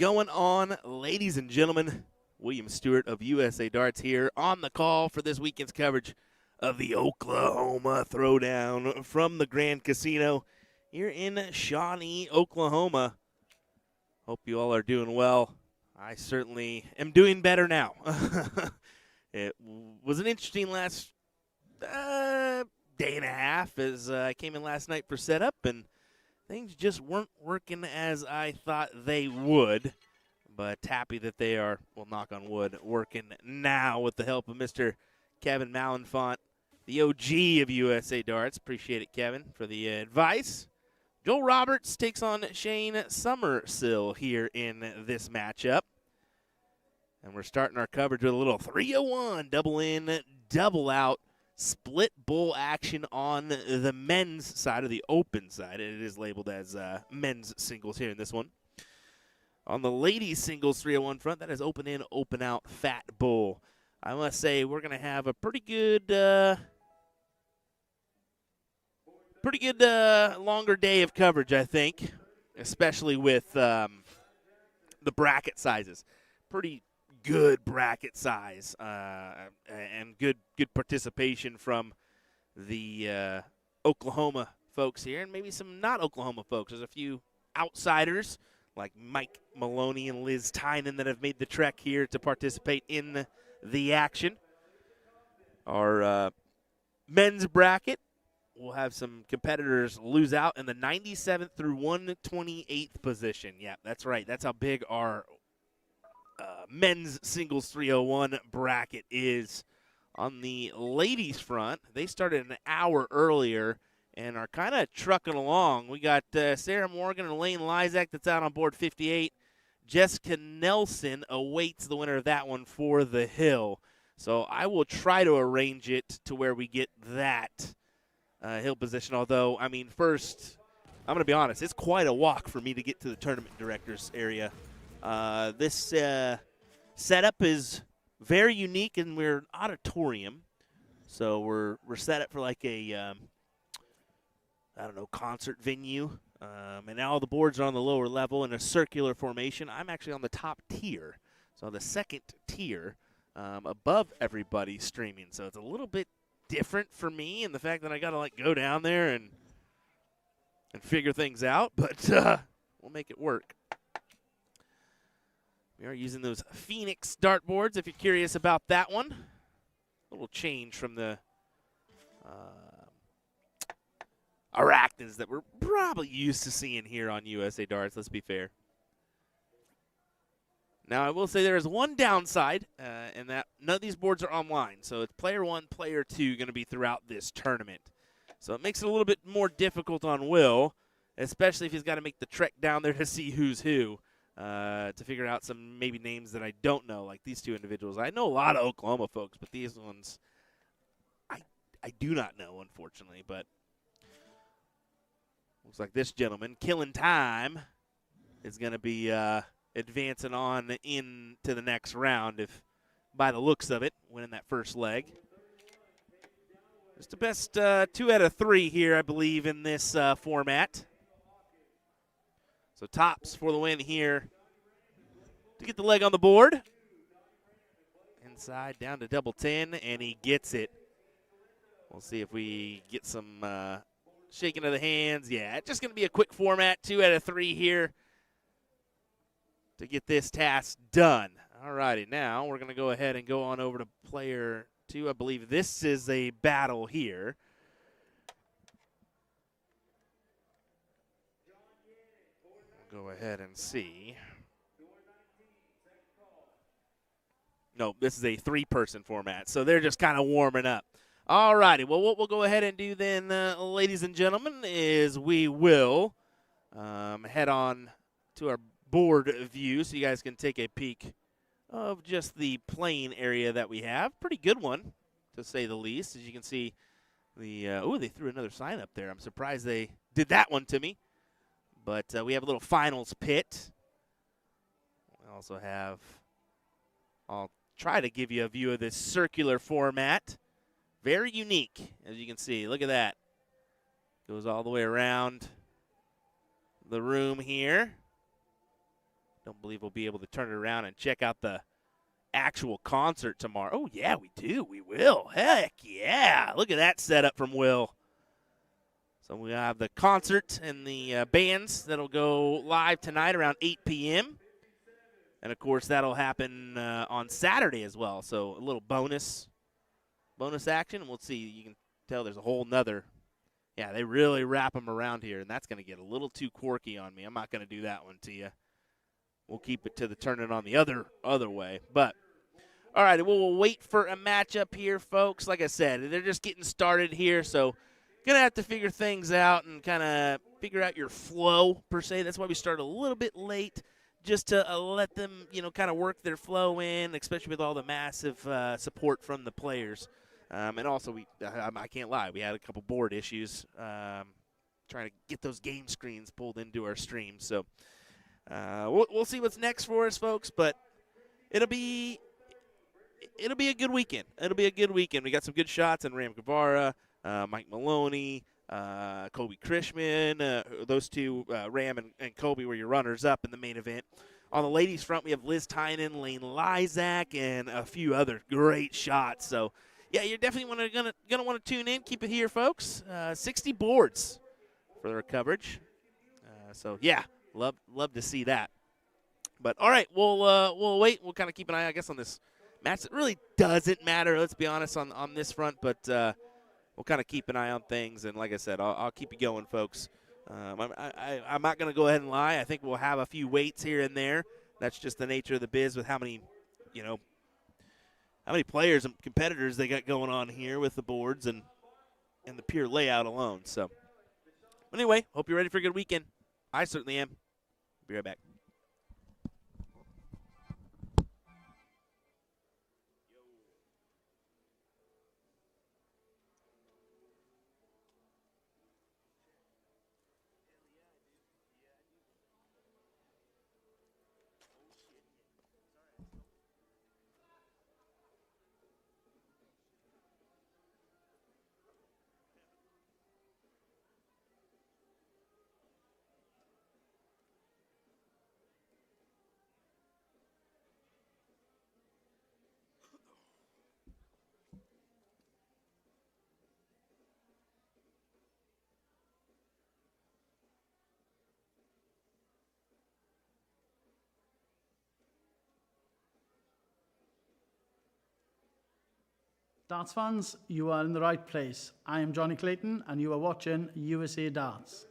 going on, ladies and gentlemen? William Stewart of USA Darts here on the call for this weekend's coverage of the Oklahoma Throwdown from the Grand Casino here in Shawnee, Oklahoma. Hope you all are doing well. I certainly am doing better now. It was an interesting last day and a half as I came in last night for setup, and things just weren't working as I thought they would. But happy that they are, well, knock on wood, working now with the help of Mr. Kevin Malenfant, the OG of USA Darts. Appreciate it, Kevin, for the advice. Joel Roberts takes on Shane Summersill here in this matchup. And we're starting our coverage with a little 301 double in, double out, split bull action on the men's side, or the open side. It is labeled as men's singles here in this one. On the ladies singles 301 front, that is open in, open out, fat bull. I must say we're going to have a pretty good longer day of coverage, I think, especially with the bracket sizes. Pretty good bracket size and good participation from the Oklahoma folks here, and maybe some not Oklahoma folks. There's a few outsiders like Mike Maloney and Liz Tynan that have made the trek here to participate in the action. Our men's bracket will have some competitors lose out in the 97th through 128th position. Yeah, that's right. That's how big our men's singles 301 bracket is. On the ladies front, they started an hour earlier and are kind of trucking along. We got Sarah Morgan and Elaine Lysak that's out on board 58. Jessica Nelson awaits the winner of that one for the hill. So I will try to arrange it to where we get that hill position. Although, I mean, first, I'm going to be honest, it's quite a walk for me to get to the tournament directors area. This setup is very unique, and we're an auditorium. So we're set up for like a concert venue. And now all the boards are on the lower level in a circular formation. I'm actually on the top tier, so the second tier above everybody streaming. So it's a little bit different for me in the fact that I got to like go down there and figure things out, but we'll make it work. We are using those Phoenix dartboards if you're curious about that one. A little change from the arachnids that we're probably used to seeing here on USA Darts, let's be fair. Now, I will say there is one downside, and that none of these boards are online. So it's player 1, player 2 going to be throughout this tournament. So it makes it a little bit more difficult on Will, especially if he's got to make the trek down there to see who's who, to figure out some maybe names that I don't know, like these two individuals. I know a lot of Oklahoma folks, but these ones I do not know, unfortunately. But looks like this gentleman, Killing Time, is going to be advancing on into the next round, if by the looks of it, winning that first leg. It's the best 2 out of 3 here, I believe, in this format. So tops for the win here to get the leg on the board. Inside down to double 10, and he gets it. We'll see if we get some shaking of the hands. Yeah, it's just going to be a quick format, 2 out of 3 here to get this task done. All righty, now we're going to go ahead and go on over to player 2. I believe this is a battle here. We'll go ahead and see. No, this is a 3-person format, so they're just kind of warming up. All righty, well, what we'll go ahead and do then, ladies and gentlemen, is we will head on to our board view so you guys can take a peek of just the playing area that we have. Pretty good one, to say the least. As you can see, they threw another sign up there. I'm surprised they did that one to me. But we have a little finals pit. We also have, I'll try to give you a view of this circular format. Very unique, as you can see. Look at that. Goes all the way around the room here. Don't believe we'll be able to turn it around and check out the actual concert tomorrow. Oh, yeah, we do. We will. Heck yeah. Look at that setup from Will. So we have the concert and the bands that'll go live tonight around 8 p.m. And, of course, that'll happen on Saturday as well. So a little bonus action. And we'll see. You can tell there's a whole nother. Yeah, they really wrap them around here, and that's going to get a little too quirky on me. I'm not going to do that one to you. We'll keep it to the turning on the other way. But, all right, we'll wait for a matchup here, folks. Like I said, they're just getting started here, so going to have to figure things out and kind of figure out your flow, per se. That's why we started a little bit late, just to let them, kind of work their flow in, especially with all the massive support from the players. And also, I can't lie, we had a couple board issues trying to get those game screens pulled into our stream. So we'll see what's next for us, folks. But it'll be a good weekend. It'll be a good weekend. We got some good shots on Ram Guevara, Mike Maloney, Kobe Krishman. Those two, Ram and Kobe, were your runners-up in the main event. On the ladies' front, we have Liz Tynan, Lane Lysak, and a few other great shots. So, yeah, you're definitely gonna want to tune in. Keep it here, folks. 60 boards for their coverage. So, yeah, love to see that. But, all right, we'll wait. We'll kind of keep an eye, I guess, on this match. It really doesn't matter, let's be honest, on this front. But we'll kind of keep an eye on things. And, like I said, I'll keep you going, folks. I'm not going to go ahead and lie. I think we'll have a few waits here and there. That's just the nature of the biz with how many players and competitors they got going on here with the boards and the pure layout alone. So, anyway, hope you're ready for a good weekend. I certainly am. Be right back. Darts fans, you are in the right place. I am Johnny Clayton, and you are watching USA Darts.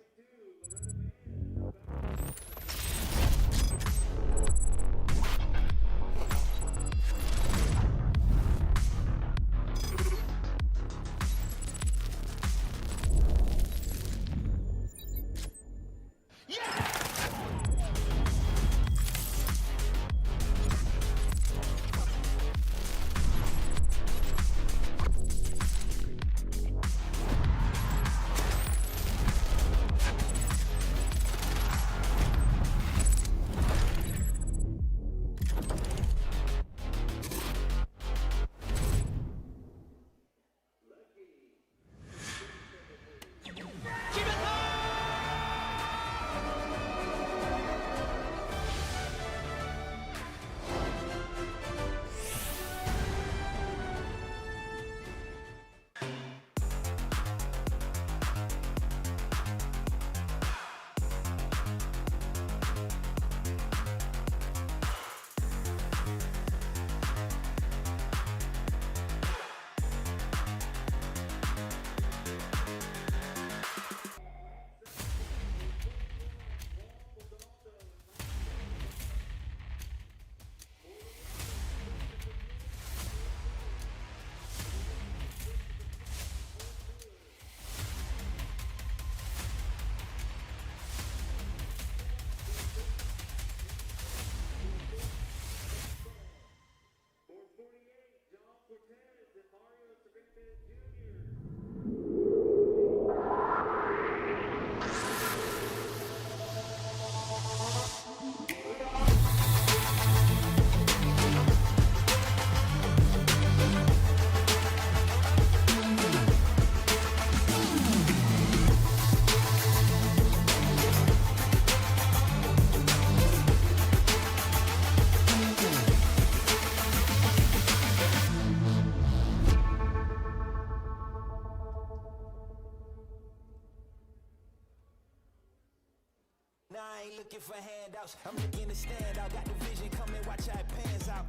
looking for handouts, I'm looking to stand out. Got the vision coming, watch how it pans out.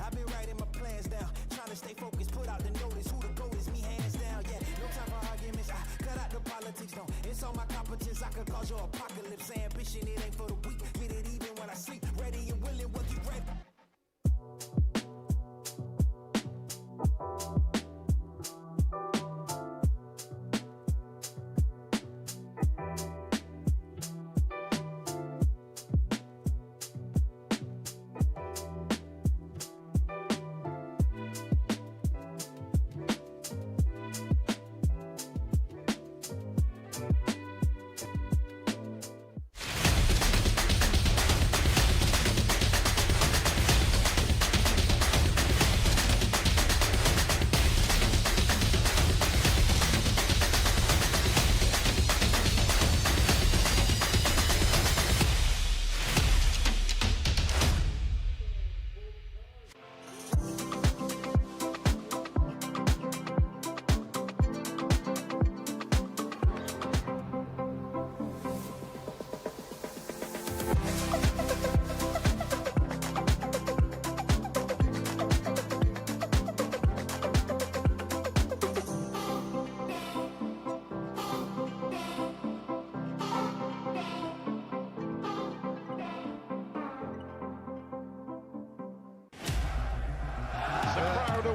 I've been writing my plans down, trying to stay focused, put out the notice. Who the GOAT is, me hands down. Yeah, no time for arguments. I cut out the politics, don't insult my competence. I could cause your apocalypse. Ambition, it ain't for the weak. Get it even when I sleep. Ready and willing, what you ready?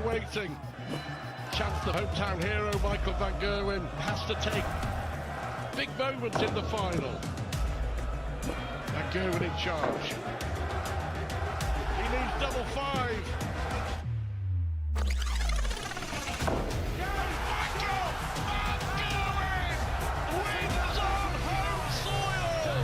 Waiting. Chance the hometown hero Michael van Gerwen has to take big moment in the final. Van Gerwen in charge. He needs double five. Michael van Gerwen wins on home soil.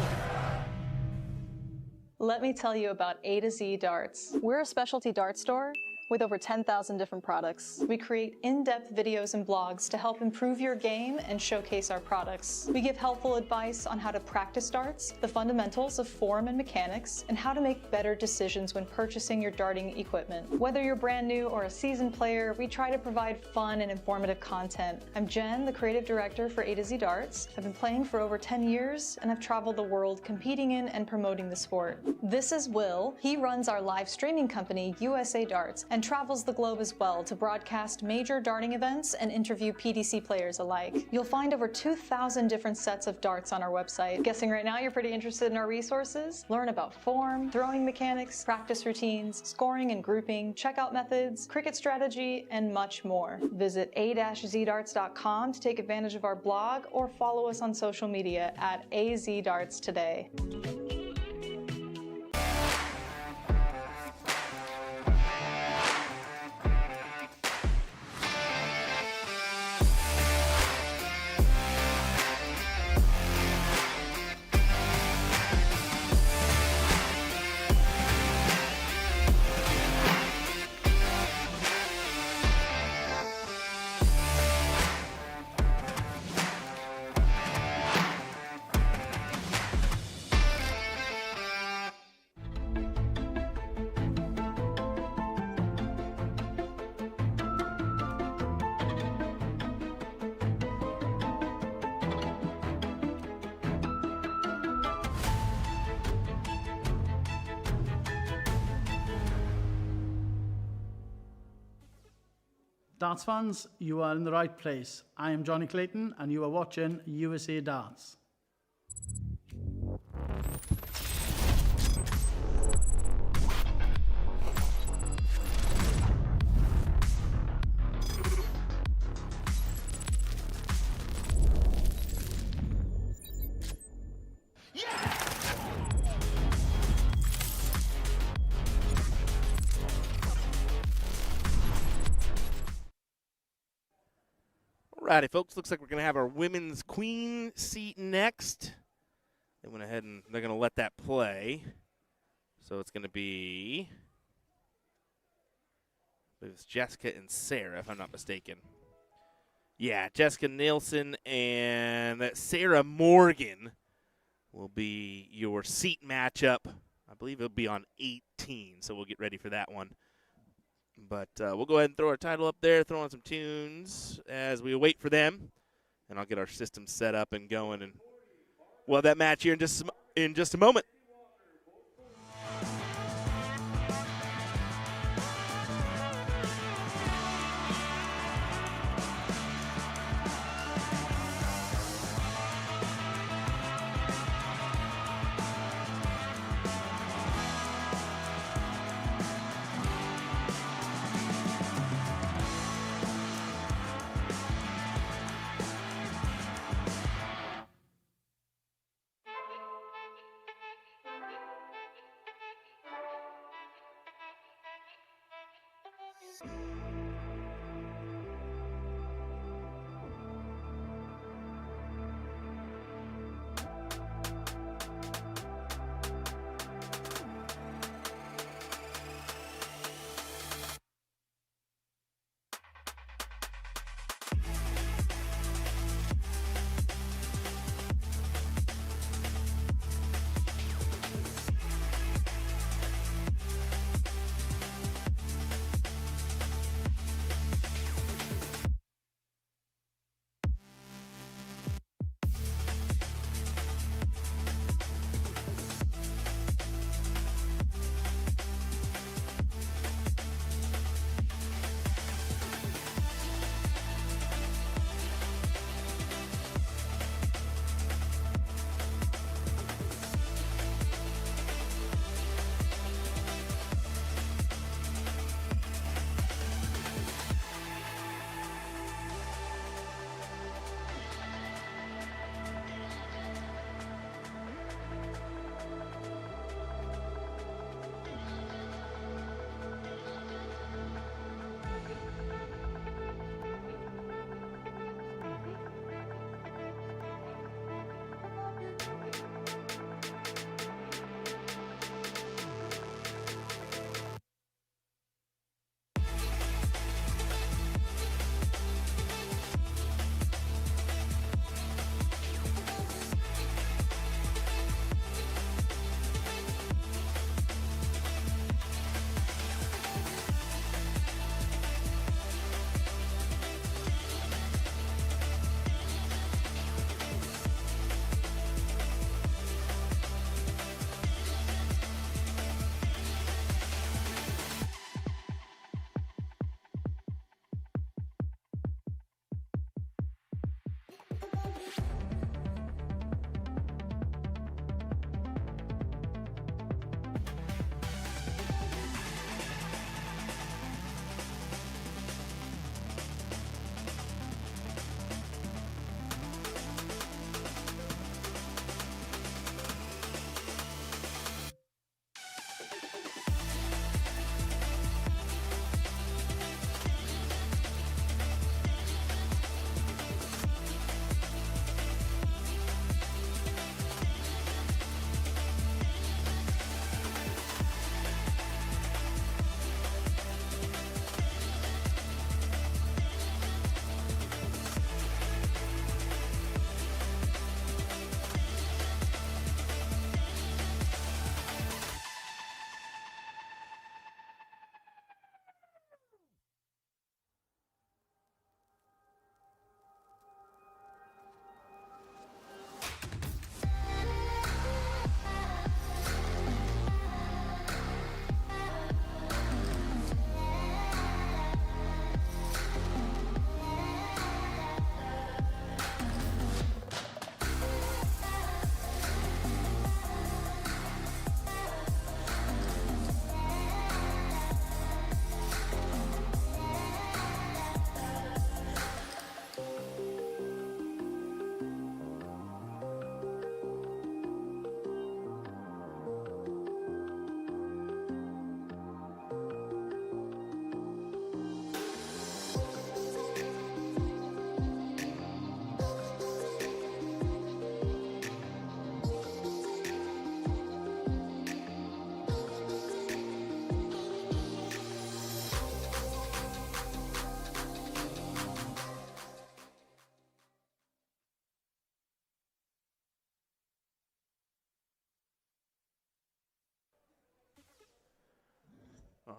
Let me tell you about A to Z Darts. We're a specialty dart store with over 10,000 different products. We create in-depth videos and blogs to help improve your game and showcase our products. We give helpful advice on how to practice darts, the fundamentals of form and mechanics, and how to make better decisions when purchasing your darting equipment. Whether you're brand new or a seasoned player, we try to provide fun and informative content. I'm Jen, the creative director for A to Z Darts. I've been playing for over 10 years and I've traveled the world competing in and promoting the sport. This is Will. He runs our live streaming company, USA Darts, and travels the globe as well to broadcast major darting events and interview PDC players alike. You'll find over 2,000 different sets of darts on our website. Guessing right now you're pretty interested in our resources? Learn about form, throwing mechanics, practice routines, scoring and grouping, checkout methods, cricket strategy, and much more. Visit a-zdarts.com to take advantage of our blog or follow us on social media at AZDarts today. Darts fans, you are in the right place. I am Johnny Clayton and you are watching USA Darts. Alrighty, folks, looks like we're going to have our women's queen seat next. They went ahead and they're going to let that play. So it's going to be, I believe it's Jessica and Sarah, if I'm not mistaken. Yeah, Jessica Nielsen and Sarah Morgan will be your seat matchup. I believe it'll be on 18, so we'll get ready for that one. But we'll go ahead and throw our title up there, throw on some tunes as we wait for them. And I'll get our system set up and going. And we'll have that match here in just a moment.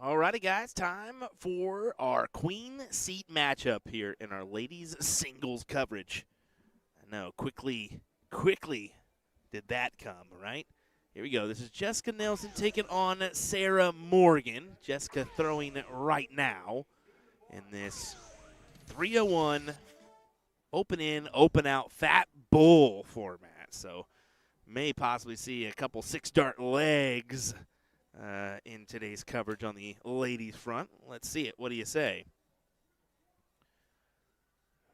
Alrighty, guys, time for our queen seat matchup here in our ladies singles coverage. I know, quickly did that come, right? Here we go. This is Jessica Nelson taking on Sarah Morgan. Jessica throwing right now in this 301 open in, open out, fat bull format. So may possibly see a couple 6-dart legs in today's coverage on the ladies front. Let's see it. What do you say?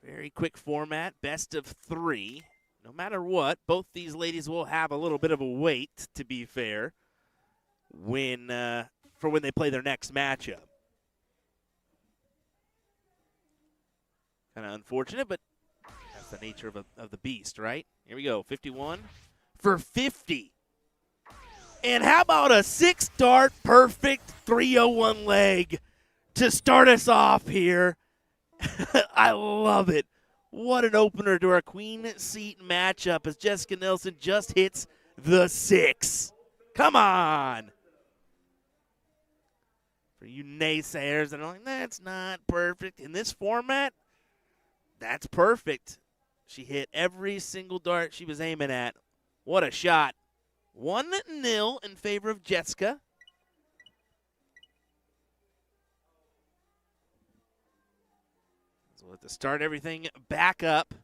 Very quick format, best of 3. No matter what, both these ladies will have a little bit of a wait, to be fair, for when they play their next matchup. Kind of unfortunate, but that's the nature of the beast, right? Here we go, 51 for 50. And how about a 6-dart perfect 301 leg to start us off here? I love it. What an opener to our queen seat matchup as Jessica Nelson just hits the 6. Come on. For you naysayers that are like, that's not perfect. In this format, that's perfect. She hit every single dart she was aiming at. What a shot. 1-0 in favor of Jessica. So we'll have to start everything back up.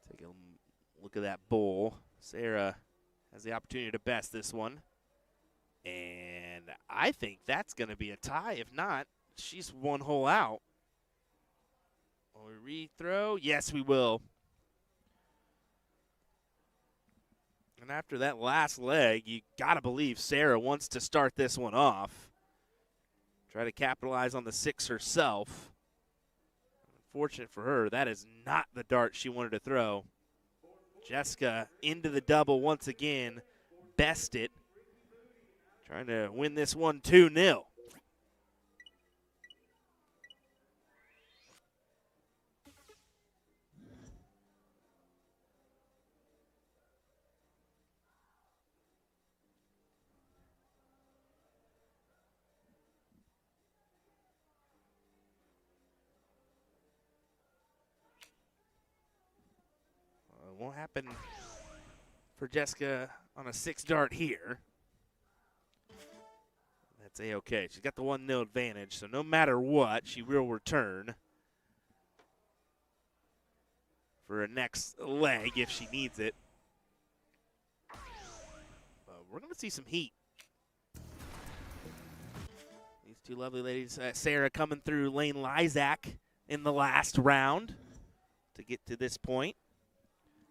Take a look at that bowl. Sarah has the opportunity to best this one. And I think that's going to be a tie. If not, she's one hole out. Will we rethrow? Yes, we will. And after that last leg, you got to believe Sarah wants to start this one off. Try to capitalize on the 6 herself. Unfortunate for her, that is not the dart she wanted to throw. Jessica into the double once again. Best it. Trying to win this one 2-0. Won't happen for Jessica on a 6-dart here. That's A-okay. She's got the 1-0 advantage, so no matter what, she will return for a next leg if she needs it. We're going to see some heat. These two lovely ladies, Sarah coming through Lane Lysak in the last round to get to this point.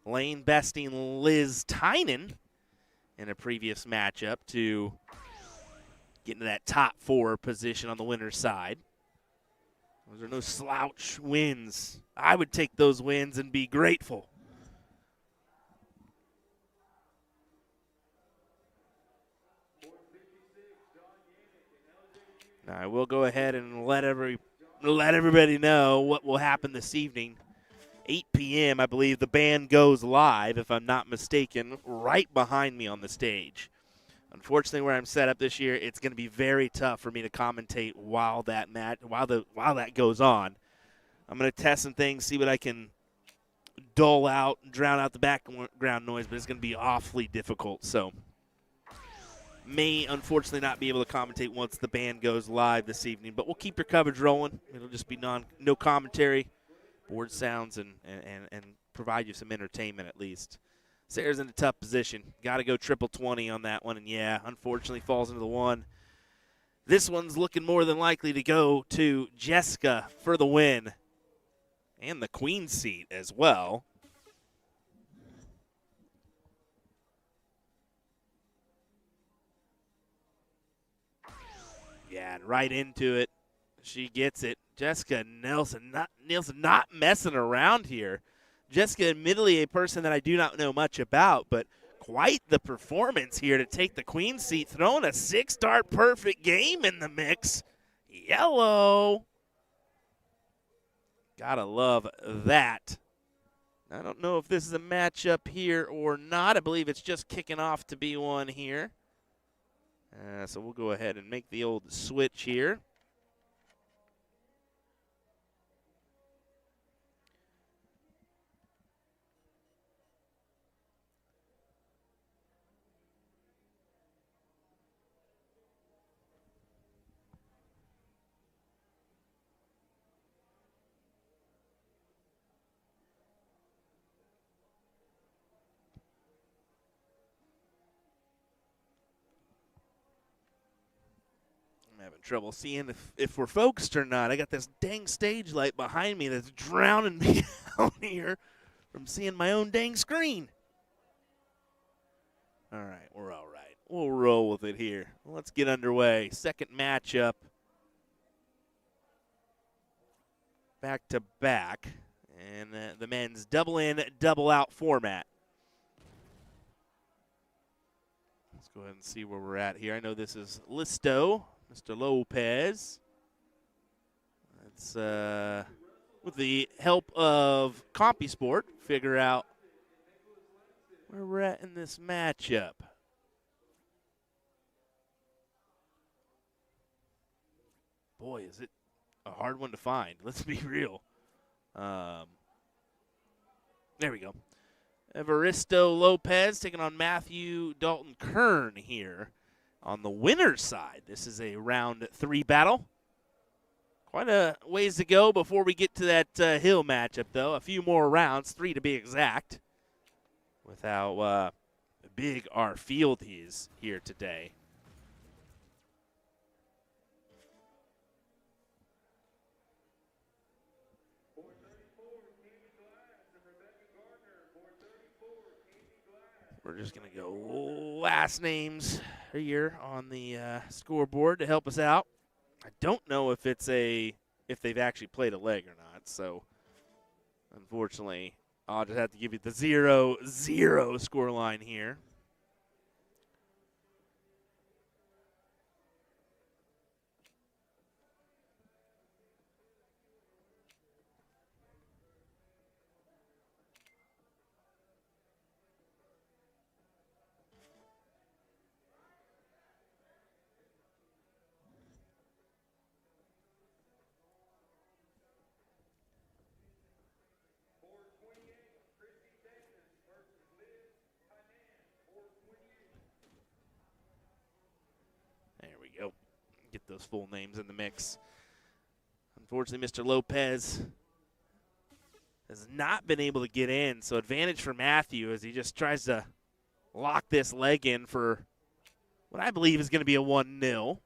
Lane besting Liz Tynan in a previous matchup to get into that top 4 position on the winner's side. Those are no slouch wins. I would take those wins and be grateful. Now, I will go ahead and let everybody know what will happen this evening. 8 p.m., I believe the band goes live, if I'm not mistaken, right behind me on the stage. Unfortunately, where I'm set up this year, it's going to be very tough for me to commentate while that goes on. I'm going to test some things, see what I can dull out, drown out the background noise, but it's going to be awfully difficult. So, may unfortunately not be able to commentate once the band goes live this evening, but we'll keep your coverage rolling. It'll just be no commentary, board sounds, and provide you some entertainment at least. Sarah's in a tough position. Got to go triple 20 on that one, and yeah, unfortunately falls into the 1. This one's looking more than likely to go to Jessica for the win and the queen seat as well. Yeah, and right into it. She gets it. Jessica Nelson not messing around here. Jessica, admittedly a person that I do not know much about, but quite the performance here to take the queen seat, throwing a 6-dart perfect game in the mix. Yellow. Gotta love that. I don't know if this is a matchup here or not. I believe it's just kicking off to be one here. So we'll go ahead and make the old switch here. having trouble seeing if we're focused or not. I got this dang stage light behind me that's drowning me out here from seeing my own dang screen. All right, we're all right. We'll roll with it here. Let's get underway. Second matchup. Back to back. And the men's double in, double out format. Let's go ahead and see where we're at here. I know this is Listo, Mr. Lopez. Let's, with the help of CompuSport, figure out where we're at in this matchup. Boy, is it a hard one to find. Let's be real. There we go. Evaristo Lopez taking on Matthew Dalton Kern here on the winner's side. This is a round 3 battle. Quite a ways to go before we get to that hill matchup, though. A few more rounds, 3 to be exact, with how big our field is here today. We're just going to go last names here on the scoreboard to help us out. I don't know if if they've actually played a leg or not, so unfortunately I'll just have to give you the 0-0 score line here. Go. Get those full names in the mix. Unfortunately, Mr. Lopez has not been able to get in, so advantage for Matthew as he just tries to lock this leg in for what I believe is going to be a 1-0.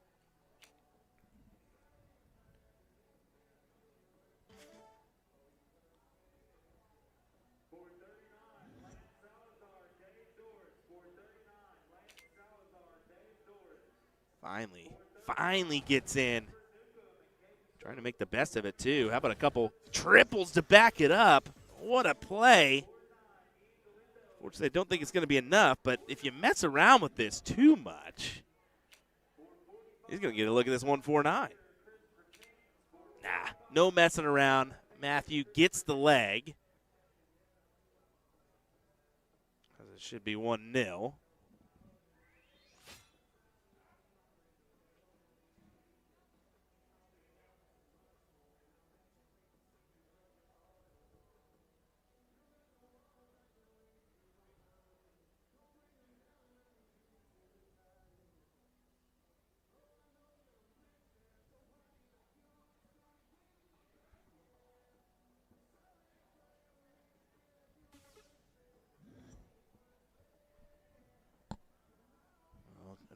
Finally gets in. Trying to make the best of it, too. How about a couple triples to back it up? What a play. Fortunately, I don't think it's going to be enough, but if you mess around with this too much, he's going to get a look at this 149. Nah, no messing around. Matthew gets the leg. It should be 1-0.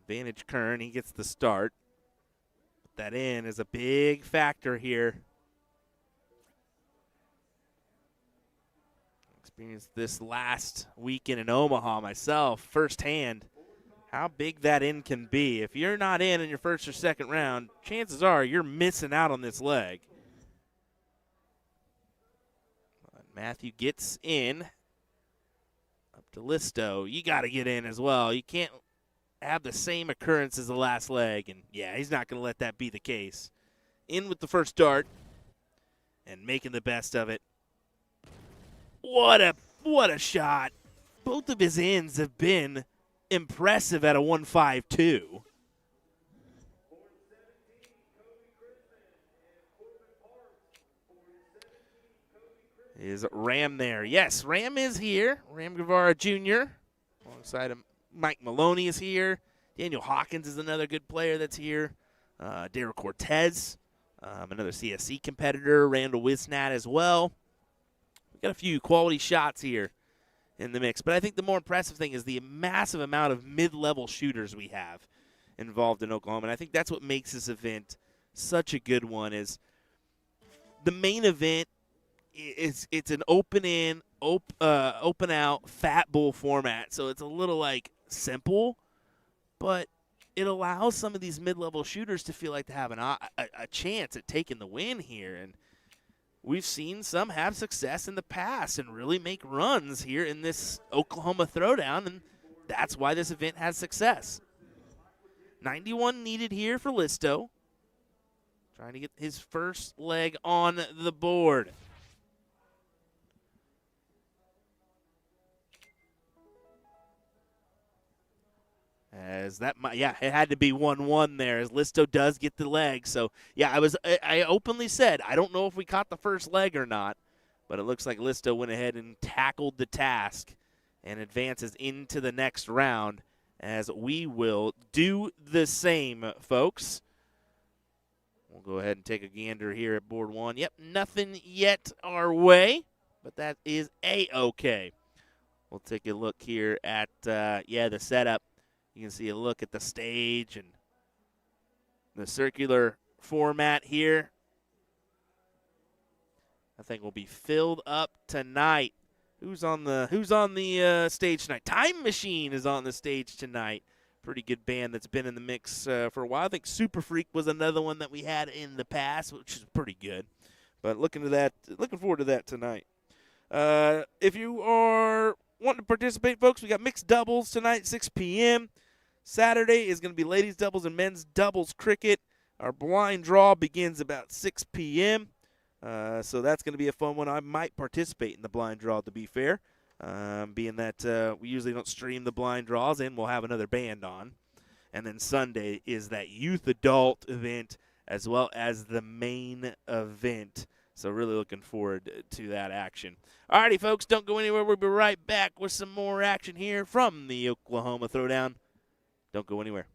Advantage Kern, he gets the start. Put that in is a big factor here. Experienced this last weekend in Omaha myself firsthand, how big that in can be. If you're not in your first or second round, chances are you're missing out on this leg. Matthew gets in. Up to Listo. You got to get in as well. You can't have the same occurrence as the last leg, and yeah, he's not going to let that be the case. In with the first dart and making the best of it. What a shot. Both of his ends have been impressive at a 1.52. Is Ram there? Yes, Ram is here. Ram Guevara Jr. alongside him. Mike Maloney is here. Daniel Hawkins is another good player that's here. Darryl Cortez, another CSC competitor. Randall Wisnat as well. We've got a few quality shots here in the mix. But I think the more impressive thing is the massive amount of mid-level shooters we have involved in Oklahoma. And I think that's what makes this event such a good one is the main event it's an open out fat bull format. So it's a little like simple, but it allows some of these mid-level shooters to feel like they have a chance at taking the win here. And we've seen some have success in the past and really make runs here in this Oklahoma Throwdown, and that's why this event has success. 91 needed here for Listo. Trying to get his first leg on the board. As that, it had to be 1-1 there as Listo does get the leg. So, yeah, I openly said, I don't know if we caught the first leg or not, but it looks like Listo went ahead and tackled the task and advances into the next round as we will do the same, folks. We'll go ahead and take a gander here at board one. Yep, nothing yet our way, but that is A-okay. We'll take a look here at, the setup. You can see a look at the stage and the circular format here. I think will be filled up tonight. Who's on the stage tonight? Time Machine is on the stage tonight. Pretty good band that's been in the mix for a while. I think Super Freak was another one that we had in the past, which is pretty good. But looking forward to that tonight. If you are wanting to participate, folks, we got mixed doubles tonight, 6 p.m. Saturday is going to be ladies doubles and men's doubles cricket. Our blind draw begins about 6 p.m. So that's going to be a fun one. I might participate in the blind draw, to be fair, being that we usually don't stream the blind draws, and we'll have another band on. And then Sunday is that youth adult event as well as the main event. So really looking forward to that action. Alrighty, folks, don't go anywhere. We'll be right back with some more action here from the Oklahoma Throwdown. Don't go anywhere.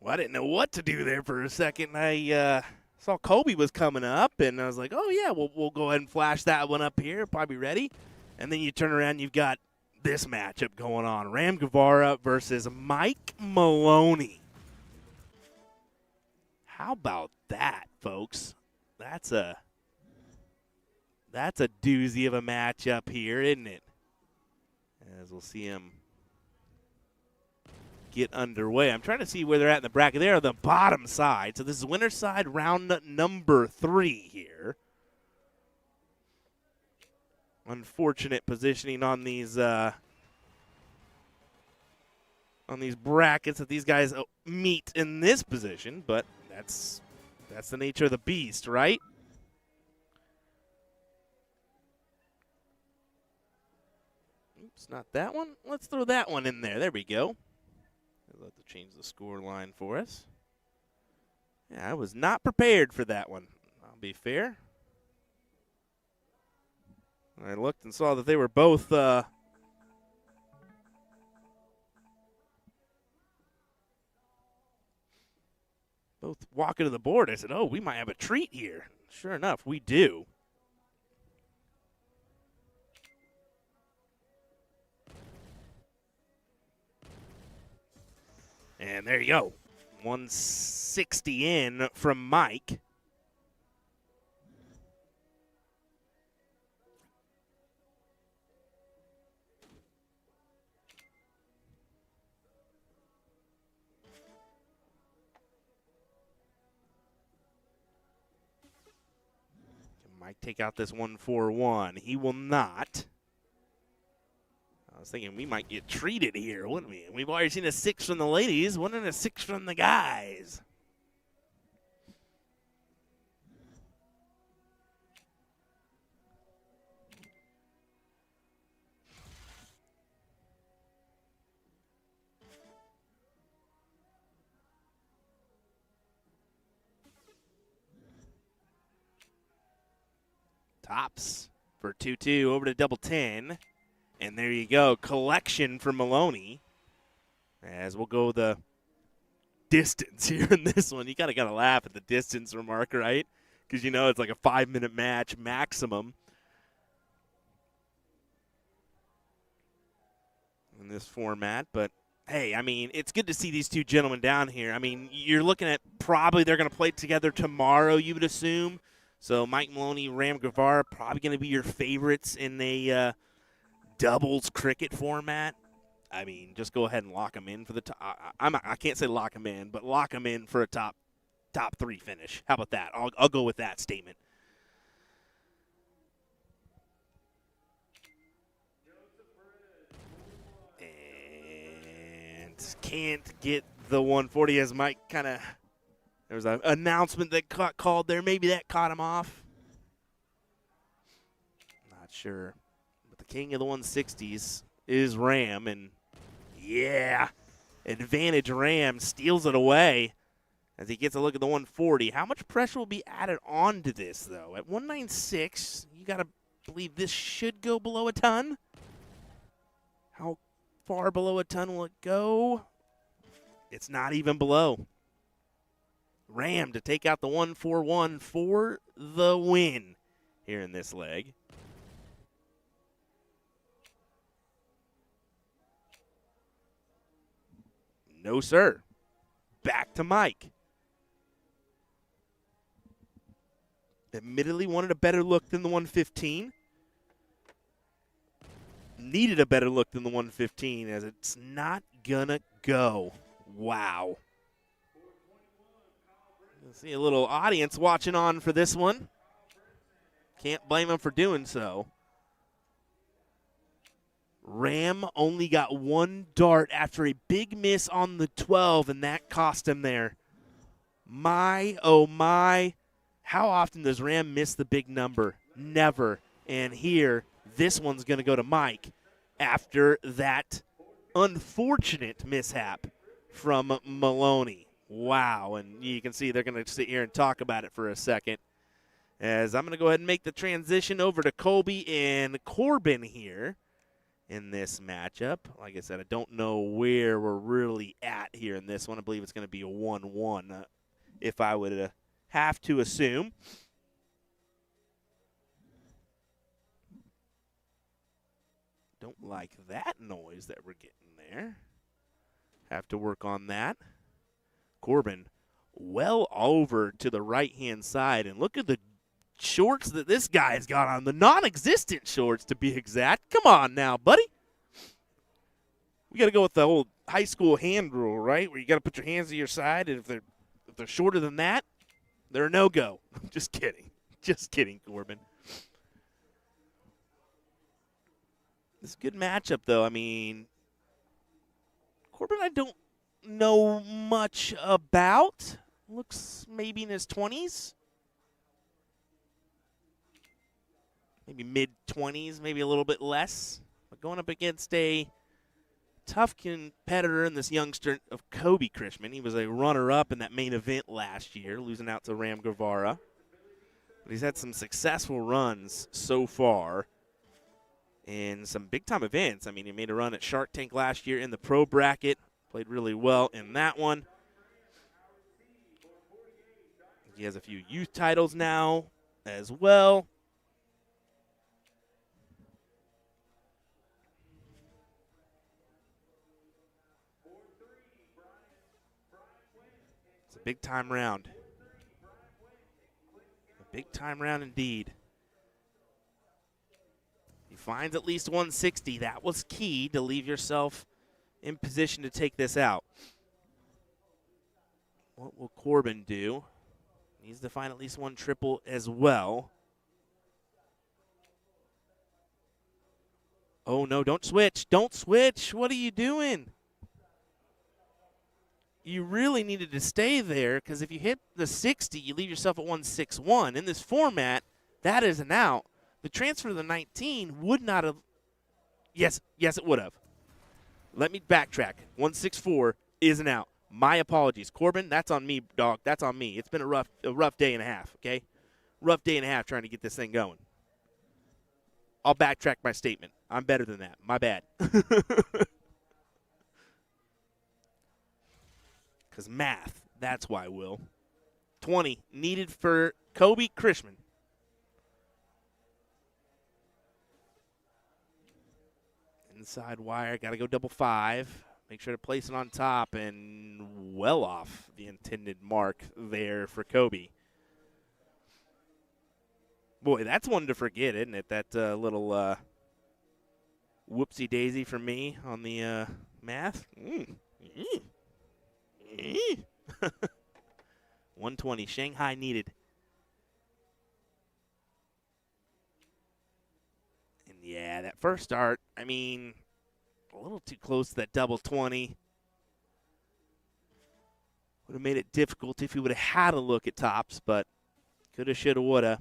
Well, I didn't know what to do there for a second. I saw Colby was coming up, and I was like, oh, yeah, we'll go ahead and flash that one up here. Probably ready. And then you turn around, you've got this matchup going on. Ram Guevara versus Mike Maloney. How about that, folks? That's a doozy of a matchup here, isn't it? As we'll see him get underway. I'm trying to see where they're at in the bracket. They're on the bottom side. So this is winner's side round number 3 here. Unfortunate positioning on these brackets that these guys meet in this position, but that's the nature of the beast, right? Oops, not that one. Let's throw that one in there. There we go. I'll have to change the score line for us. Yeah, I was not prepared for that one. I'll be fair. I looked and saw that they were both both walking to the board. I said, oh, we might have a treat here. Sure enough, we do. And there you go. 160 in from Mike. Can Mike take out this 141? He will not. I was thinking we might get treated here, wouldn't we? We've already seen a 6 from the ladies. Wouldn't a 6 from the guys? Tops for 2-2 over to double 10. And there you go, collection for Maloney. As we'll go the distance here in this one. You gotta laugh at the distance remark, right? Because you know it's like a 5-minute match maximum in this format. But hey, I mean, it's good to see these two gentlemen down here. I mean, you're looking at probably they're gonna play together tomorrow, you would assume. So Mike Maloney, Ram Guevara, probably gonna be your favorites in a doubles cricket format. I mean, just go ahead and lock them in for the top. I can't say lock them in, but lock them in for a top 3 finish. How about that? I'll go with that statement. And can't get the 140 as Mike kind of. There was an announcement that called there. Maybe that caught him off. Not sure. King of the 160s is Ram, and yeah, advantage Ram steals it away as he gets a look at the 140. How much pressure will be added onto this, though? At 196, you got to believe this should go below a ton. How far below a ton will it go? It's not even below. Ram to take out the 141 for the win here in this leg. No, sir. Back to Mike. Admittedly wanted a better look than the 115. Needed a better look than the 115 as it's not gonna go. Wow. You'll see a little audience watching on for this one. Can't blame them for doing so. Ram only got one dart after a big miss on the 12, and that cost him there. My, oh my. How often does Ram miss the big number? Never. And here, this one's going to go to Mike after that unfortunate mishap from Maloney. Wow. And you can see they're going to sit here and talk about it for a second. As I'm going to go ahead and make the transition over to Colby and Corbin here. in this matchup. Like I said, I don't know where we're really at here in this one. I believe it's going to be a 1-1 if I would have to assume. Don't like that noise that we're getting there. Have to work on that. Corbin well over to the right-hand side, and look at the shorts that this guy's got on, the non-existent shorts to be exact. Come on now, buddy. We got to go with the old high school hand rule, right, where you got to put your hands to your side, and if they're shorter than that, they're a no-go. Just kidding. Just kidding, Corbin. It's a good matchup, though. I mean, Corbin I don't know much about. Looks maybe in his 20s. Maybe mid-20s, maybe a little bit less. But going up against a tough competitor in this youngster of Kobe Krishman. He was a runner-up in that main event last year, losing out to Ram Guevara. But he's had some successful runs so far in some big-time events. I mean, he made a run at Shark Tank last year in the pro bracket. Played really well in that one. He has a few youth titles now as well. It's a big-time round. A big-time round indeed. He finds at least 160. That was key to leave yourself in position to take this out. What will Corbin do? Needs to find at least one triple as well. Oh, no, don't switch. Don't switch. What are you doing? You really needed to stay there because if you hit the 60, you leave yourself at 161. In this format, that is an out. The transfer to the 19 would not have. Yes, it would have. Let me backtrack. 164 is an out. My apologies. Corbin, that's on me, dog. That's on me. It's been a rough day and a half, okay? Rough day and a half trying to get this thing going. I'll backtrack my statement. I'm better than that. My bad. Because math, that's why, Will. 20 needed for Kobe Krishman. Inside wire, got to go double 5. Make sure to place it on top and well off the intended mark there for Kobe. Boy, that's one to forget, isn't it? That little whoopsie-daisy for me on the math. 120, Shanghai needed. And yeah, that first start, I mean, a little too close to that double 20. Would have made it difficult if he would have had a look at tops, but coulda, shoulda, woulda.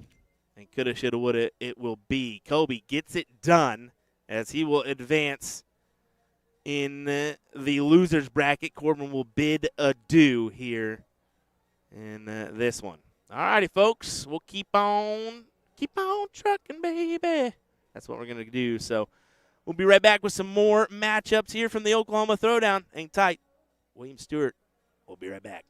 And coulda, shoulda, woulda it will be. Kobe gets it done as he will advance in the loser's bracket. Corbin will bid adieu here in this one. All righty, folks. We'll keep on trucking, baby. That's what we're going to do. So we'll be right back with some more matchups here from the Oklahoma Throwdown. Hang tight. William Stewart. We'll be right back.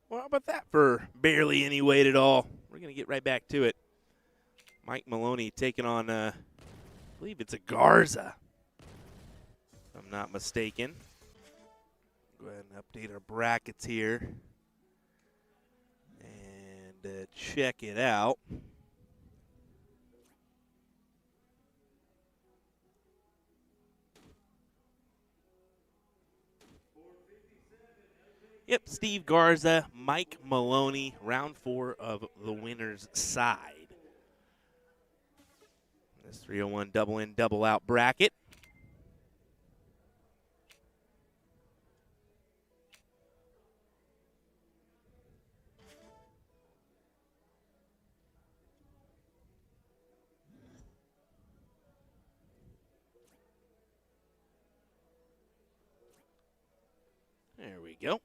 Well, how about that for barely any weight at all? We're going to get right back to it. Mike Maloney taking on, I believe it's a Garza, if I'm not mistaken. Go ahead and update our brackets here and check it out. Yep, Steve Garza, Mike Maloney, round 4 of the winner's side. This 301 double in, double out bracket. There we go.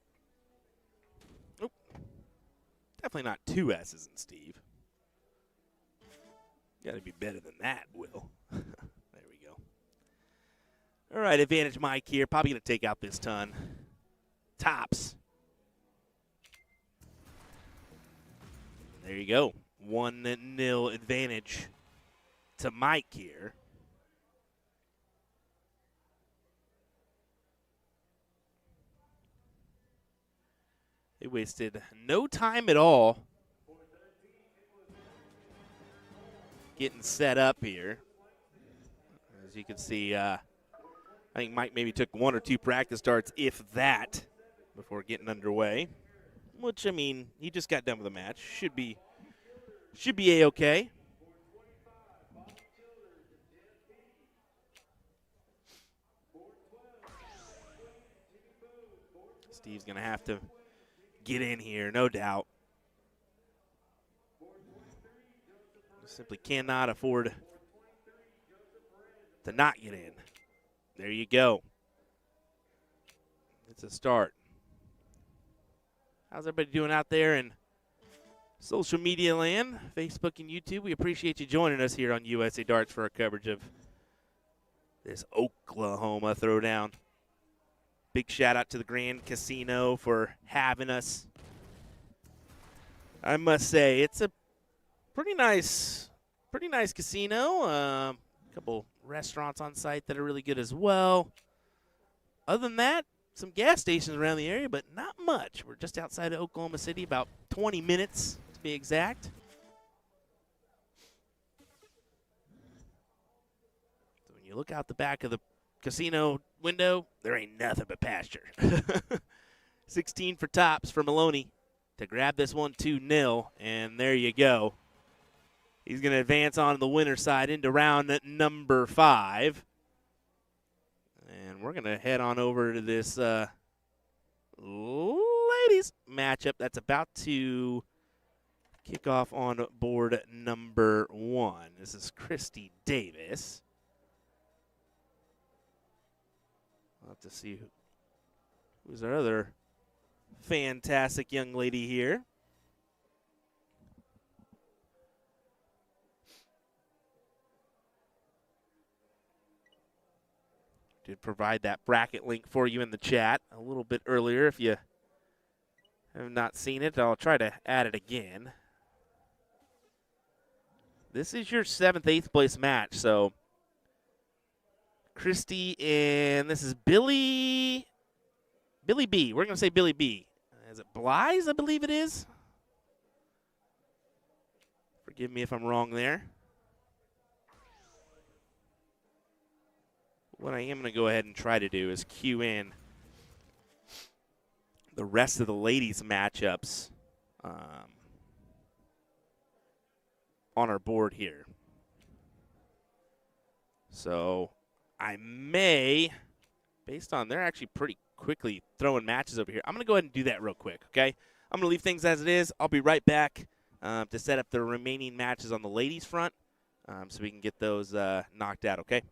Oop. Definitely not 2 S's in Steve. Got to be better than that, Will. There we go. All right, advantage Mike here. Probably going to take out this ton. Tops. There you go. 1-0 advantage to Mike here. They wasted no time at all getting set up here. As you can see, I think Mike maybe took 1 or 2 practice starts, if that, before getting underway. Which, I mean, he just got done with the match. Should be A-okay. Steve's going to have to get in here, no doubt. Simply cannot afford to not get in. There you go. It's a start. How's everybody doing out there in social media land, Facebook and YouTube? We appreciate you joining us here on USA Darts for our coverage of this Oklahoma Throwdown. Big shout out to the Grand Casino for having us. I must say, it's a pretty nice casino. A couple restaurants on site that are really good as well. Other than that, some gas stations around the area, but not much. We're just outside of Oklahoma City, about 20 minutes to be exact. So when you look out the back of the casino window, there ain't nothing but pasture. 16 for tops for Maloney to grab this one 2-0, and there you go. He's going to advance on the winner's side into round number 5. And we're going to head on over to this ladies matchup that's about to kick off on board number 1. This is Christy Davis. We'll have to see who's our other fantastic young lady here. Did provide that bracket link for you in the chat a little bit earlier. If you have not seen it, I'll try to add it again. This is your 7th, 8th place match. So Christy and this is Billy B. We're going to say Billy B. Is it Bly's, I believe it is? Forgive me if I'm wrong there. What I am going to go ahead and try to do is cue in the rest of the ladies' matchups on our board here. So I may, based on they're actually pretty quickly throwing matches over here, I'm going to go ahead and do that real quick, okay? I'm going to leave things as it is. I'll be right back to set up the remaining matches on the ladies' front so we can get those knocked out, okay?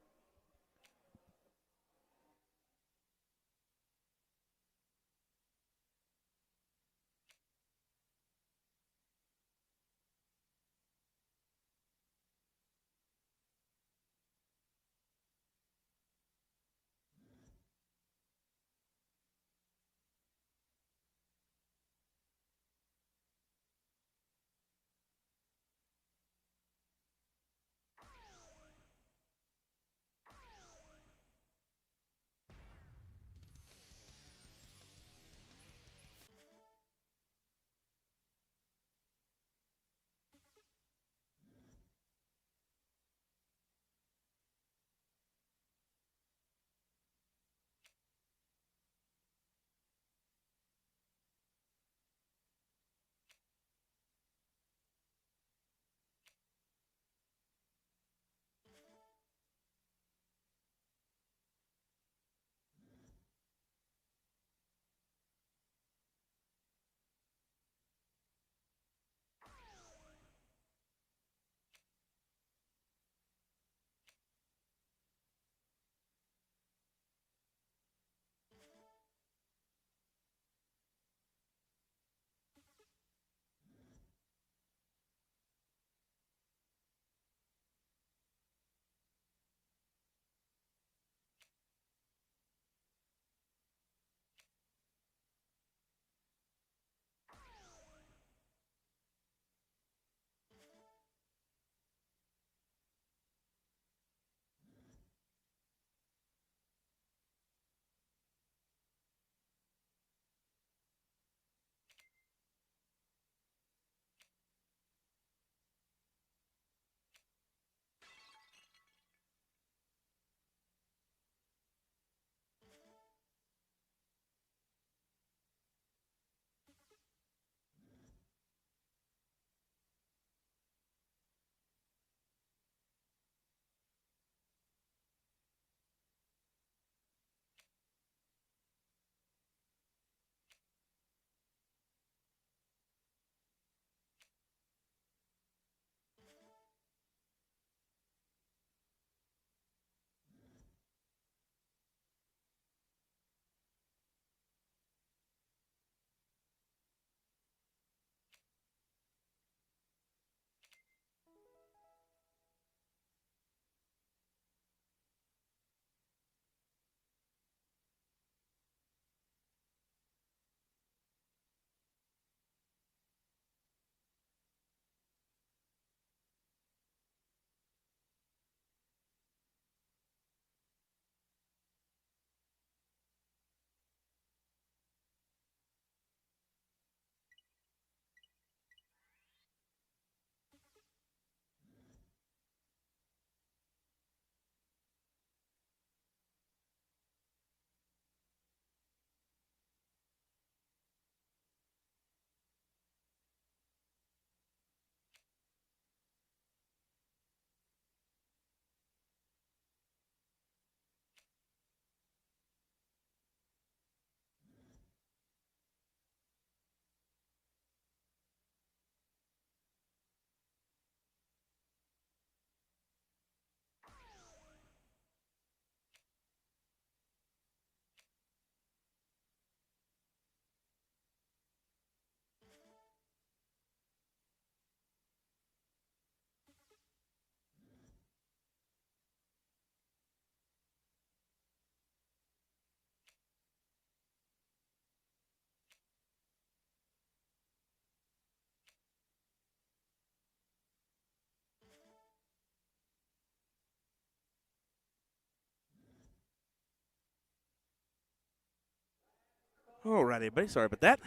Alright, everybody. Sorry about that.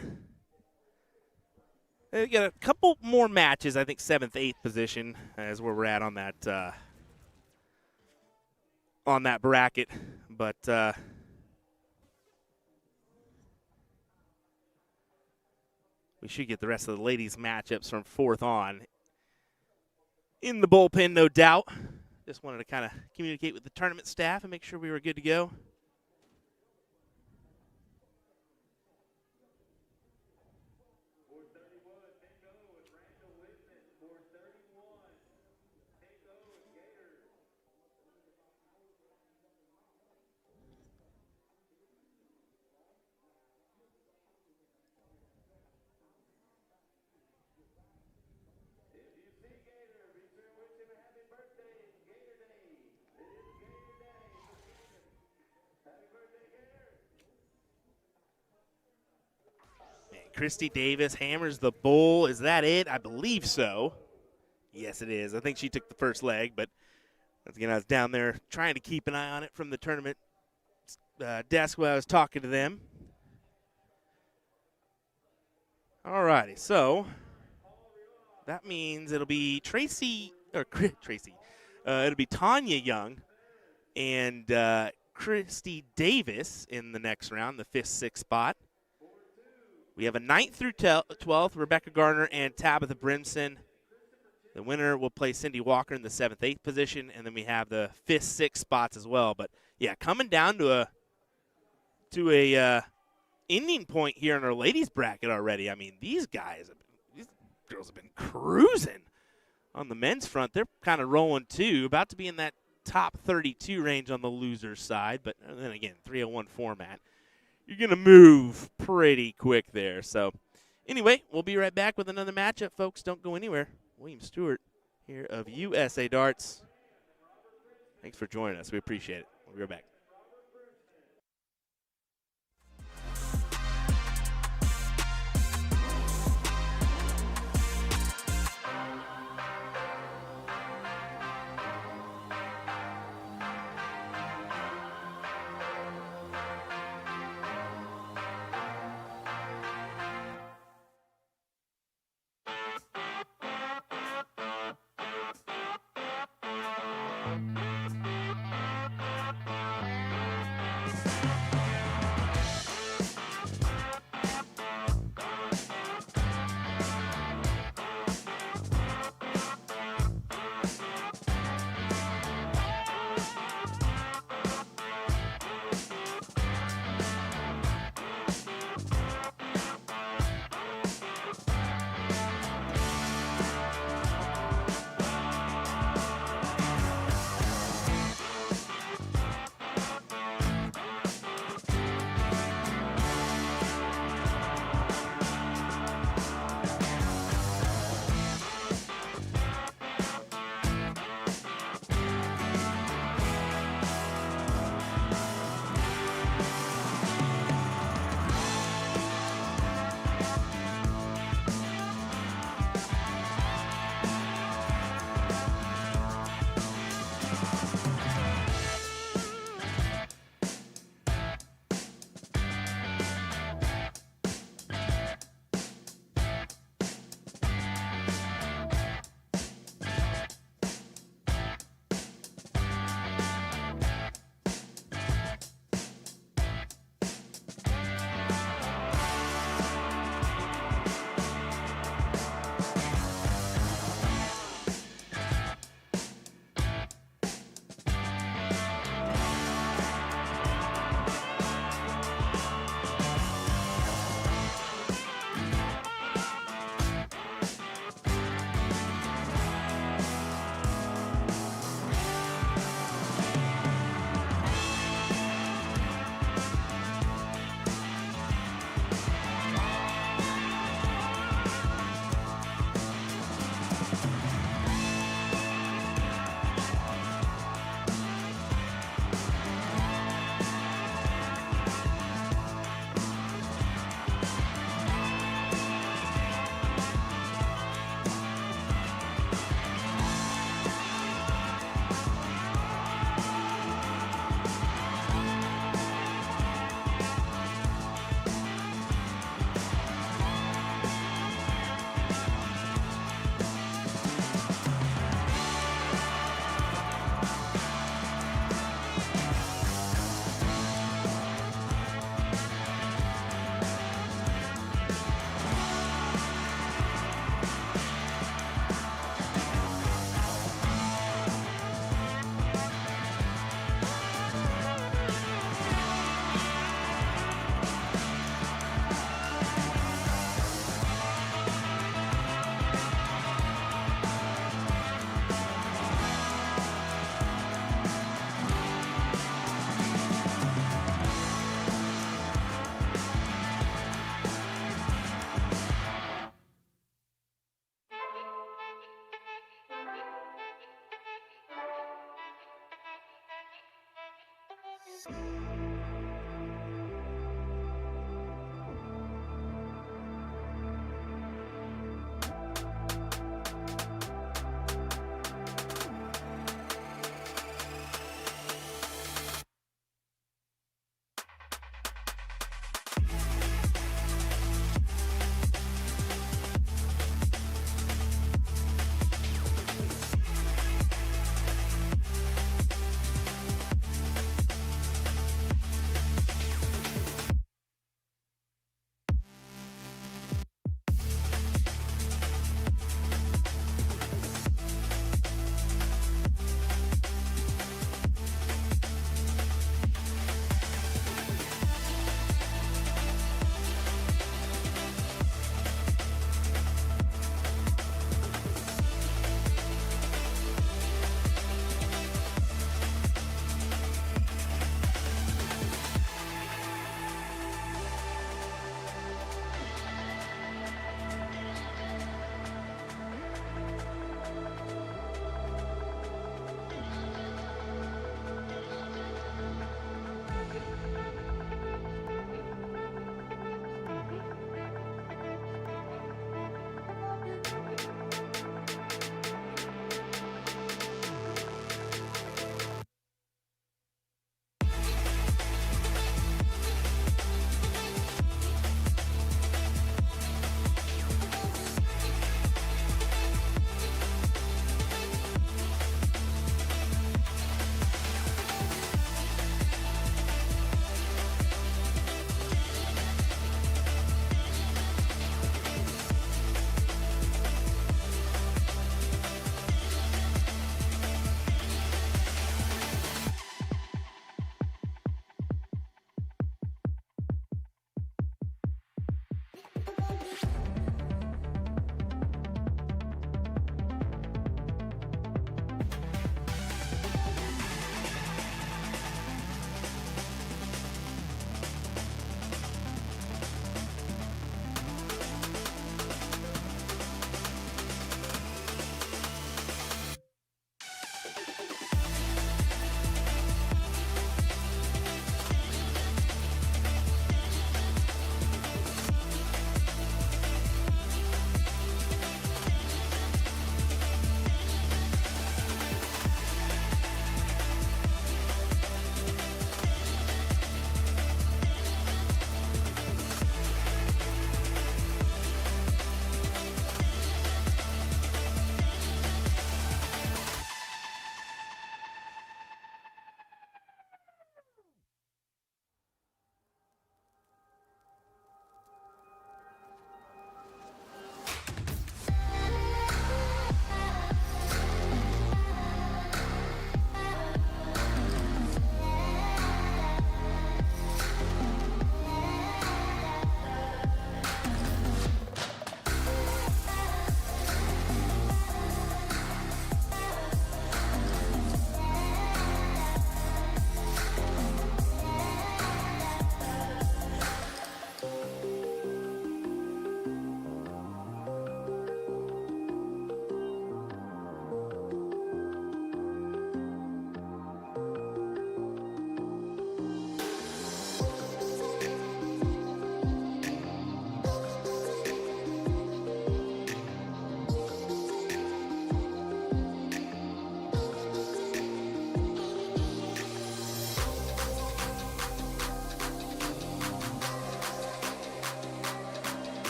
We got a couple more matches, I think 7th, 8th position is where we're at on that bracket. But we should get the rest of the ladies' matchups from 4th on in the bullpen, no doubt. Just wanted to kind of communicate with the tournament staff and make sure we were good to go. Christy Davis hammers the bull. Is that it? I believe so. Yes, it is. I think she took the first leg, but once again, I was down there trying to keep an eye on it from the tournament desk while I was talking to them. All righty, so that means it'll be it'll be Tanya Young and Christy Davis in the next round, the 5th, 6th spot. We have a 9th through 12th, Rebecca Garner and Tabitha Brimson. The winner will play Cindy Walker in the 7th, 8th position, and then we have the 5th, 6th spots as well. But, yeah, coming down to a ending point here in our ladies bracket already. I mean, these girls have been cruising on the men's front. They're kind of rolling, too, about to be in that top 32 range on the losers side. But then again, 301 format. You're going to move pretty quick there. So, anyway, we'll be right back with another matchup, folks. Don't go anywhere. William Stewart here of USA Darts. Thanks for joining us. We appreciate it. We'll be right back.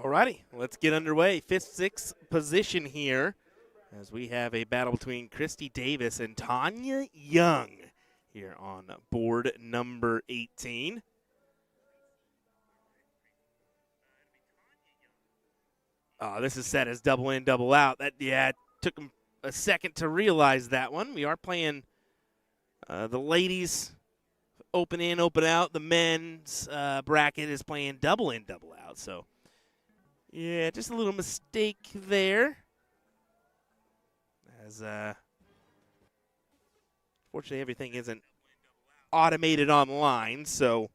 Alrighty, let's get underway. 5th, 6th position here as we have a battle between Christy Davis and Tanya Young here on board number 18. This is set as double in, double out. That, yeah, it took them a second to realize that one. We are playing the ladies open in, open out. The men's bracket is playing double in, double out. So, yeah, just a little mistake there. As fortunately everything isn't automated online, so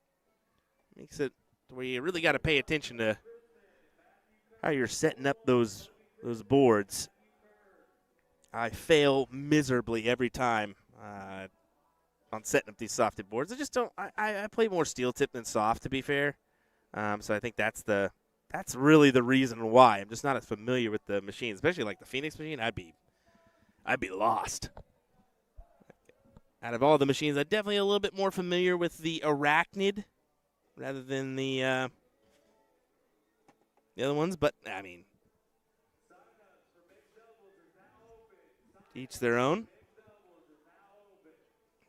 makes it where you really got to pay attention to how you're setting up those boards. I fail miserably every time on setting up these softed boards. I just don't. I play more steel tip than soft, to be fair. So I think that's really the reason why. I'm just not as familiar with the machine, especially like the Phoenix machine. I'd be lost. Out of all the machines, I'm definitely a little bit more familiar with the Arachnid rather than the other ones. But, I mean, each their own.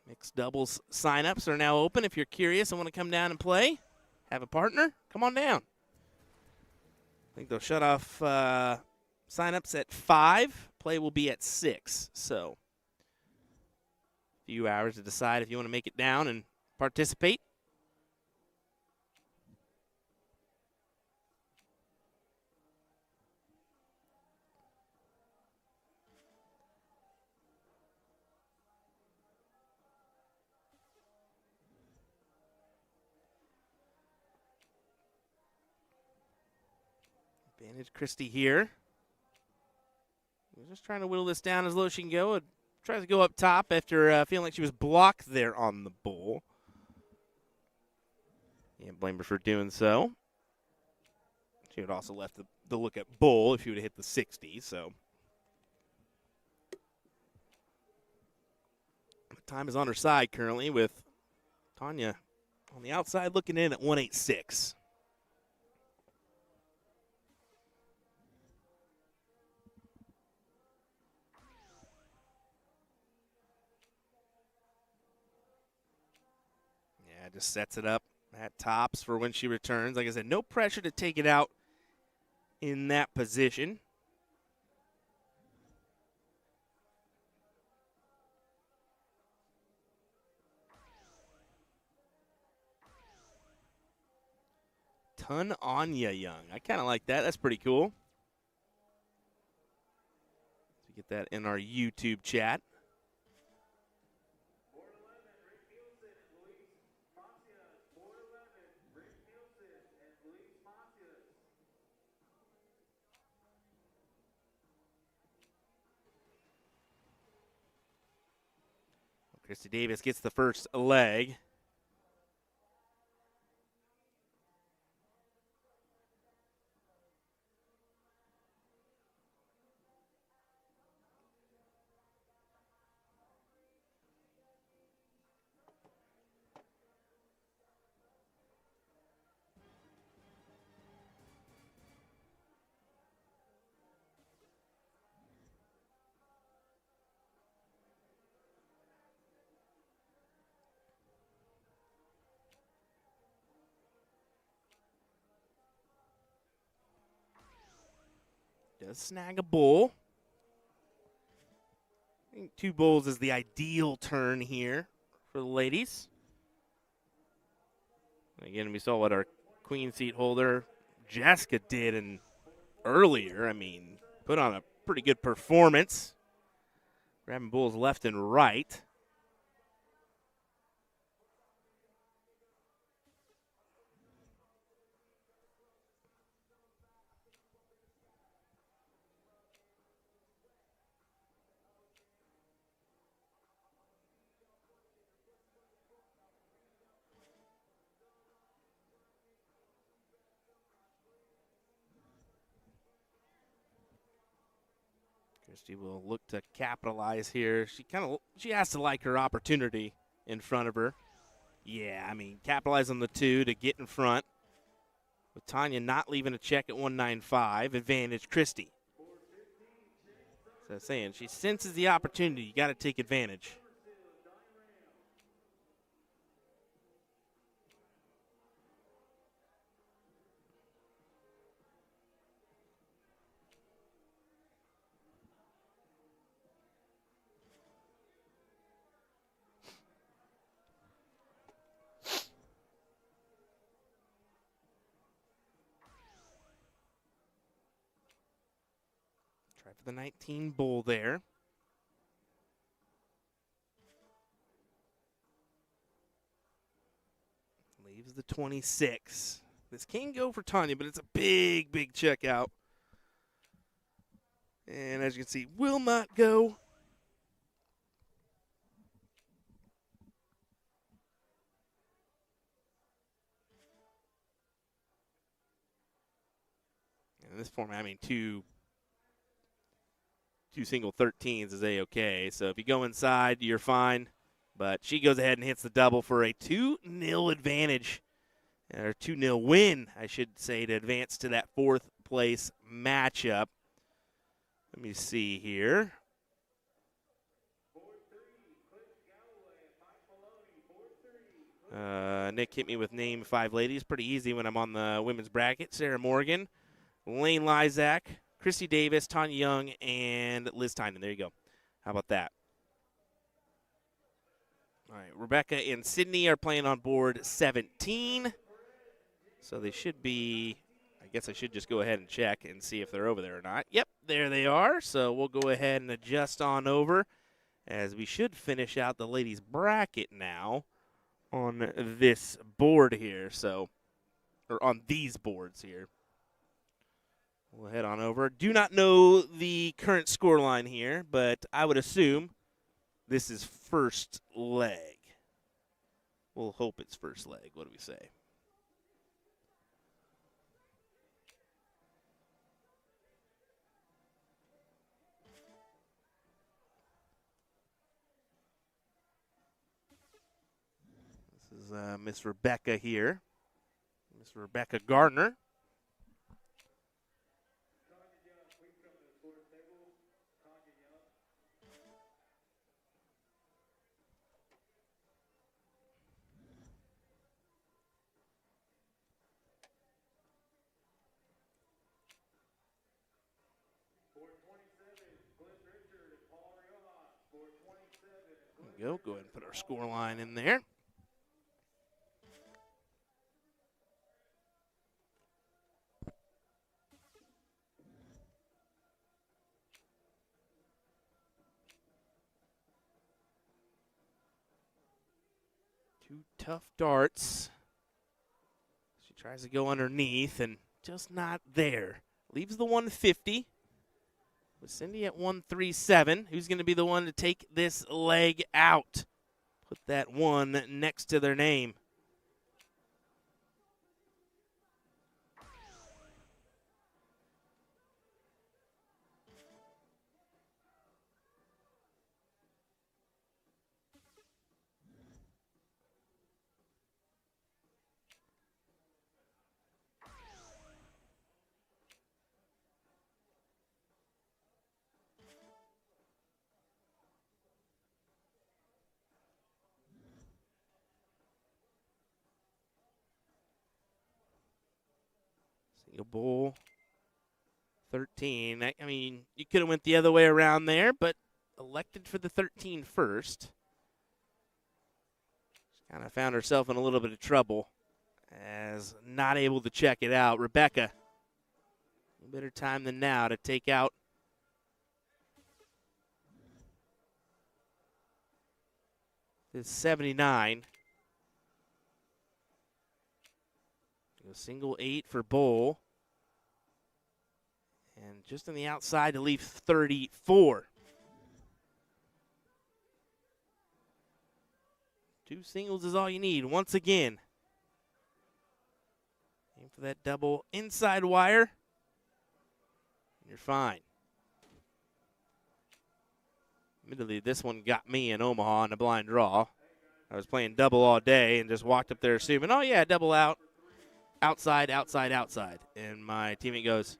Mixed doubles sign-ups are now open. If you're curious and want to come down and play, have a partner, come on down. I think they'll shut off sign-ups at 5. Play will be at 6. So, a few hours to decide if you want to make it down and participate. Advantage Christie here. We're just trying to whittle this down as low as she can go. It tries to go up top after feeling like she was blocked there on the bull. Can't blame her for doing so. She would also left the look at bull if she would have hit the 60. So the time is on her side currently with Tanya on the outside looking in at 186. Just sets it up at tops for when she returns. Like I said, no pressure to take it out in that position. Ton Anya Young. I kind of like that. That's pretty cool. So get that in our YouTube chat. Christy Davis gets the first leg. Does snag a bull. I think 2 bulls is the ideal turn here for the ladies. Again, we saw what our queen seat holder Jessica did earlier. I mean, put on a pretty good performance. Grabbing bulls left and right. Christy will look to capitalize here. She has to like her opportunity in front of her. Yeah, I mean, capitalize on the 2 to get in front. With Tanya not leaving a check at 195, advantage Christy. So I'm saying, she senses the opportunity. You got to take advantage. Try for the 19 bull there. Leaves the 26. This can go for Tanya, but it's a big, big check out. And as you can see, will not go. And in this format, I mean, two single 13s is A-okay. So if you go inside, you're fine. But she goes ahead and hits the double for a 2-0 advantage. Or 2-0 win, I should say, to advance to that 4th place matchup. Let me see here. Nick hit me with name 5 ladies. Pretty easy when I'm on the women's bracket. Sarah Morgan, Lane Lyzak, Christy Davis, Tanya Young, and Liz Tynan. There you go. How about that? All right, Rebecca and Sydney are playing on board 17. So they should be, I guess I should just go ahead and check and see if they're over there or not. Yep, there they are. So we'll go ahead and adjust on over as we should finish out the ladies' bracket now on this board here. So, or on these boards here. We'll head on over. Do not know the current score line here, but I would assume this is first leg. We'll hope it's first leg. What do we say? This is Miss Rebecca here. Miss Rebecca Gardner. There we go. Go ahead and put our score line in there. Two tough darts. She tries to go underneath and just not there. Leaves the 150. With Cindy at 137. Who's going to be the one to take this leg out? Put that one next to their name. Single bowl, 13. I mean, you could have went the other way around there, but elected for the 13 first. She kind of found herself in a little bit of trouble as not able to check it out. Rebecca, a better time than now to take out this 79. Go single 8 for bowl. And just on the outside to leave 34. Two singles is all you need. Once again, aim for that double inside wire. And you're fine. Admittedly, this one got me in Omaha in a blind draw. I was playing double all day and just walked up there assuming, oh, yeah, double out. Outside, outside, outside. And my teammate goes,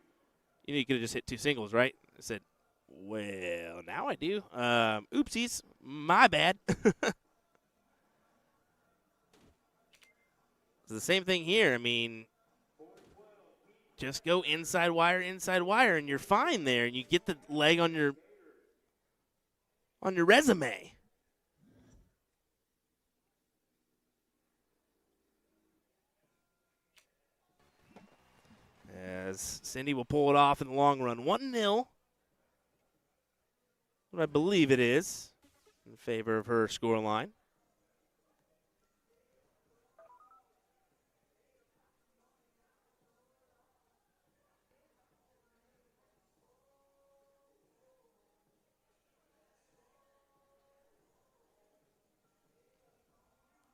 you could have just hit two singles, right? I said, well, now I do. Oopsies, my bad. It's the same thing here. I mean, just go inside wire, and you're fine there, and you get the leg on your resume. As Cindy will pull it off in the long run. 1-0. What I believe it is in favor of her scoreline.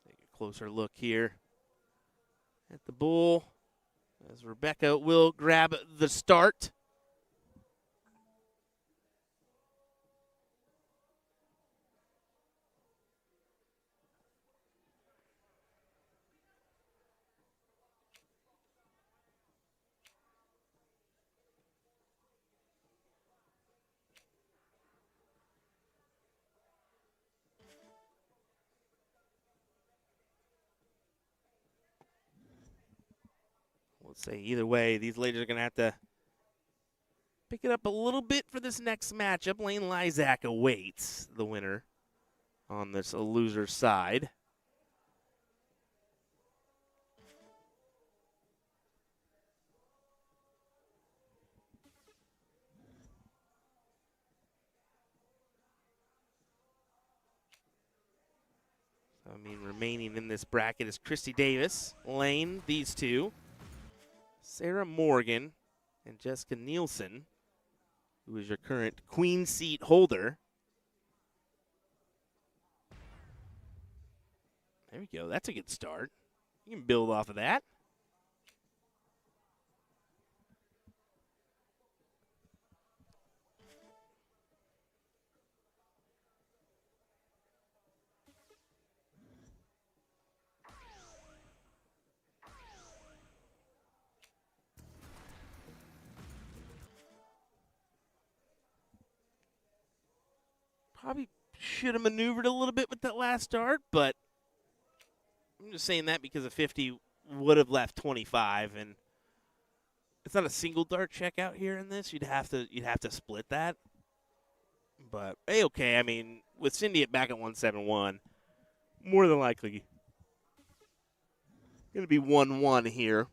Take a closer look here at the bull. As Rebecca will grab the start. Let's say either way, these ladies are going to have to pick it up a little bit for this next matchup. Lane Lysak awaits the winner on this loser side. I mean, remaining in this bracket is Christy Davis, Lane, these two. Sarah Morgan and Jessica Nielsen, who is your current queen seat holder. There we go. That's a good start. You can build off of that. Probably should have maneuvered a little bit with that last dart, but I'm just saying that because a 50 would have left 25, and it's not a single dart check out here in this. You'd have to split that. But okay. I mean, with Cindy back at 171, more than likely going to be 1-1 here.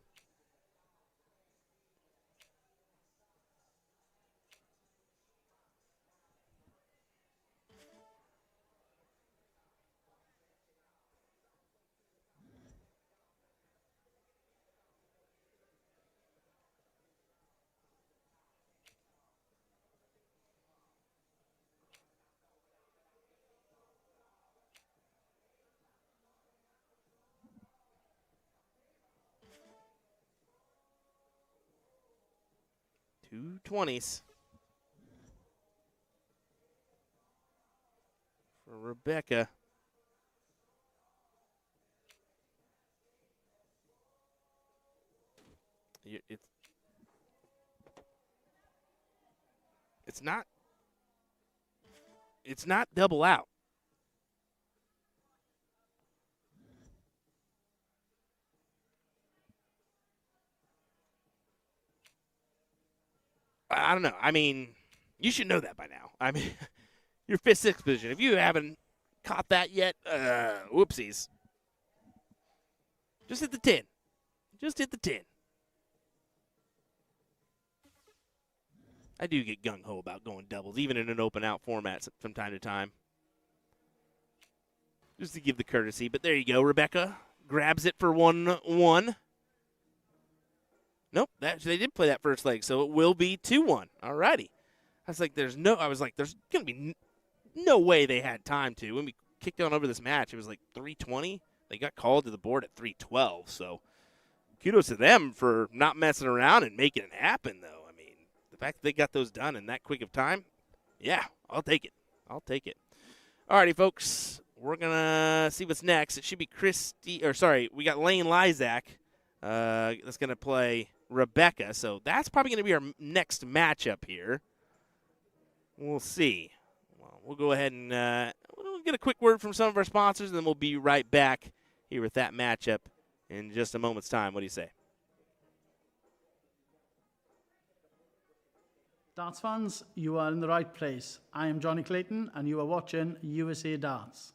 Two 20s for Rebecca. It's not double out. I don't know. I mean, you should know that by now. I mean, your 5th, 6th position. If you haven't caught that yet, whoopsies. Just hit the 10. Just hit the 10. I do get gung-ho about going doubles, even in an open-out format from time to time. Just to give the courtesy. But there you go. Rebecca grabs it for 1-1. Nope, they did play that first leg, so it will be 2-1. All righty. I was like, there's going to be no way they had time to. When we kicked on over this match, it was like 3:20. They got called to the board at 3:12. So kudos to them for not messing around and making it happen, though. I mean, the fact that they got those done in that quick of time, yeah, I'll take it. I'll take it. All righty, folks. We're going to see what's next. It should be we got Lane Lysak that's going to play Rebecca. So that's probably going to be our next matchup here. We'll see. Well, we'll go ahead and we'll get a quick word from some of our sponsors, and then we'll be right back here with that matchup in just a moment's time. What do you say? Darts fans, you are in the right place. I am Johnny Clayton, and you are watching USA Darts.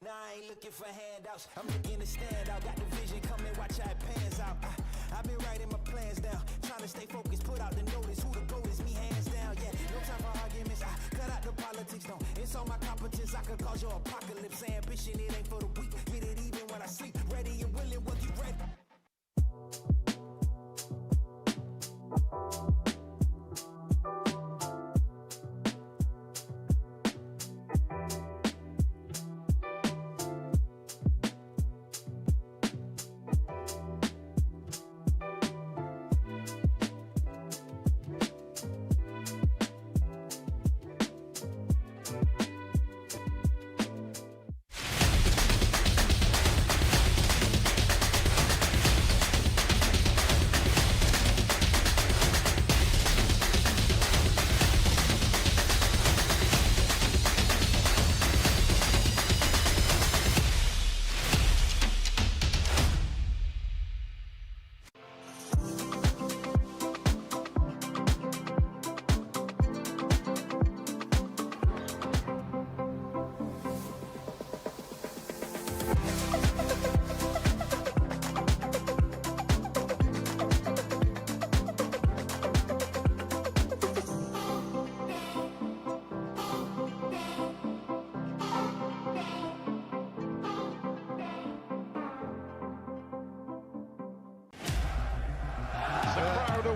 I ain't looking for handouts, I'm looking to stand out. Got the vision, come and watch how it pans out. I've been writing my plans down, trying to stay focused, put out the notice. Who the goat is, me hands down, yeah. No time for arguments, I cut out the politics, no. It's all my competence, I could cause your apocalypse. Ambition, it ain't for the weak, get it even when I sleep. Ready and willing, will you ready?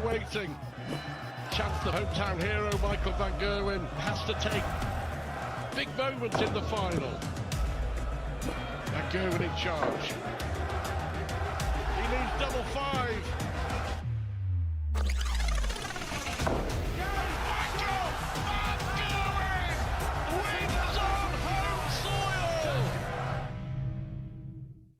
waiting. Chance the hometown hero, Michael van Gerwen, has to take big moments in the final. Van Gerwen in charge. He leaves double five. Michael van Gerwen wins on home soil.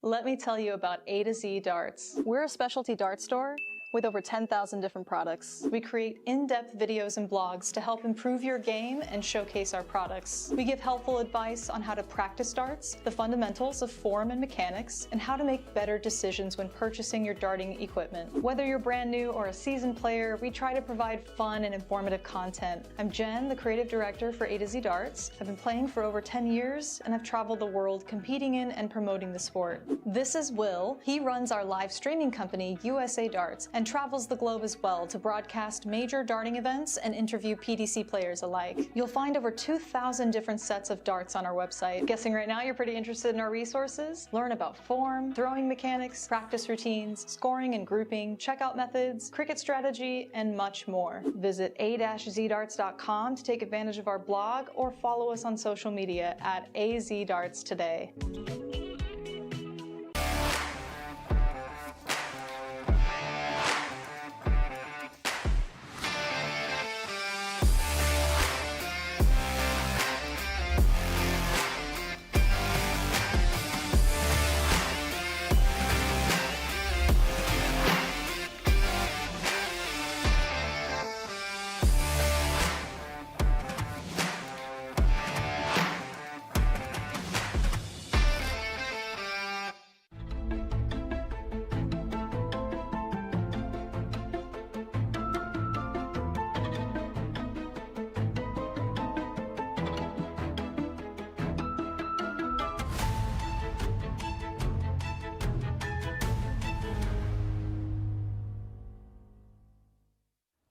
Let me tell you about A to Z Darts. We're a specialty dart store with over 10,000 different products. We create in-depth videos and blogs to help improve your game and showcase our products. We give helpful advice on how to practice darts, the fundamentals of form and mechanics, and how to make better decisions when purchasing your darting equipment. Whether you're brand new or a seasoned player, we try to provide fun and informative content. I'm Jen, the creative director for A to Z Darts. I've been playing for over 10 years, and I've traveled the world competing in and promoting the sport. This is Will. He runs our live streaming company, USA Darts, and travels the globe as well to broadcast major darting events and interview PDC players alike. You'll find over 2,000 different sets of darts on our website. Guessing right now you're pretty interested in our resources? Learn about form, throwing mechanics, practice routines, scoring and grouping, checkout methods, cricket strategy, and much more. Visit a-zdarts.com to take advantage of our blog or follow us on social media at AZDarts today.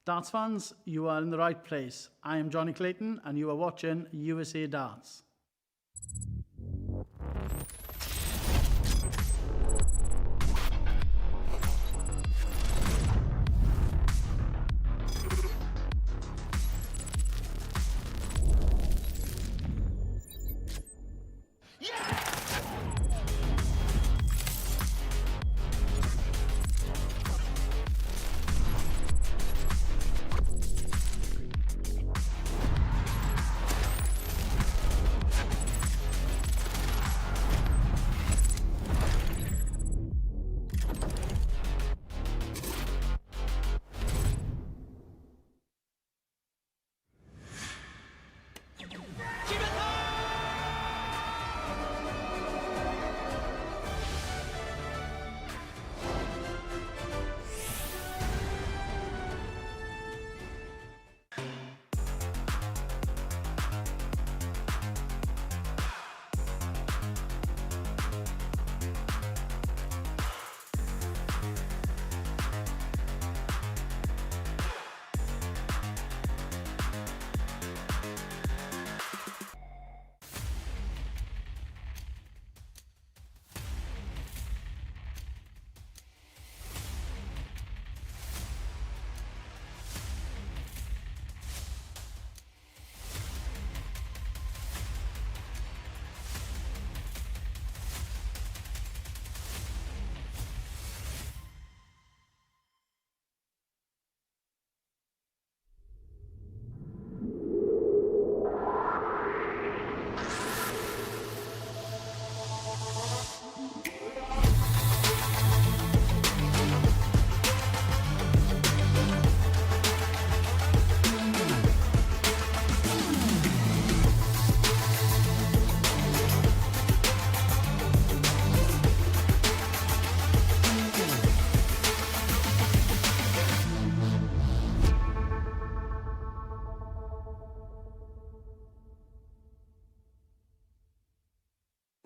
Darts fans, you are in the right place. I am Johnny Clayton, and you are watching USA Darts.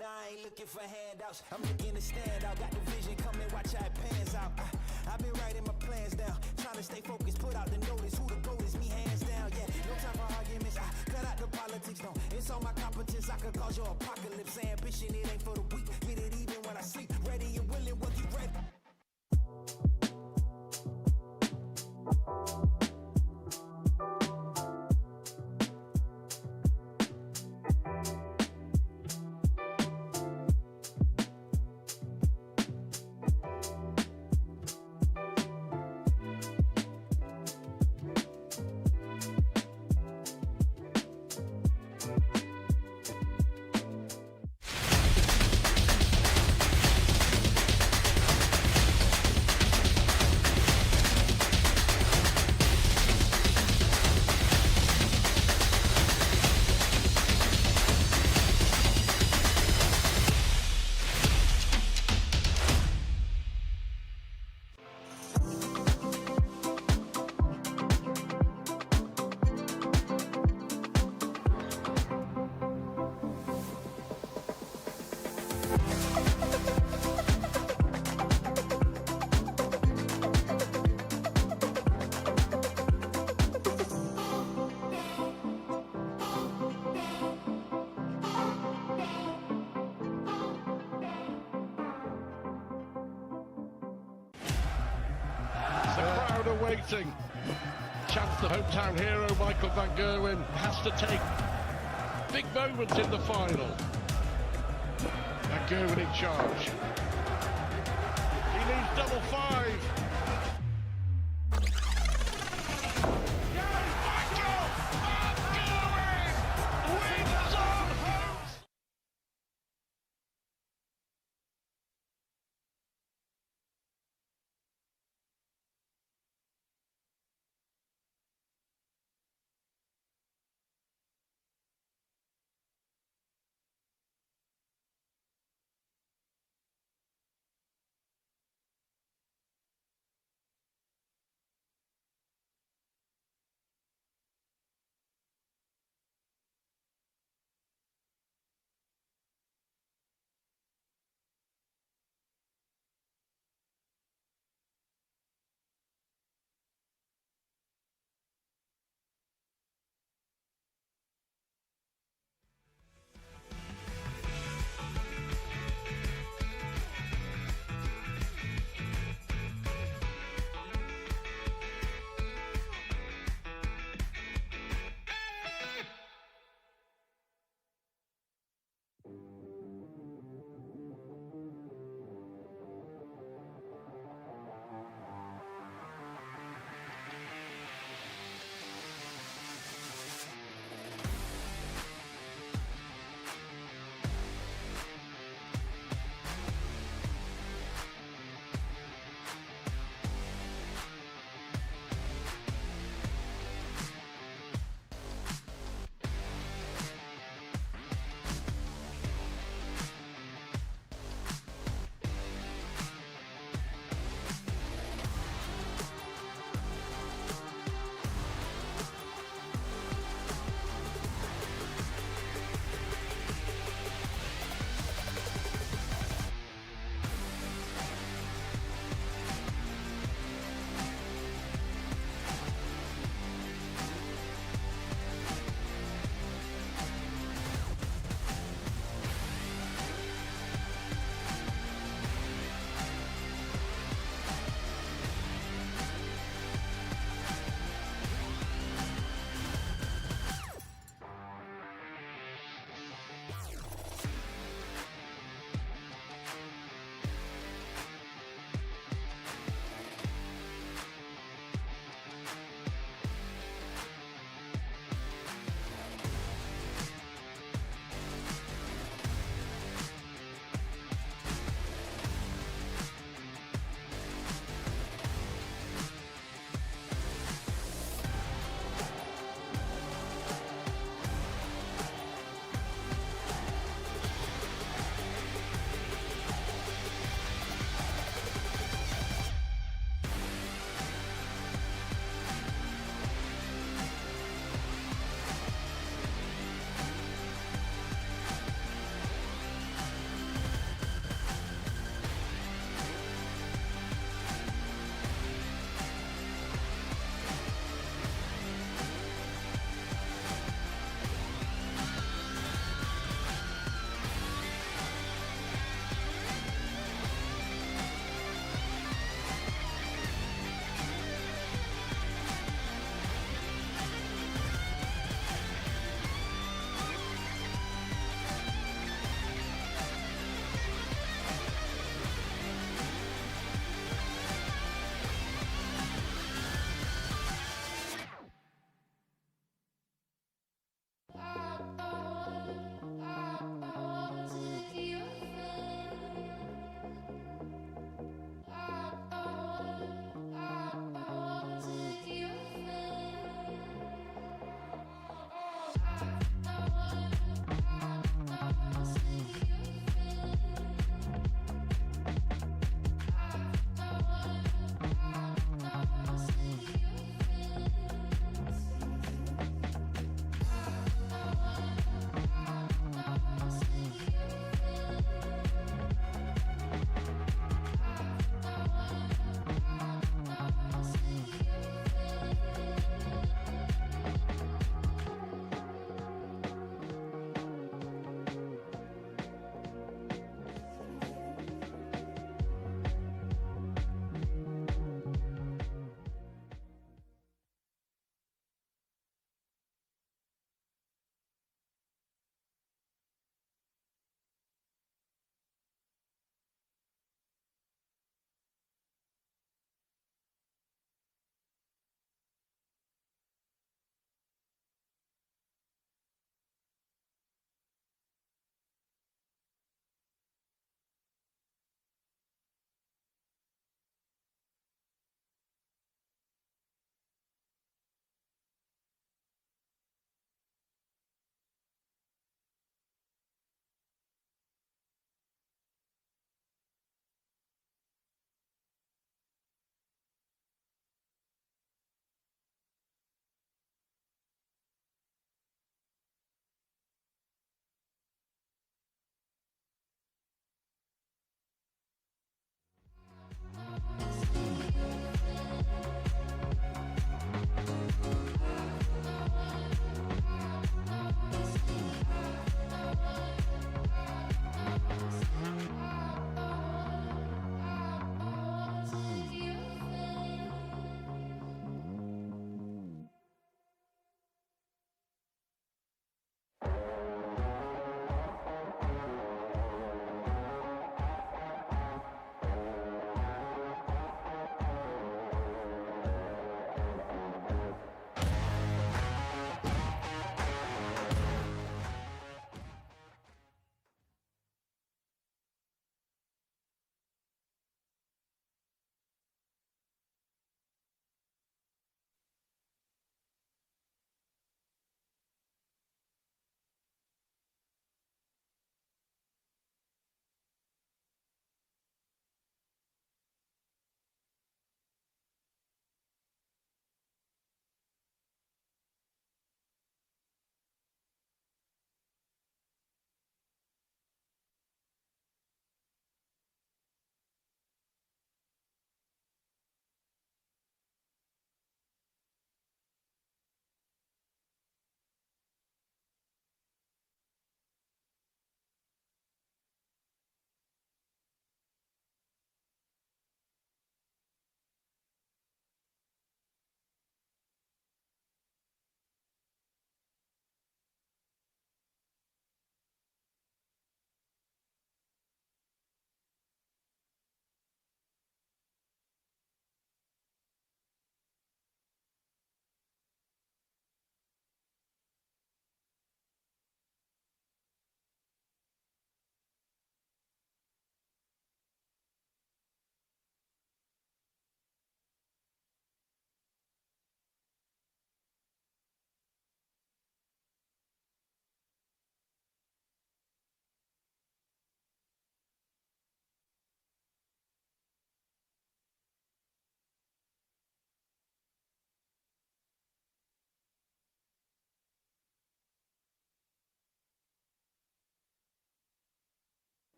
Now I ain't looking for handouts, I'm looking to stand out. Got the vision, come and watch how it pans out. I've been writing my plans down, trying to stay focused, put out the notice. Who the goat is, me hands down, yeah. No time for arguments, I cut out the politics, no. It's all my competence, I could cause your apocalypse. Ambition, it ain't for the weak, get it even when I sleep. Ready and willing, when you ready. waiting. Chance the hometown hero, Michael van Gerwen, has to take big moment in the final. Van Gerwen in charge. He needs double five.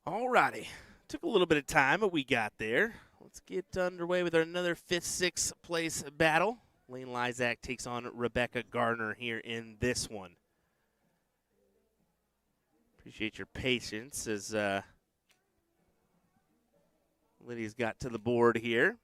Alrighty. Took a little bit of time, but we got there. Let's get underway with another 5th, 6th place battle. Lane Lysak takes on Rebecca Gardner here in this one. Appreciate your patience as Lydia's got to the board here.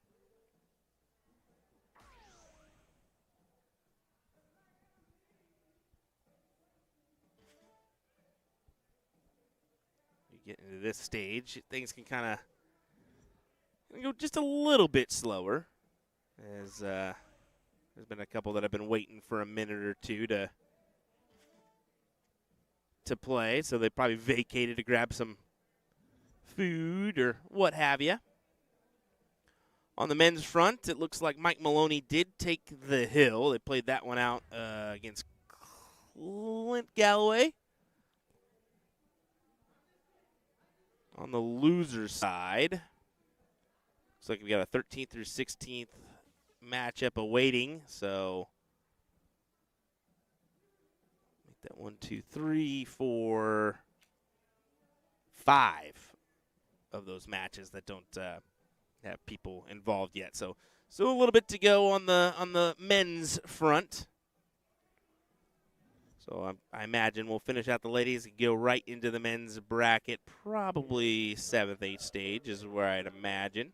You get into this stage, things can kind of go just a little bit slower, as there's been a couple that have been waiting for a minute or two to play, so they probably vacated to grab some food or what have you. On the men's front, it looks like Mike Maloney did take the hill. They played that one out against Clint Galloway. On the loser side, looks like we got a 13th through 16th matchup awaiting. So make that 1, 2, 3, 4, 5 of those matches that don't have people involved yet. So a little bit to go on the men's front. So I imagine we'll finish out the ladies and go right into the men's bracket. Probably 7th, 8th stage is where I'd imagine.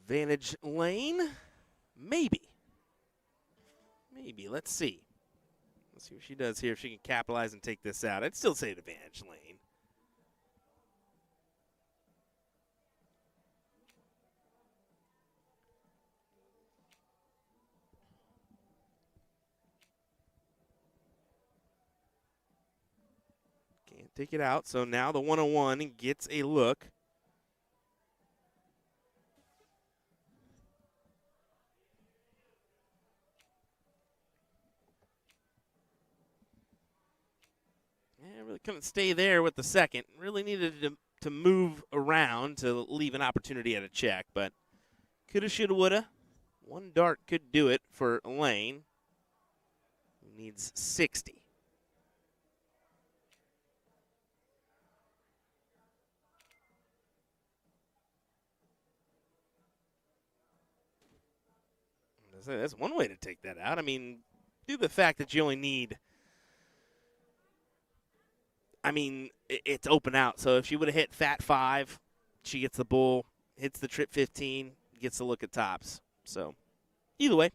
Advantage lane, maybe. Let's see. Let's see what she does here, if she can capitalize and take this out. I'd still say advantage lane. Can't take it out, so now the 101 gets a look. Really couldn't stay there with the second. Really needed to move around to leave an opportunity at a check, but coulda, shoulda, woulda. One dart could do it for Lane. He needs 60. That's one way to take that out. I mean, due to the fact that you only need, it's open out. So if she would have hit fat 5, she gets the bull, hits the trip 15, gets a look at tops. So either way.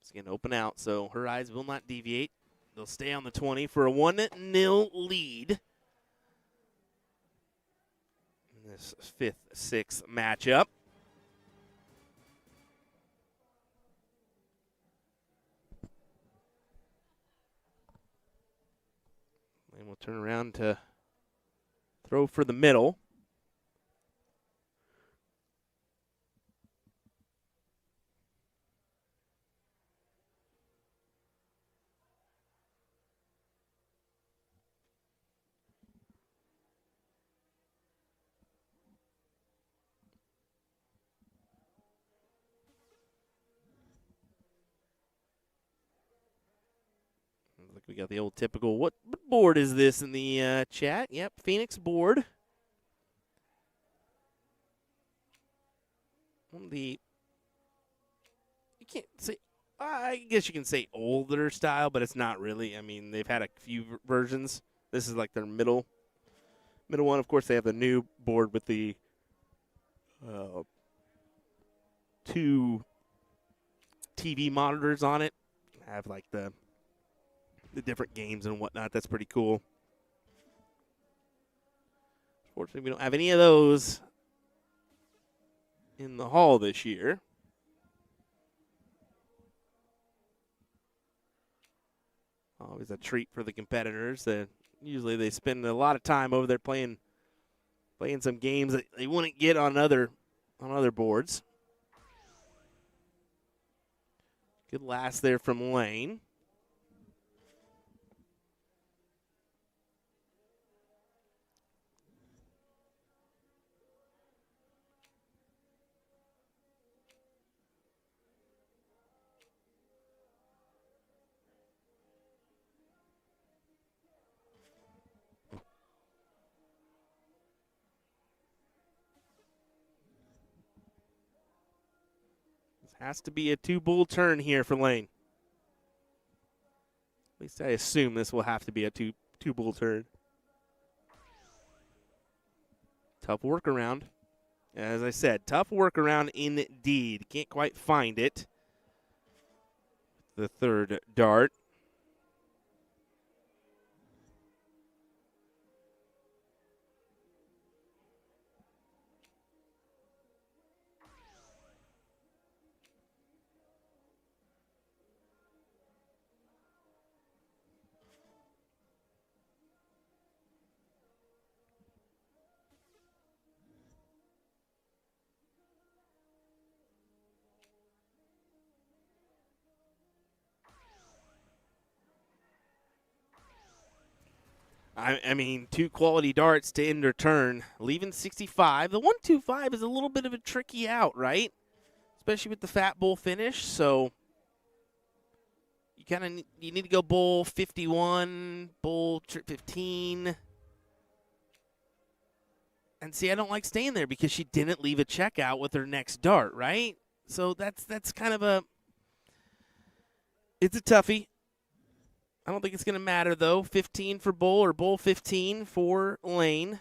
It's going to open out, so her eyes will not deviate. They'll stay on the 20 for a 1-0 lead in this 5th, 6th matchup. And we'll turn around to throw for the middle. Look, we got the old typical, what board is this in the chat? Yep, Phoenix board. One of the, you can't say, I guess you can say older style, but it's not really. I mean, they've had a few versions. This is like their middle one. Of course, they have the new board with the 2 TV monitors on it. Have like the the different games and whatnot. That's pretty cool. Fortunately, we don't have any of those in the hall this year. Always a treat for the competitors. Usually they spend a lot of time over there playing some games that they wouldn't get on other boards. Good last there from Lane. Has to be a two-bull turn here for Lane. At least I assume this will have to be a two-bull turn. Tough workaround. As I said, tough workaround indeed. Can't quite find it. The third dart. I mean, two quality darts to end her turn, leaving 65. The 125 is a little bit of a tricky out, right? Especially with the fat bull finish. So you need to go bull 51, bull 15. And see, I don't like staying there because she didn't leave a check out with her next dart, right? So that's kind of it's a toughie. I don't think it's going to matter, though. 15 for bull or bull 15 for Lane.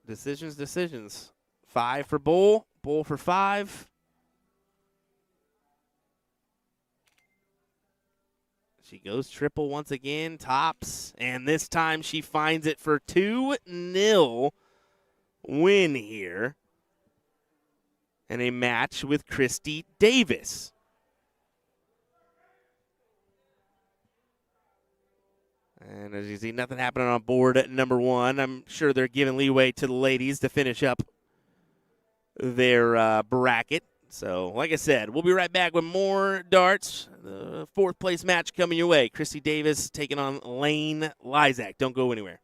Decisions. 5 for bull for 5. She goes triple once again, tops, and this time she finds it for 2-0 win here. And a match with Christy Davis. And as you see, nothing happening on board at number 1. I'm sure they're giving leeway to the ladies to finish up their bracket. So, like I said, we'll be right back with more darts. The 4th place match coming your way. Christy Davis taking on Lane Lysak. Don't go anywhere.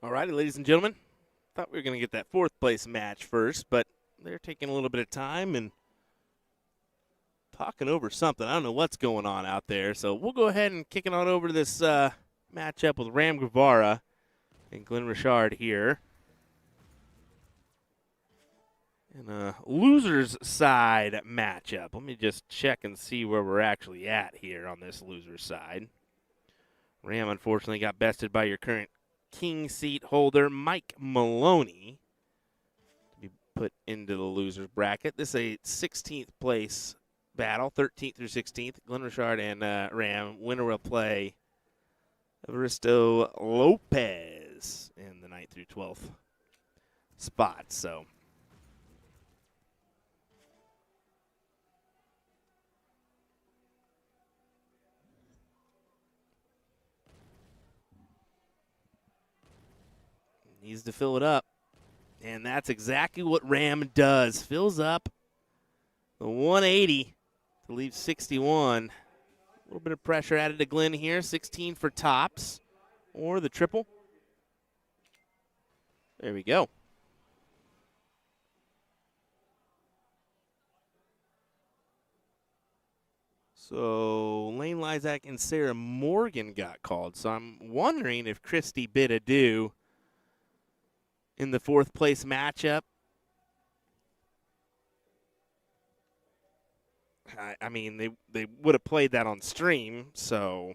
All righty, ladies and gentlemen. Thought we were going to get that fourth place match first, but they're taking a little bit of time and talking over something. I don't know what's going on out there. So we'll go ahead and kick it on over to this matchup with Ram Guevara and Glenn Richard here. In a loser's side matchup. Let me just check and see where we're actually at here on this loser's side. Ram, unfortunately, got bested by your current king seat holder, Mike Maloney, to be put into the loser's bracket. This is a 16th place battle, 13th through 16th. Glenn Richard and Ram. Winner will play Evaristo Lopez in the 9th through 12th spot. So needs to fill it up. And that's exactly what Ram does. Fills up the 180 to leave 61. A little bit of pressure added to Glenn here. 16 for tops or the triple. There we go. So Lane Lysak and Sarah Morgan got called. So I'm wondering if Christy bid adieu in the fourth place matchup. I mean, they would have played that on stream, so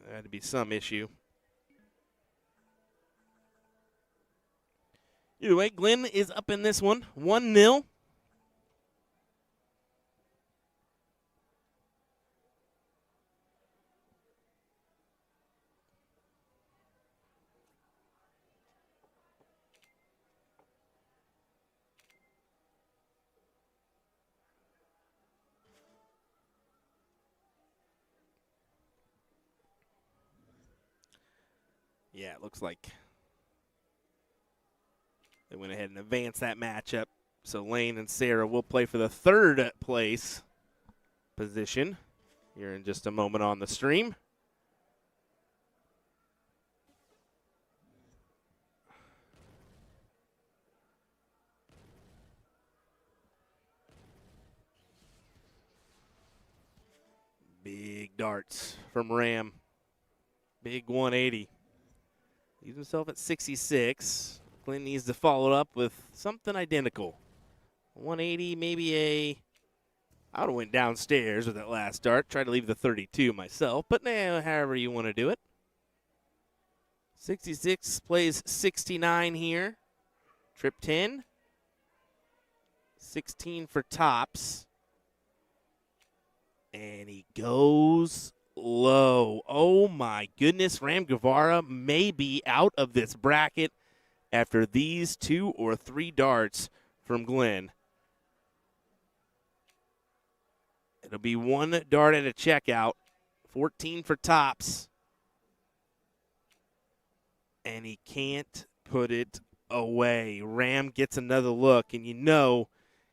there had to be some issue. Either way, Glenn is up in this one, 1-0. Yeah, it looks like they went ahead and advanced that matchup. So Lane and Sarah will play for the third place position here in just a moment on the stream. Big darts from Ram. Big 180. Leaves himself at 66. Glenn needs to follow it up with something identical. 180, maybe I would have went downstairs with that last dart. Tried to leave the 32 myself, but however you want to do it. 66 plays 69 here. Trip 10. 16 for tops. And he goes low. Oh my goodness, Ram Guevara may be out of this bracket after these 2 or 3 darts from Glenn. It'll be 1 dart at a checkout, 14 for tops, and he can't put it away. Ram gets another look, and you know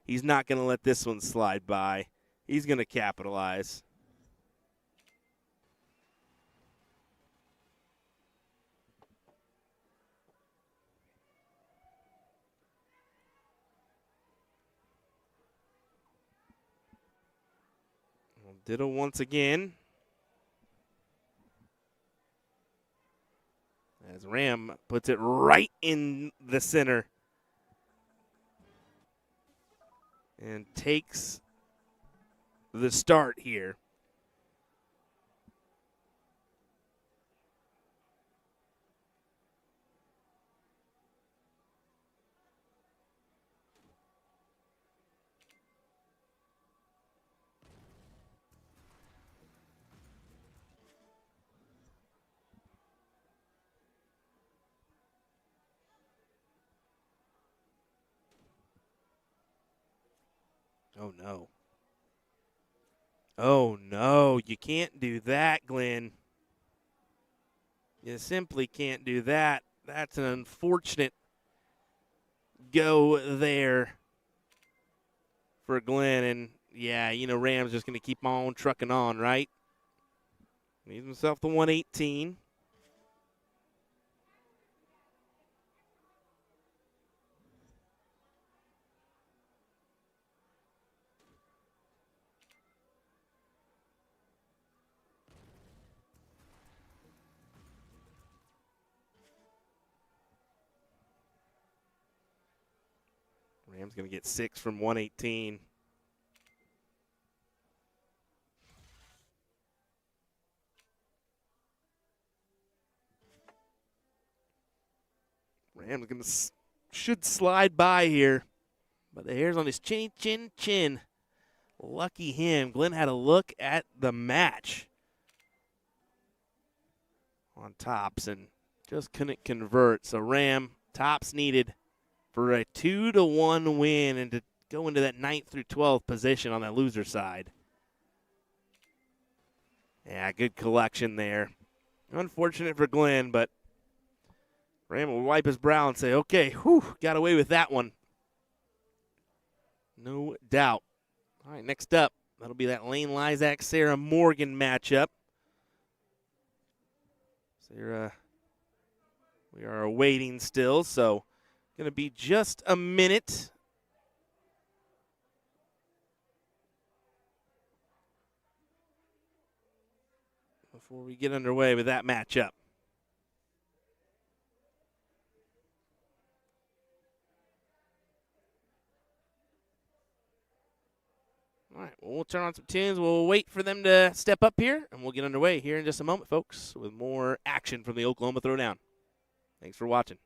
he's not going to let this one slide by. He's going to capitalize. Ditto once again. As Ram puts it right in the center. And takes the start here. Oh, no. Oh, no. You can't do that, Glenn. You simply can't do that. That's an unfortunate go there for Glenn. And, yeah, you know, Ram's just going to keep on trucking on, right? Needs himself the 118. Rams going to get 6 from 118. Rams going to should slide by here, but the hair's on his chin. Lucky him. Glenn had a look at the match on tops and just couldn't convert. So Ram, tops needed for a 2-1 win and to go into that 9th through 12th position on that loser side. Yeah, good collection there. Unfortunate for Glenn, but Ram will wipe his brow and say, okay, whew, got away with that one. No doubt. All right, next up, that'll be that Lane Lysak, Sarah Morgan matchup. Sarah, we are awaiting still, so going to be just a minute. Before we get underway with that matchup. All right, well, we'll turn on some tunes. We'll wait for them to step up here, and we'll get underway here in just a moment, folks, with more action from the Oklahoma Throwdown. Thanks for watching.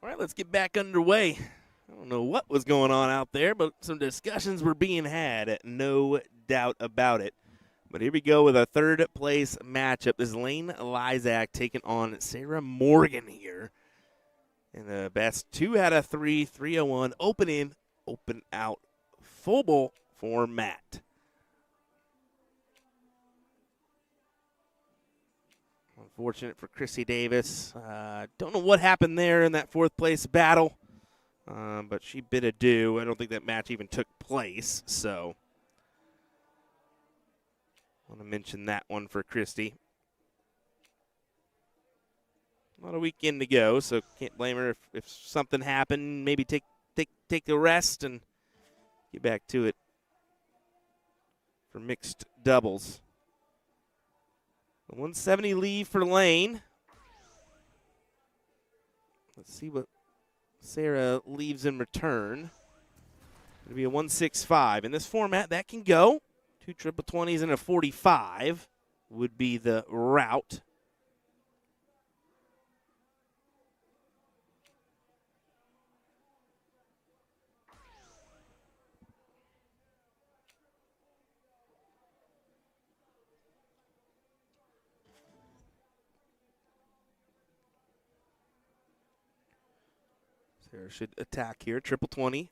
All right, let's get back underway. I don't know what was going on out there, but some discussions were being had, no doubt about it. But here we go with our third place matchup. This is Lane Lizak taking on Sarah Morgan here. And the best 2 out of 3, 301, open in, open out, full bowl format. Unfortunate for Chrissy Davis. Don't know what happened there in that fourth place battle, but she bid adieu. I don't think that match even took place, so I want to mention that one for Christy. Not a weekend to go, so can't blame her if something happened. Maybe take the rest and get back to it for mixed doubles. The 170 leave for Lane. Let's see what Sarah leaves in return. It'll be a 165. In this format, that can go. 2 triple 20s and a 45 would be the route. Sarah should attack here, triple 20.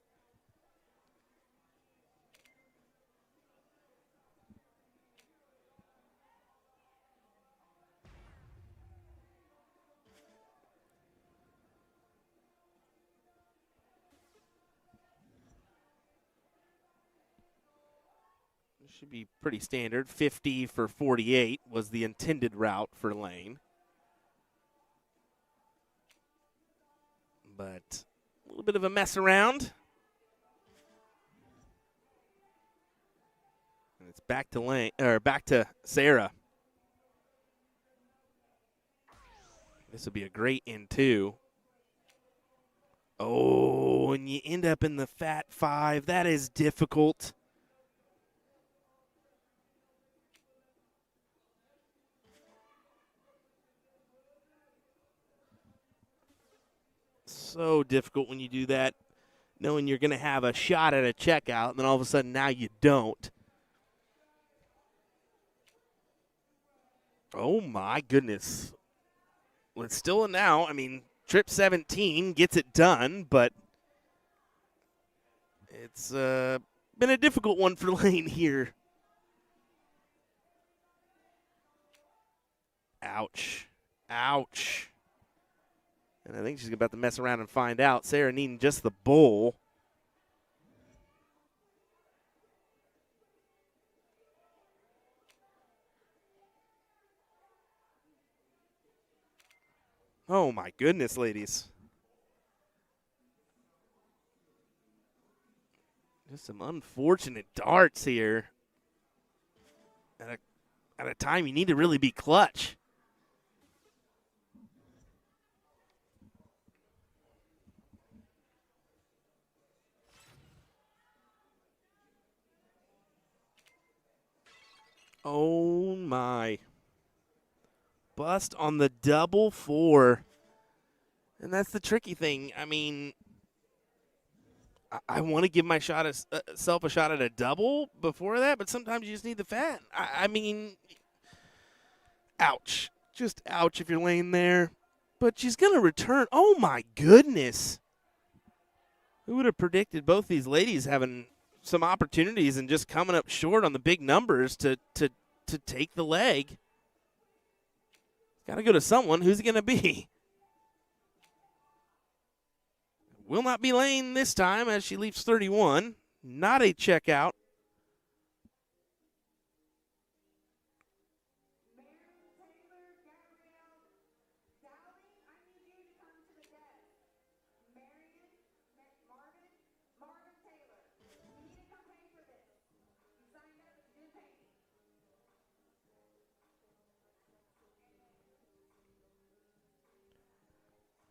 This should be pretty standard. 50 for 48 was the intended route for Lane. But a little bit of a mess around. And it's back to Lane, or back to Sarah. This will be a great in two. Oh, and you end up in the fat 5. That is difficult. So difficult when you do that, knowing you're going to have a shot at a checkout, and then all of a sudden now you don't. Oh, my goodness. Well, it's still a now. I mean, trip 17 gets it done, but it's been a difficult one for Lane here. Ouch. Ouch. And I think she's about to mess around and find out. Sarah needing just the bowl. Oh, my goodness, ladies. Just some unfortunate darts here. At a time you need to really be clutch. Oh, my. Bust on the double 4. And that's the tricky thing. I mean, I want to give myself a shot at a double before that, but sometimes you just need the fat. I mean, ouch. Just ouch if you're laying there. But she's going to return. Oh, my goodness. Who would have predicted both these ladies having some opportunities and just coming up short on the big numbers to take the leg? Got to go to someone. Who's it going to be? Will not be Lane this time as she leaves 31. Not a checkout.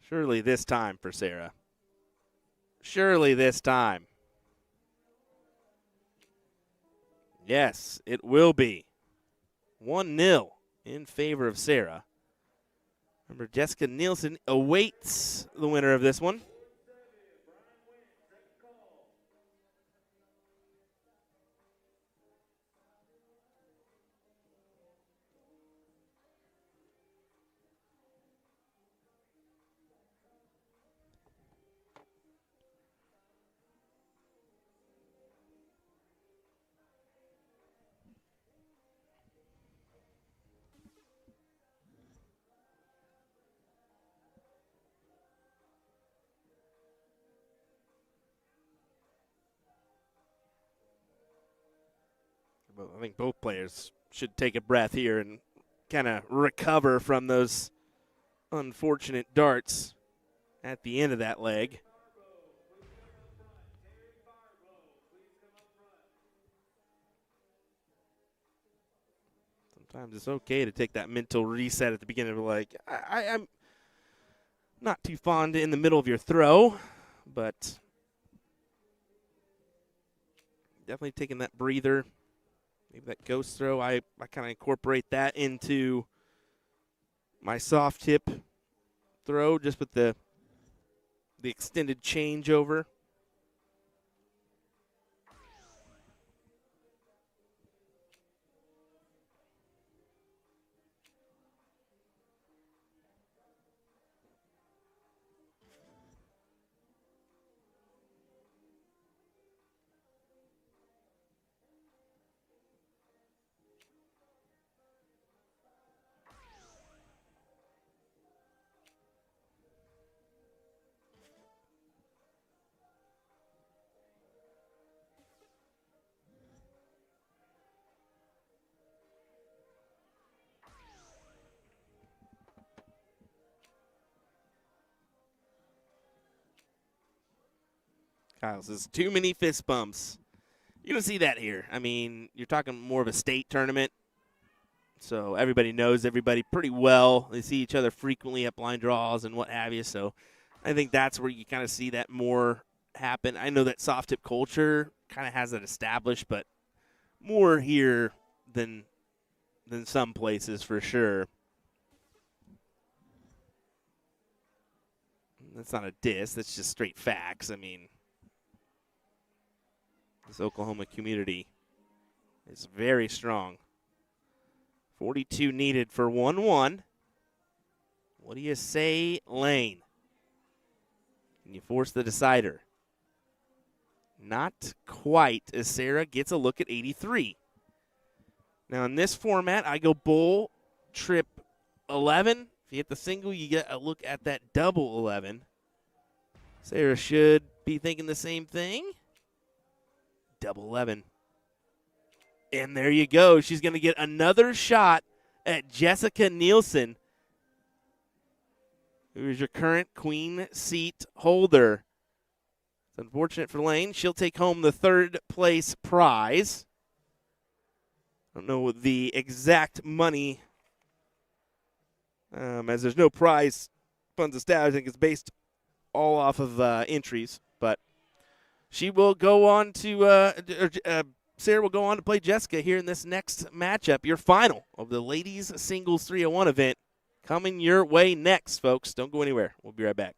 Surely this time for Sarah. Surely this time. Yes, it will be. 1-0 in favor of Sarah. Remember, Jessica Nielsen awaits the winner of this one. Well, I think both players should take a breath here and kind of recover from those unfortunate darts at the end of that leg. Sometimes it's okay to take that mental reset at the beginning of the leg. I'm not too fond in the middle of your throw, but definitely taking that breather. Maybe that ghost throw, I kind of incorporate that into my soft tip throw just with the extended changeover. Kyle says, too many fist bumps. You're going to see that here. I mean, you're talking more of a state tournament, so everybody knows everybody pretty well. They see each other frequently at blind draws and what have you, so I think that's where you kind of see that more happen. I know that soft tip culture kind of has that established, but more here than some places for sure. That's not a diss. That's just straight facts. I mean, this Oklahoma community is very strong. 42 needed for 1-1. What do you say, Lane? Can you force the decider? Not quite, as Sarah gets a look at 83. Now, in this format, I go bull, trip 11. If you hit the single, you get a look at that double 11. Sarah should be thinking the same thing. Double 11. And there you go. She's going to get another shot at Jessica Nielsen, who is your current queen seat holder. It's unfortunate for Lane. She'll take home the third place prize. I don't know the exact money, as there's no prize funds established. I think it's based all off of entries, but she will go on to Sarah will go on to play Jessica here in this next matchup, your final of the ladies singles 301 event, coming your way next, folks. Don't go anywhere. We'll be right back.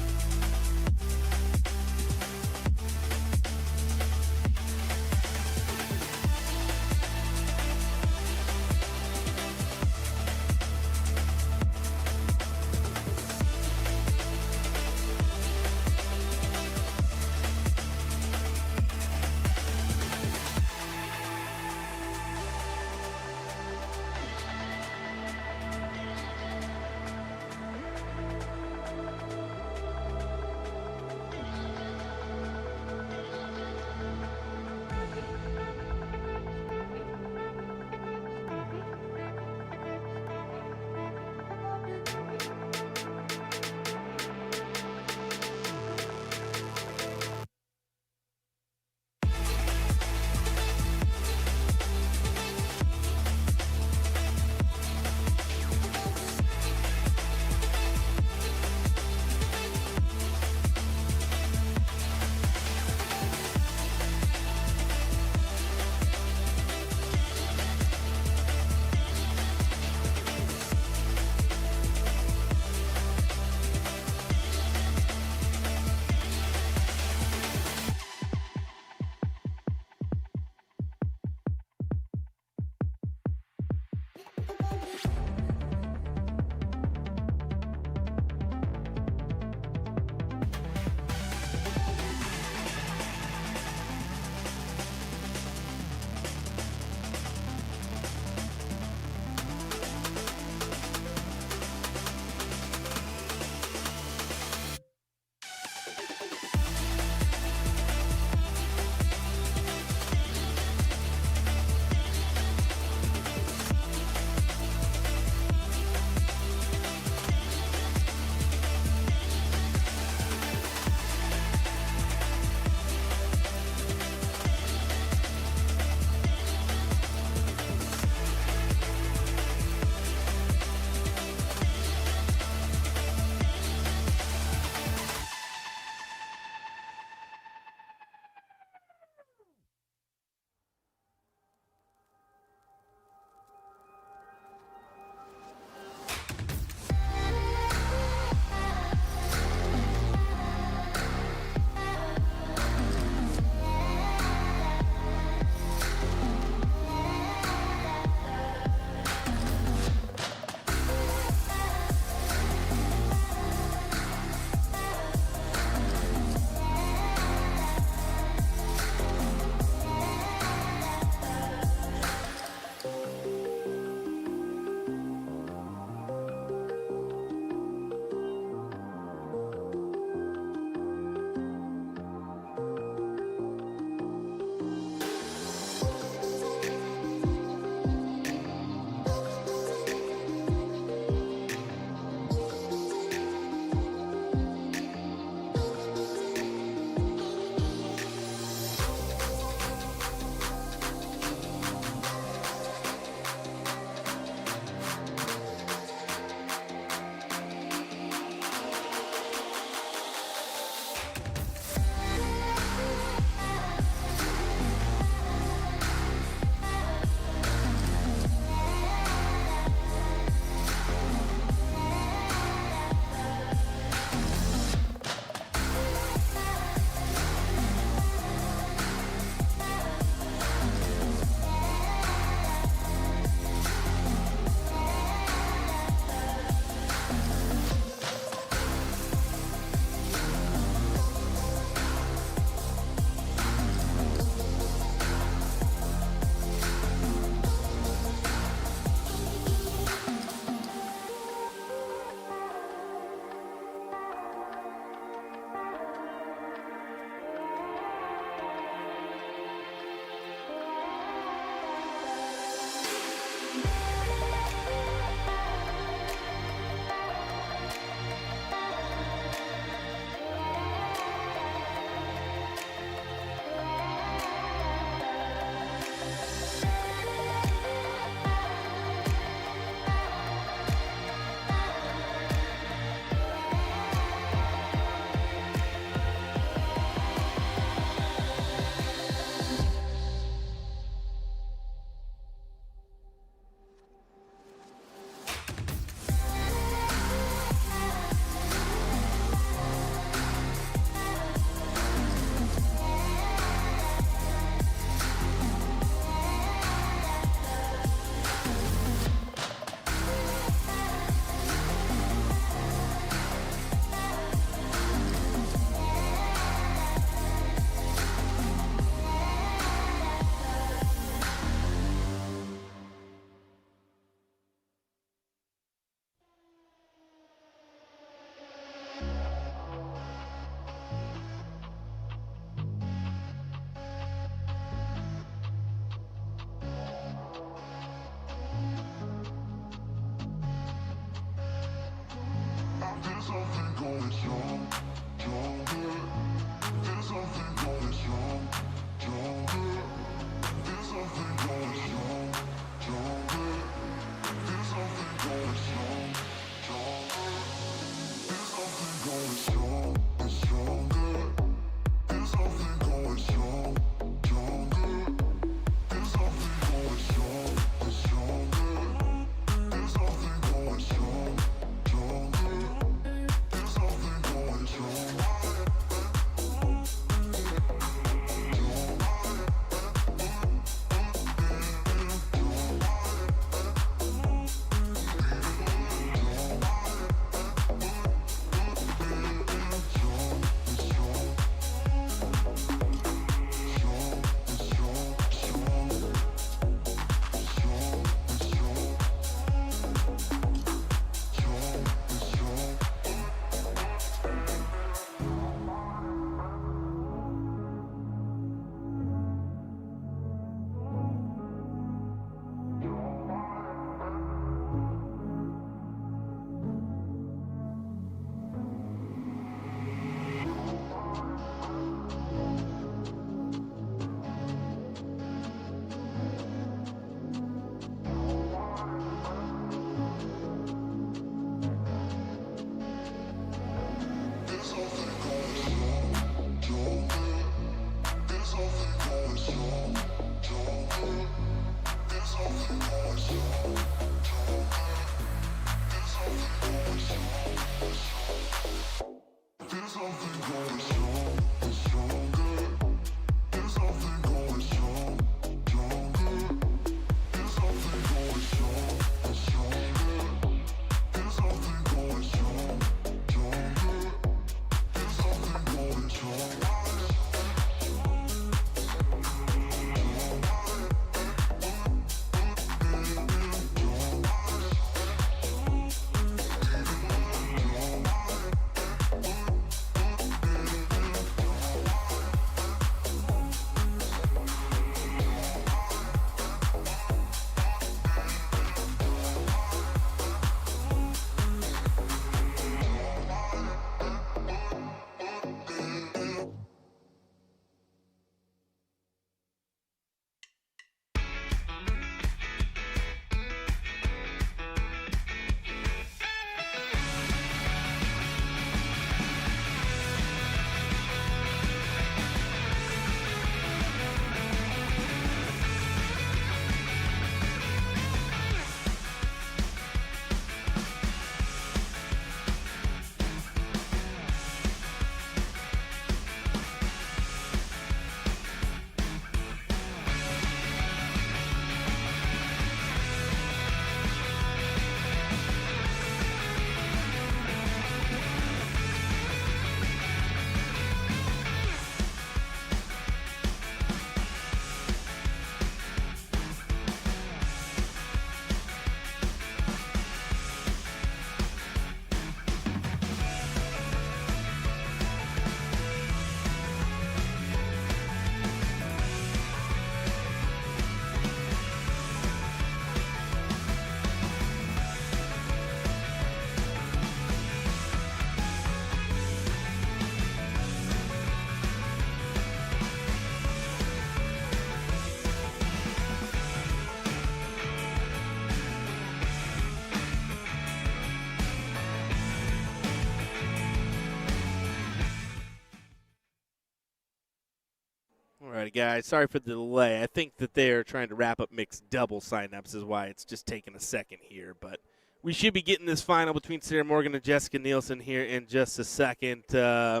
right, guys. Sorry for the delay. I think that they're trying to wrap up mixed double signups is why it's just taking a second here. But we should be getting this final between Sarah Morgan and Jessica Nielsen here in just a second. Yeah,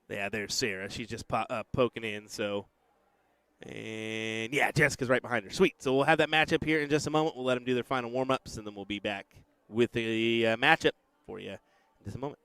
there's Sarah. She's just poking in. So, and yeah, Jessica's right behind her. Sweet. So we'll have that matchup here in just a moment. We'll let them do their final warm-ups, and then we'll be back with the matchup for you in just a moment.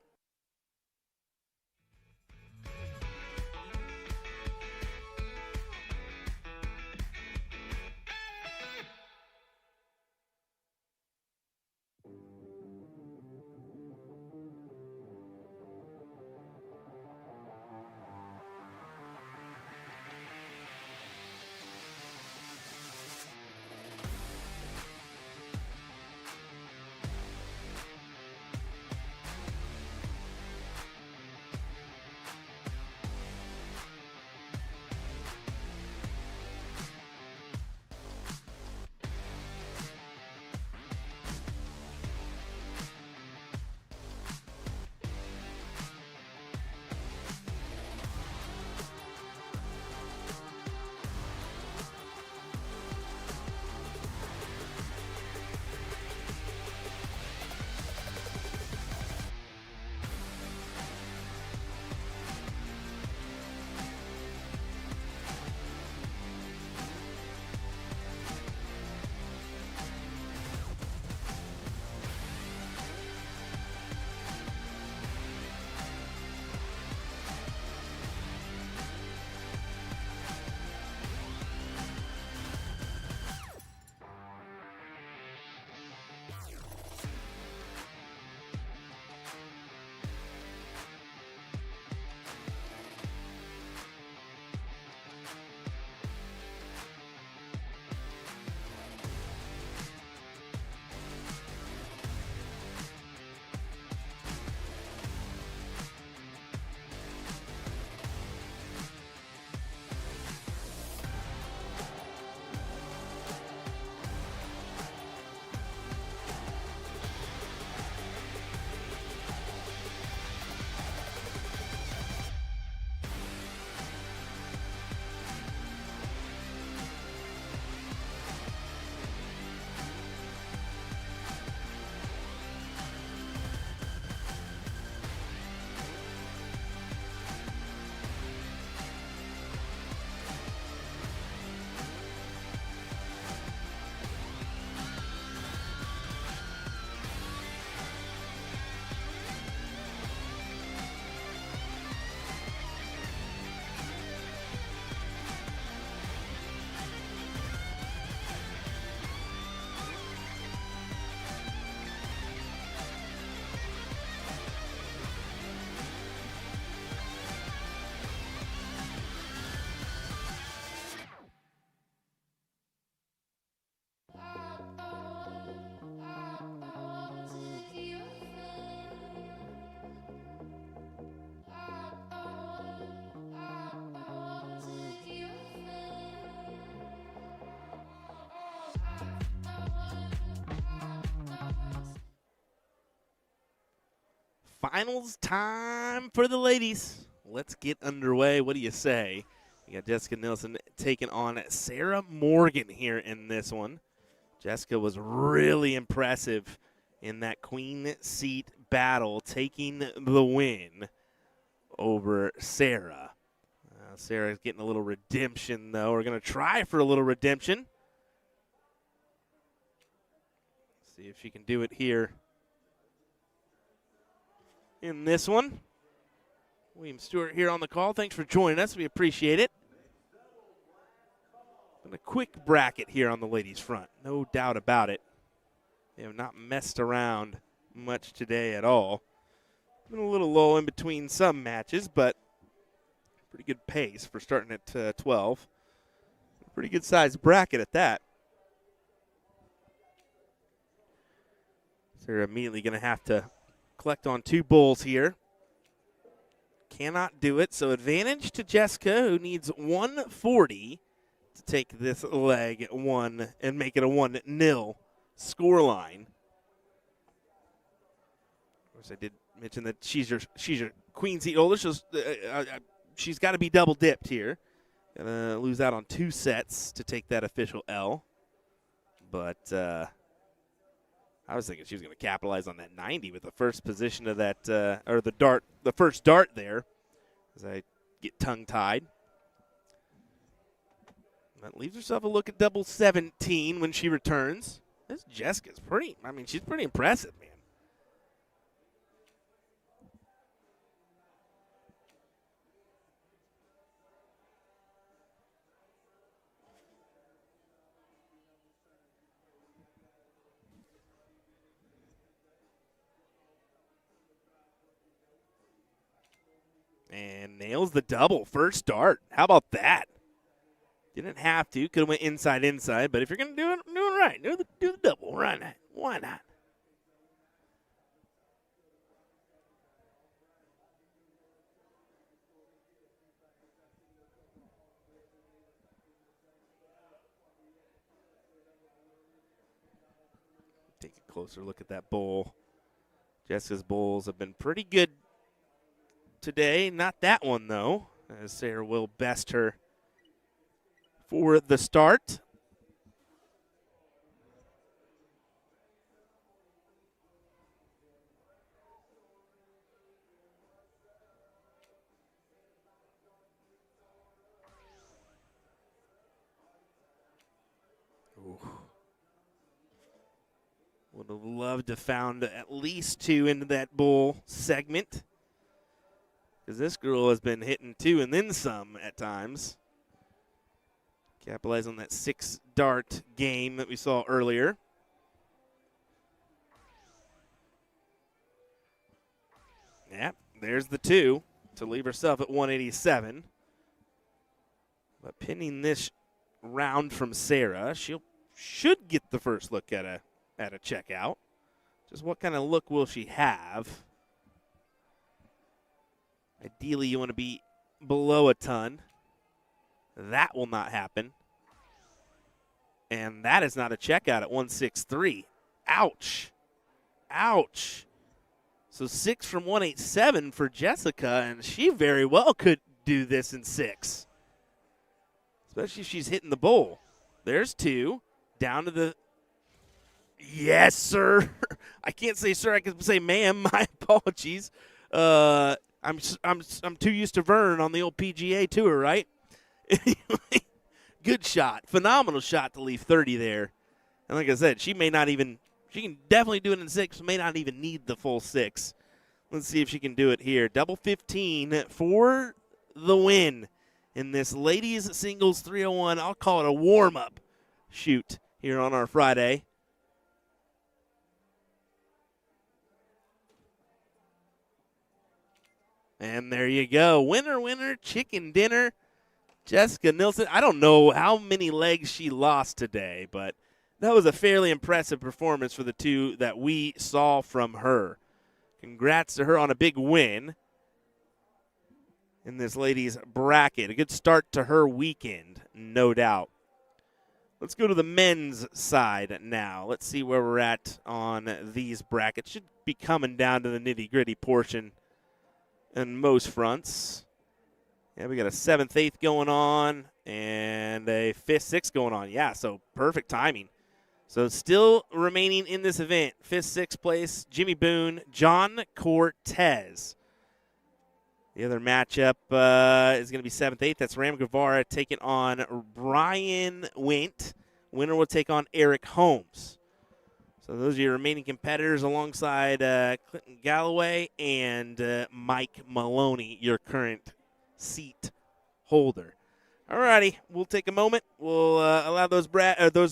Finals time for the ladies. Let's get underway. What do you say? You got Jessica Nielsen taking on Sarah Morgan here in this one. Jessica was really impressive in that queen seat battle, taking the win over Sarah. Sarah's getting a little redemption, though. We're going to try for a little redemption. See if she can do it here in this one. William Stewart here on the call. Thanks for joining us. We appreciate it. Been a quick bracket here on the ladies' front. No doubt about it. They have not messed around much today at all. Been a little low in between some matches, but pretty good pace for starting at 12. Pretty good sized bracket at that. So they're immediately going to have to collect on 2 bulls here. Cannot do it, so advantage to Jessica, who needs 140 to take this leg 1 and make it a 1-0 scoreline. Of course, I did mention that she's your queen seat holder, so she's got to be double dipped here. Gonna lose out on 2 sets to take that official L. But I was thinking she was going to capitalize on that 90 with the first position of that, or the first dart there, as I get tongue-tied. That leaves herself a look at double 17 when she returns. This Jessica's she's pretty impressive, man. And nails the double first dart. How about that? Didn't have to. Could have went inside. But if you're going to do it right, do the double. Why not? Why not? Take a closer look at that bowl. Jessica's bowls have been pretty good today. Not that one, though, as Sarah will best her for the start. Ooh. Would have loved to found at least 2 into that bowl segment, because this girl has been hitting 2 and then some at times. Capitalize on that 6-dart game that we saw earlier. Yeah, there's the 2 to leave herself at 187. But pinning this round from Sarah, should get the first look at a checkout. Just what kind of look will she have? Ideally, you want to be below a ton. That will not happen. And that is not a checkout at 163. Ouch. Ouch. So 6 from 187 for Jessica, and she very well could do this in 6. Especially if she's hitting the bowl. There's 2. Down to the... Yes, sir. I can't say sir. I can say ma'am. My apologies. I'm too used to Vern on the old PGA Tour, right? Anyway, good shot. Phenomenal shot to leave 30 there. And like I said, she can definitely do it in 6, may not even need the full 6. Let's see if she can do it here. Double 15 for the win in this ladies singles 301. I'll call it a warm-up shoot here on our Friday. And there you go. Winner, winner, chicken dinner. Jessica Nilsson. I don't know how many legs she lost today, but that was a fairly impressive performance for the 2 that we saw from her. Congrats to her on a big win in this ladies bracket. A good start to her weekend, no doubt. Let's go to the men's side now. Let's see where we're at on these brackets. Should be coming down to the nitty-gritty portion in most fronts. Yeah, we got a 7th, 8th going on and a 5th, 6th going on. Yeah, so perfect timing. So still remaining in this event, 5th, 6th place, Jimmy Boone, John Cortez. The other matchup is going to be 7th, 8th. That's Ram Guevara taking on Brian Wint. Winner will take on Eric Holmes. So those are your remaining competitors alongside Clinton Galloway and Mike Maloney, your current seat holder. All righty, we'll take a moment. We'll allow those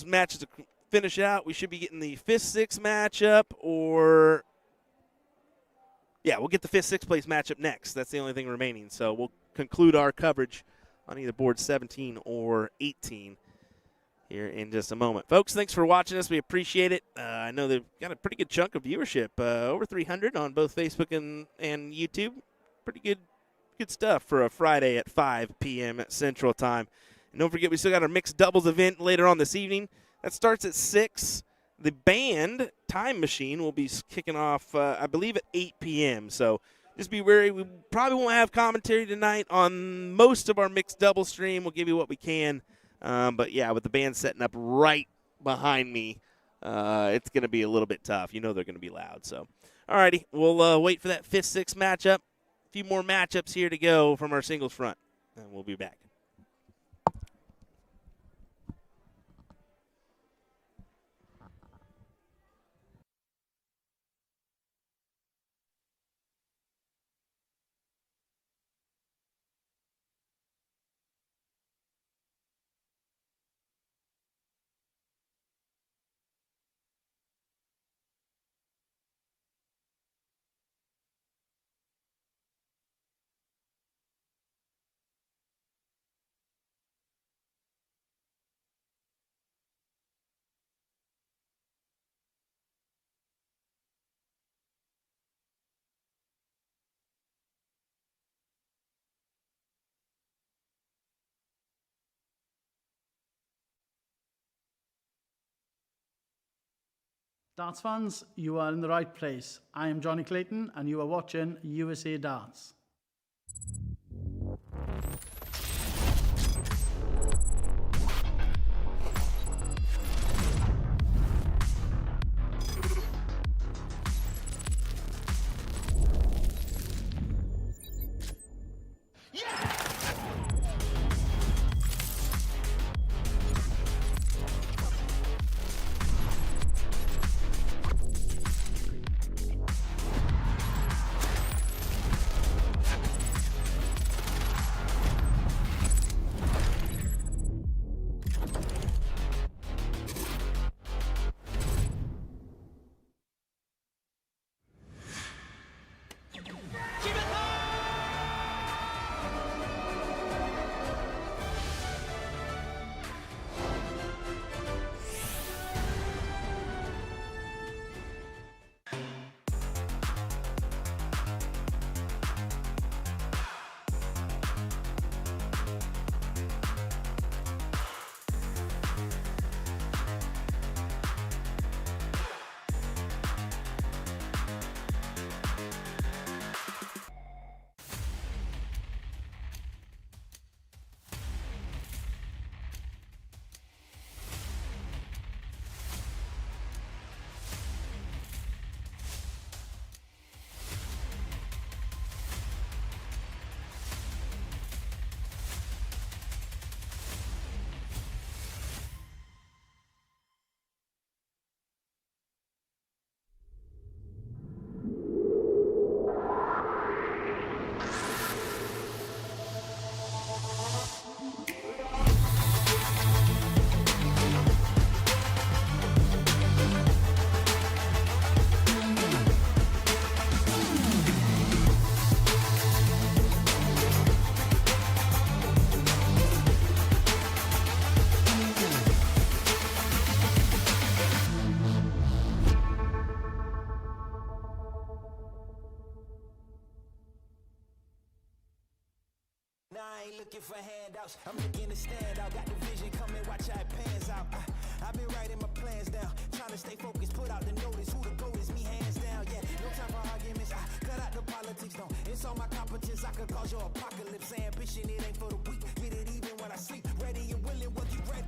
matches to finish out. We should be getting the 5th, 6th matchup, or we'll get the 5th, 6th place matchup next. That's the only thing remaining. So we'll conclude our coverage on either board 17 or 18 here in just a moment. Folks, thanks for watching us. We appreciate it. I know they've got a pretty good chunk of viewership, over 300 on both Facebook and YouTube. Pretty good stuff for a Friday at 5 p.m. Central Time. And don't forget, we still got our mixed doubles event later on this evening. That starts at 6. The band Time Machine will be kicking off, I believe, at 8 p.m. So just be wary. We probably won't have commentary tonight on most of our mixed double stream. We'll give you what we can. But, yeah, with the band setting up right behind me, it's going to be a little bit tough. You know they're going to be loud. So, all righty, we'll wait for that 5th-6th matchup. A few more matchups here to go from our singles front, and we'll be back. Darts fans, you are in the right place. I am Johnny Clayton, and you are watching USA Darts. Looking for handouts, I'm looking to stand out. Got the vision coming, watch how it pans out. I've been writing my plans down, trying to stay focused, put out the notice. Who the GOAT is, me hands down. Yeah, no time for arguments. Cut out the politics, no. It's all my competence. I could cause your apocalypse. Ambition, it ain't for the weak. Get it even when I sleep. Ready and willing, what you ready?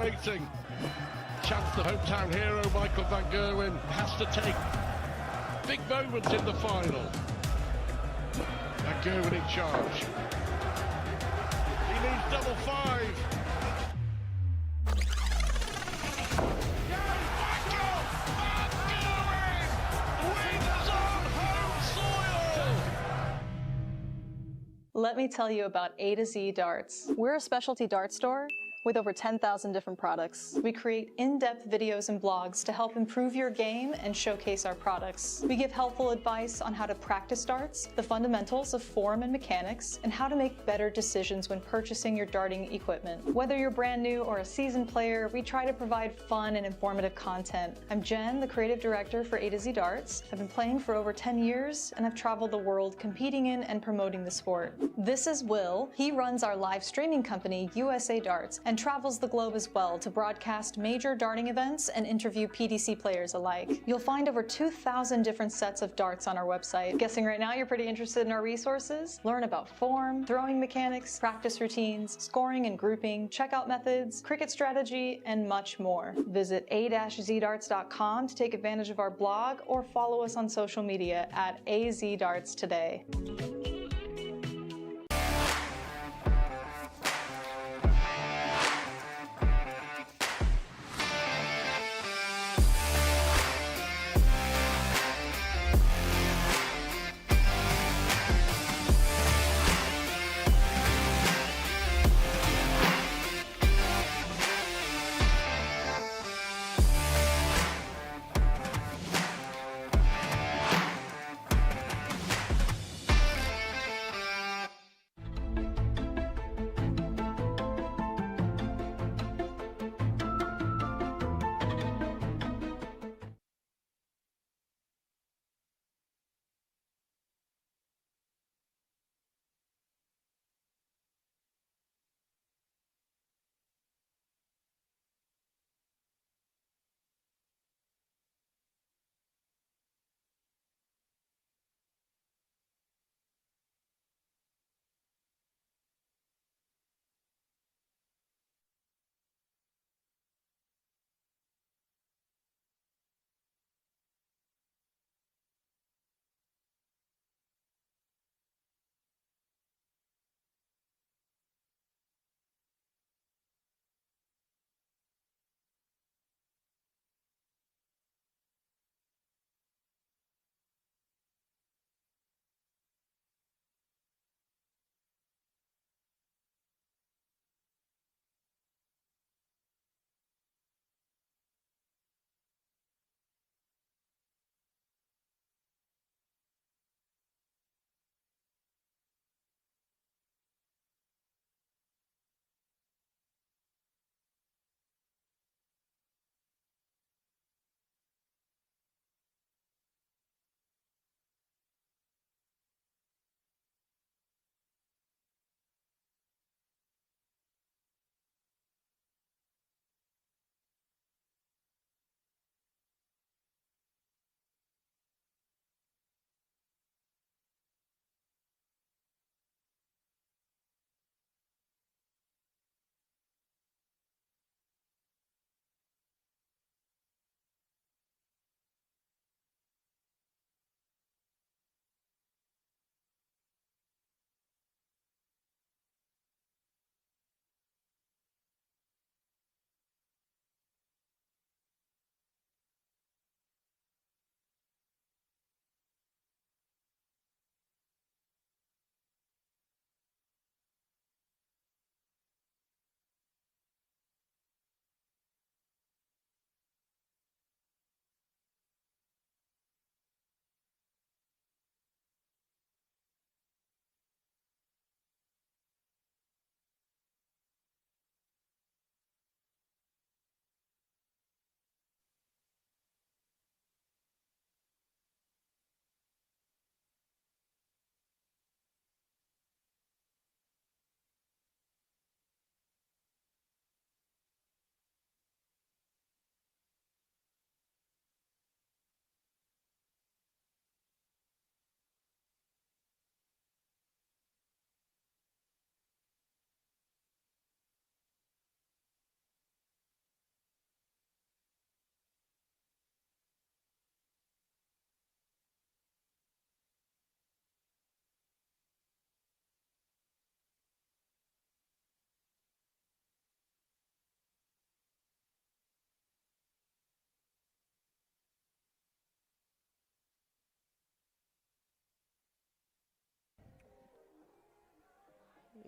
waiting. Chance the hometown hero, Michael van Gerwen, has to take big moments in the final. Van Gerwen in charge. He needs double five. Michael van Gerwen wins on home soil. Let me tell you about A to Z Darts. We're a specialty dart store with over 10,000 different products. We create in-depth videos and blogs to help improve your game and showcase our products. We give helpful advice on how to practice darts, the fundamentals of form and mechanics, and how to make better decisions when purchasing your darting equipment. Whether you're brand new or a seasoned player, we try to provide fun and informative content. I'm Jen, the creative director for A to Z Darts. I've been playing for over 10 years, and I've traveled the world competing in and promoting the sport. This is Will. He runs our live streaming company, USA Darts, and travels the globe as well to broadcast major darting events and interview PDC players alike. You'll find over 2,000 different sets of darts on our website. Guessing right now you're pretty interested in our resources? Learn about form, throwing mechanics, practice routines, scoring and grouping, checkout methods, cricket strategy, and much more. Visit a-zdarts.com to take advantage of our blog or follow us on social media at AZDarts today.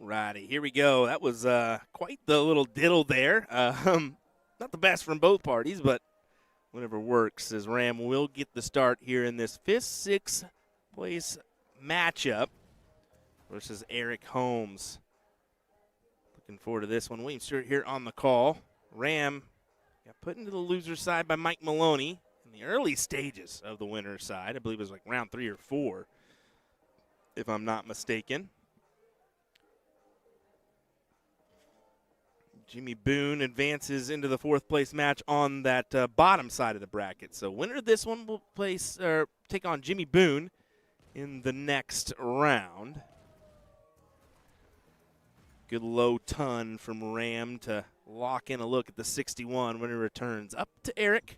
Righty, here we go. That was quite the little diddle there. Not the best from both parties, but whatever works, as Ram will get the start here in this 5th, 6th place matchup versus Eric Holmes. Looking forward to this one. William Stewart here on the call. Ram got put into the loser side by Mike Maloney in the early stages of the winner side. I believe it was like round 3 or 4, if I'm not mistaken. Jimmy Boone advances into the 4th place match on that bottom side of the bracket. So winner of this one will take on Jimmy Boone in the next round. Good low ton from Ram to lock in a look at the 61 when he returns. Up to Eric.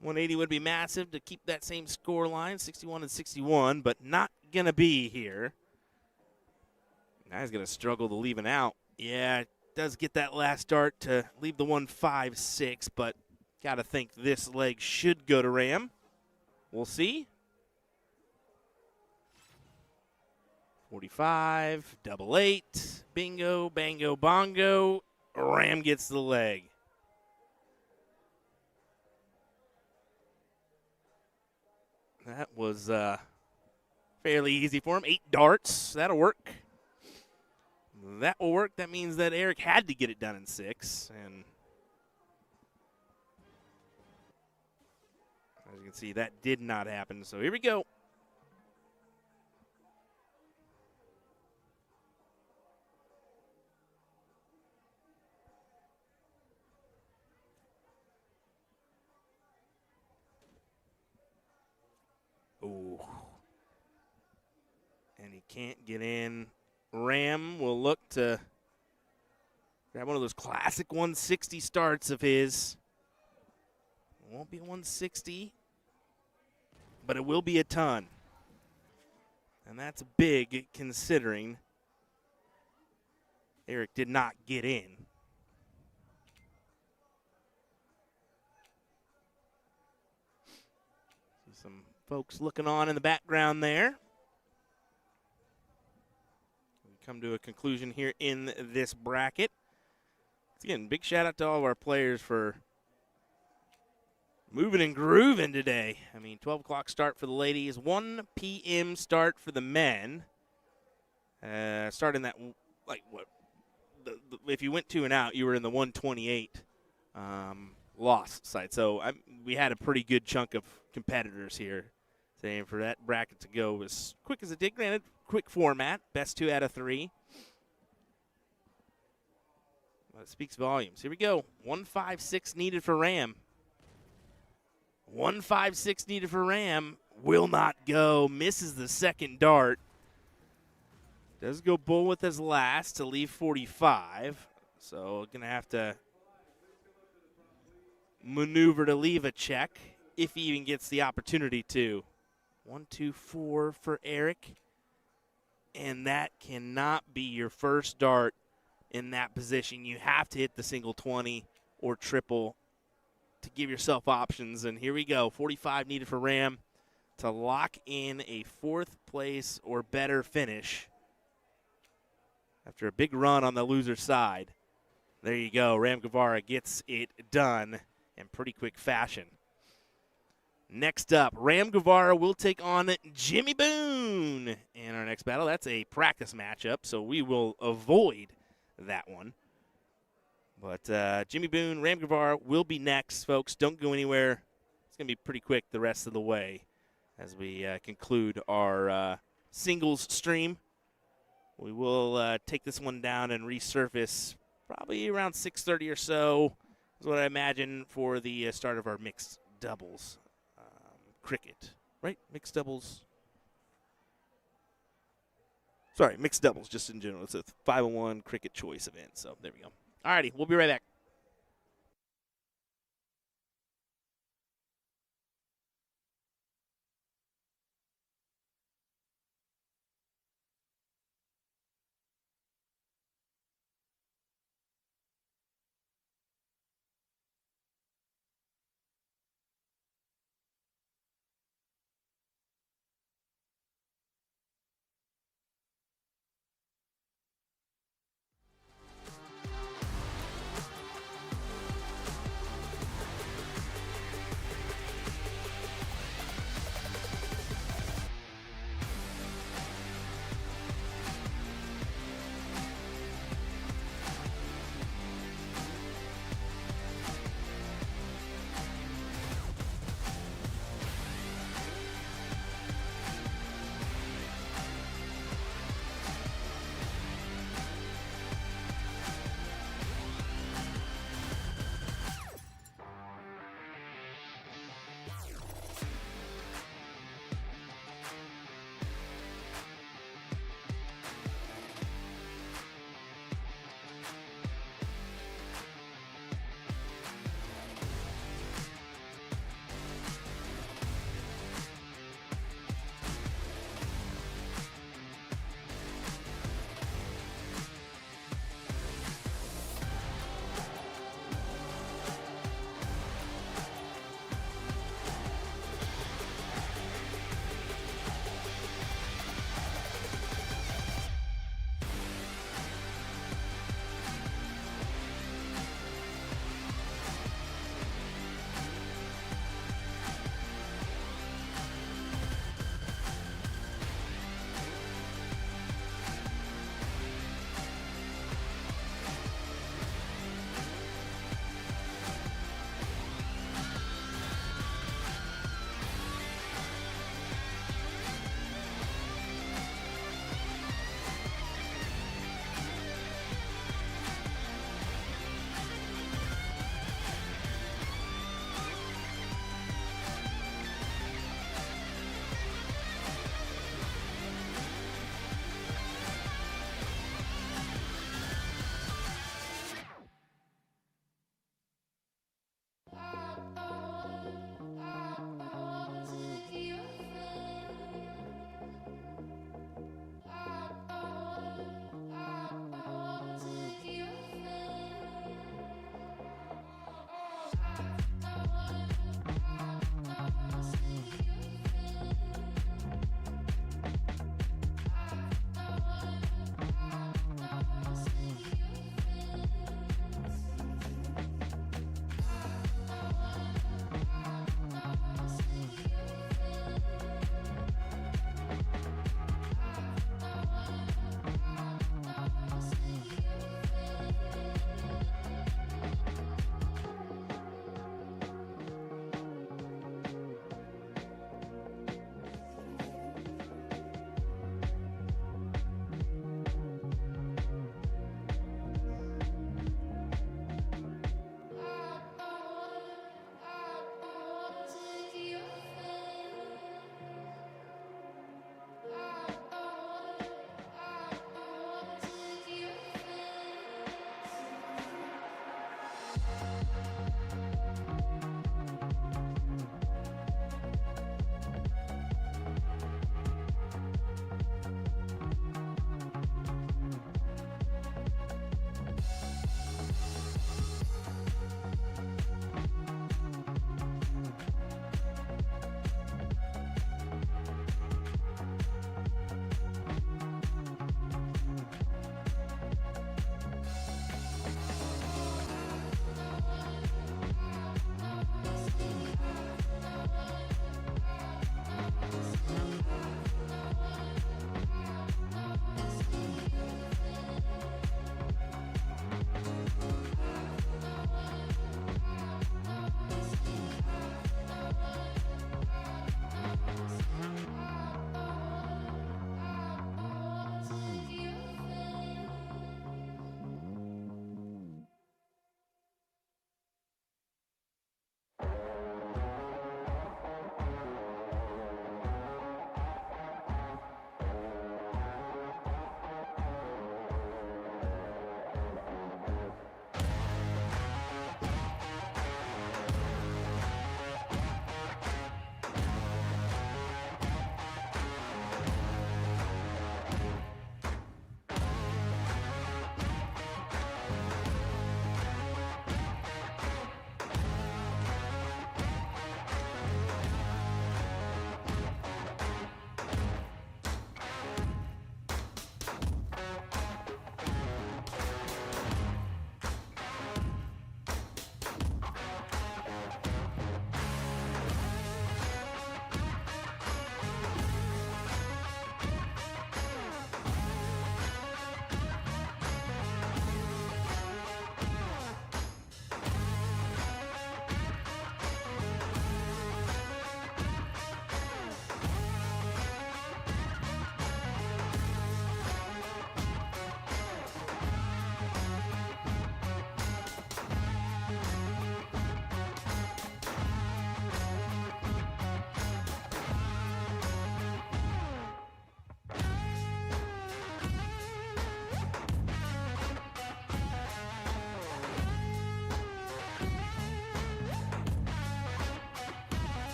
180 would be massive to keep that same score line, 61 and 61, but not going to be here. Now he's going to struggle to leave it out. Yeah, does get that last dart to leave the 1-5-6, but got to think this leg should go to Ram. We'll see. 45, double 8, bingo, bango, bongo. Ram gets the leg. That was fairly easy for him. 8 darts, that'll work. That will work. That means that Eric had to get it done in 6. And as you can see, that did not happen. So here we go. Ooh. And he can't get in. Ram will look to grab one of those classic 160 starts of his. It won't be a 160, but it will be a ton. And that's big considering Eric did not get in. See some folks looking on in the background there. Come to a conclusion here in this bracket. Again, big shout out to all of our players for moving and grooving today. I mean, 12 o'clock start for the ladies, 1 p.m. start for the men. Starting that, like, what? If you went 2 and out, you were in the 128 loss side. So we had a pretty good chunk of competitors here. Saying for that bracket to go as quick as it did. Granted, quick format, best 2 out of 3. Well, it speaks volumes. Here we go. 1-5-6 needed for Ram. 1-5-6 needed for Ram. Will not go. Misses the second dart. Does go bull with his last to leave 45. So going to have to maneuver to leave a check if he even gets the opportunity to. 1, 2, 4 for Eric. And that cannot be your first dart in that position. You have to hit the single 20 or triple to give yourself options. And here we go. 45 needed for Ram to lock in a 4th place or better finish after a big run on the loser side. There you go. Ram Guevara gets it done in pretty quick fashion. Next up, Ram Guevara will take on Jimmy Boone in our next battle. That's a practice matchup, so we will avoid that one. But Jimmy Boone, Ram Guevara will be next, folks. Don't go anywhere. It's going to be pretty quick the rest of the way as we conclude our singles stream. We will take this one down and resurface probably around 6:30 or so is what I imagine for the start of our mixed doubles. Cricket, right? Mixed doubles. Sorry, mixed doubles just in general. It's a 5-on-1 cricket choice event. So there we go. All righty, we'll be right back.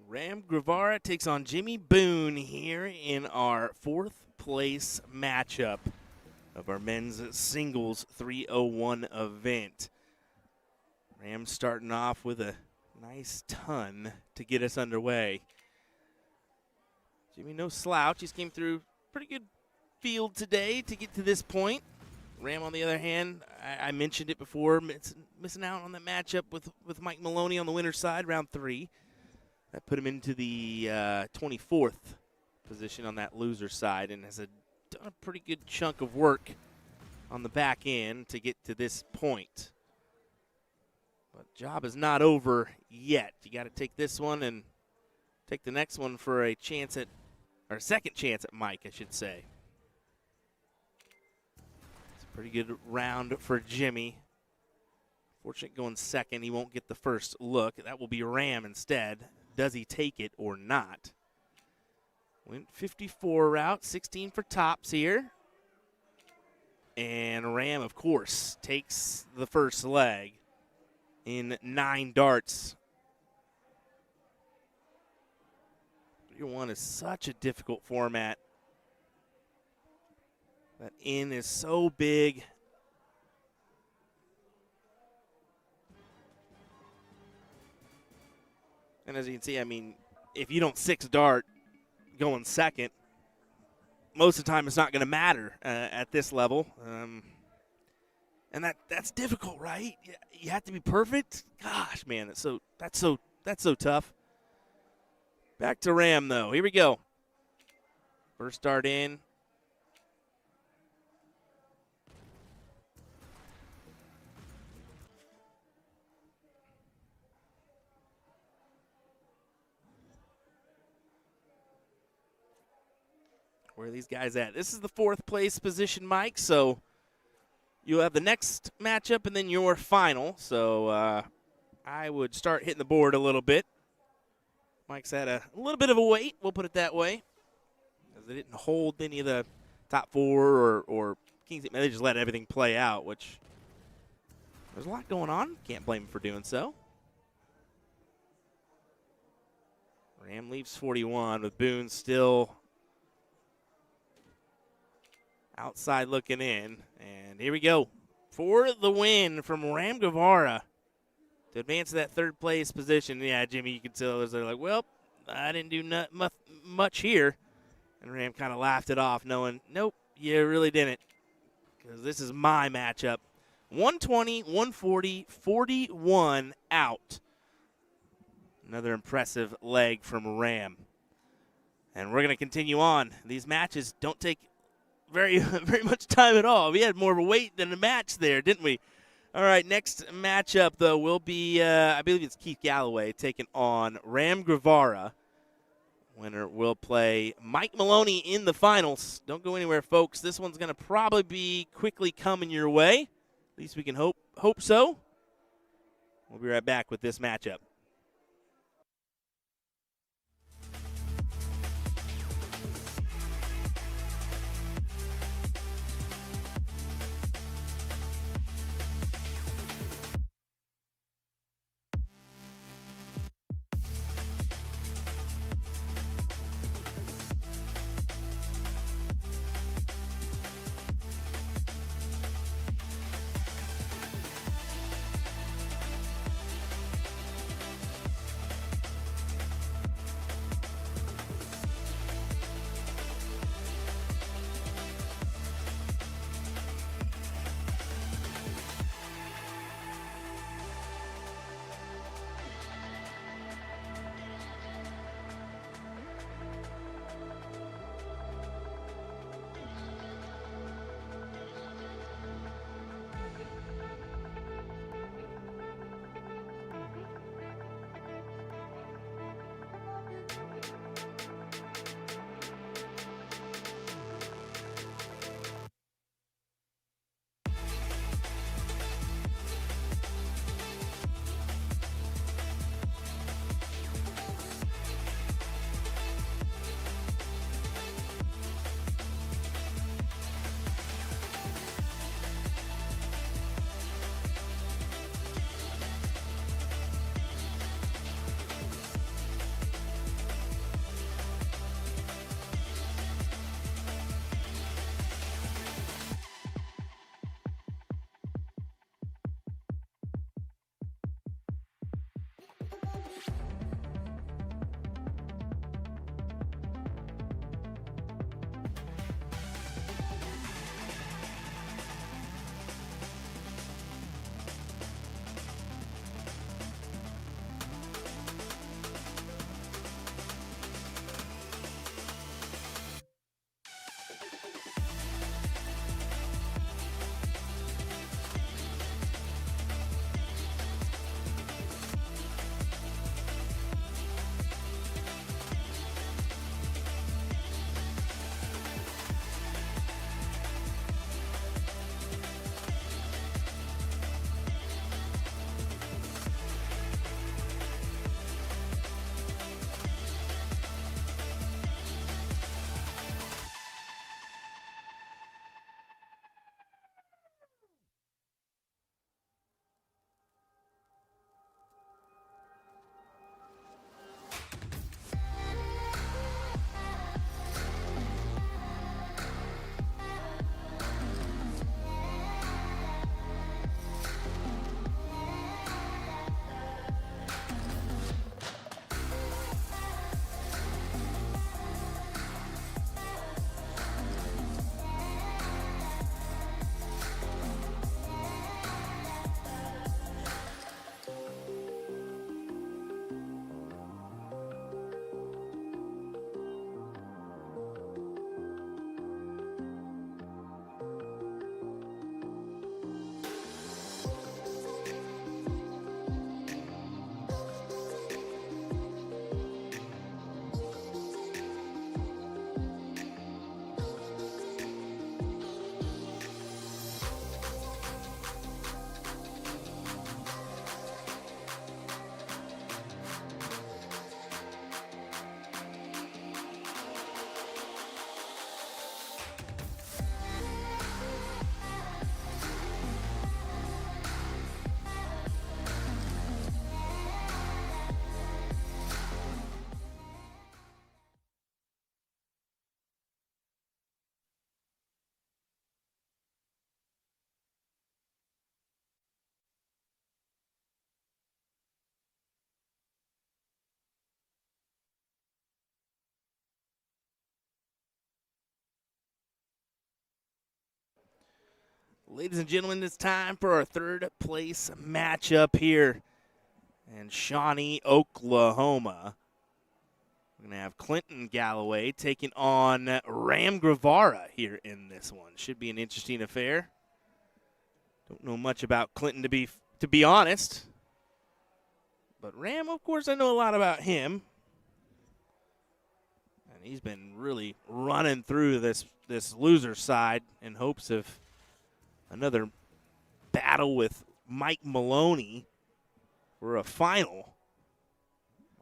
Ram Guevara takes on Jimmy Boone here in our 4th place matchup of our men's singles 301 event. Ram starting off with a nice ton to get us underway. Jimmy, no slouch. He's came through pretty good field today to get to this point. Ram, on the other hand, I mentioned it before, missing out on that matchup with Mike Maloney on the winner's side, round 3. That put him into the 24th position on that loser side, and has done a pretty good chunk of work on the back end to get to this point. But job is not over yet. You got to take this one and take the next one for a chance at, or a second chance at Mike, I should say. It's a pretty good round for Jimmy. Fortunate going second, he won't get the first look. That will be Ram instead. Does he take it or not? Went 54 route, 16 for tops here. And Ram, of course, takes the first leg in 9 darts. 3-1 is such a difficult format. That in is so big. And as you can see, I mean, if you don't 6 dart going second, most of the time it's not going to matter at this level. And that's difficult, right? You have to be perfect. Gosh, man, that's so tough. Back to Ram though. Here we go. First dart in. Where are these guys at? This is the 4th place position, Mike, so you'll have the next matchup and then your final. So I would start hitting the board a little bit. Mike's had a little bit of a wait, we'll put it that way, because they didn't hold any of the top 4 or Kings. They just let everything play out, which there's a lot going on. Can't blame them for doing so. Ram leaves 41 with Boone still outside looking in. And here we go. For the win from Ram Guevara to advance to that 3rd place position. Yeah, Jimmy, you can tell they're like, well, I didn't do much here. And Ram kind of laughed it off, knowing, nope, you really didn't. Because this is my matchup. 120, 140, 41 out. Another impressive leg from Ram. And we're going to continue on. These matches don't take very much time at all. We had more of a wait than a match there, didn't we? All right, next matchup, though, will be, I believe it's Keith Galloway taking on Ram Guevara. Winner will play Mike Maloney in the finals. Don't go anywhere, folks. This one's going to probably be quickly coming your way. At least we can hope so. We'll be right back with this matchup. Ladies and gentlemen, it's time for our third place matchup here in Shawnee, Oklahoma. We're going to have Clinton Galloway taking on Ram Guevara here in this one. Should be an interesting affair. Don't know much about Clinton to be honest. But Ram, of course, I know a lot about him. And he's been really running through this loser side in hopes of another battle with Mike Maloney for a final.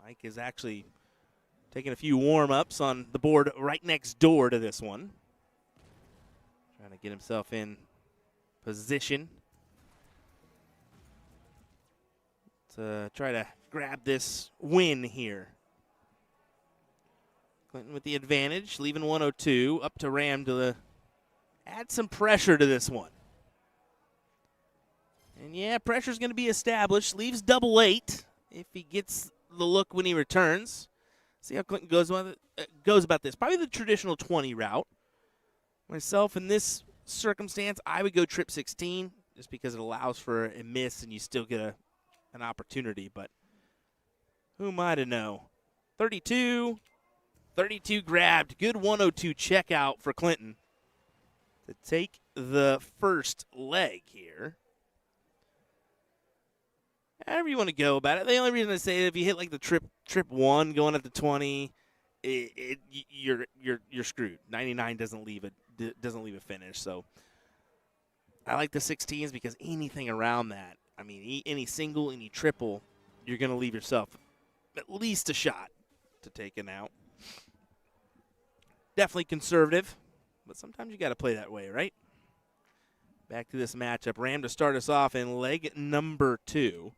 Mike is actually taking a few warm-ups on the board right next door to this one. Trying to get himself in position to try to grab this win here. Clinton with the advantage, leaving 102, up to Ram to add some pressure to this one. And yeah, pressure's going to be established. Leaves double 8 if he gets the look when he returns. See how Clinton goes about this. Probably the traditional 20 route. Myself, in this circumstance, I would go trip 16 just because it allows for a miss and you still get an opportunity. But who am I to know? 32 grabbed. Good 102 checkout for Clinton to take the first leg here. However you want to go about it. The only reason I say if you hit like the trip 1 going at the 20, you're screwed. 99 doesn't leave a finish. So I like the 16s because anything around that, I mean, any single, any triple, you're going to leave yourself at least a shot to take it out. Definitely conservative, but sometimes you got to play that way, right? Back to this matchup. Ram to start us off in leg number 2.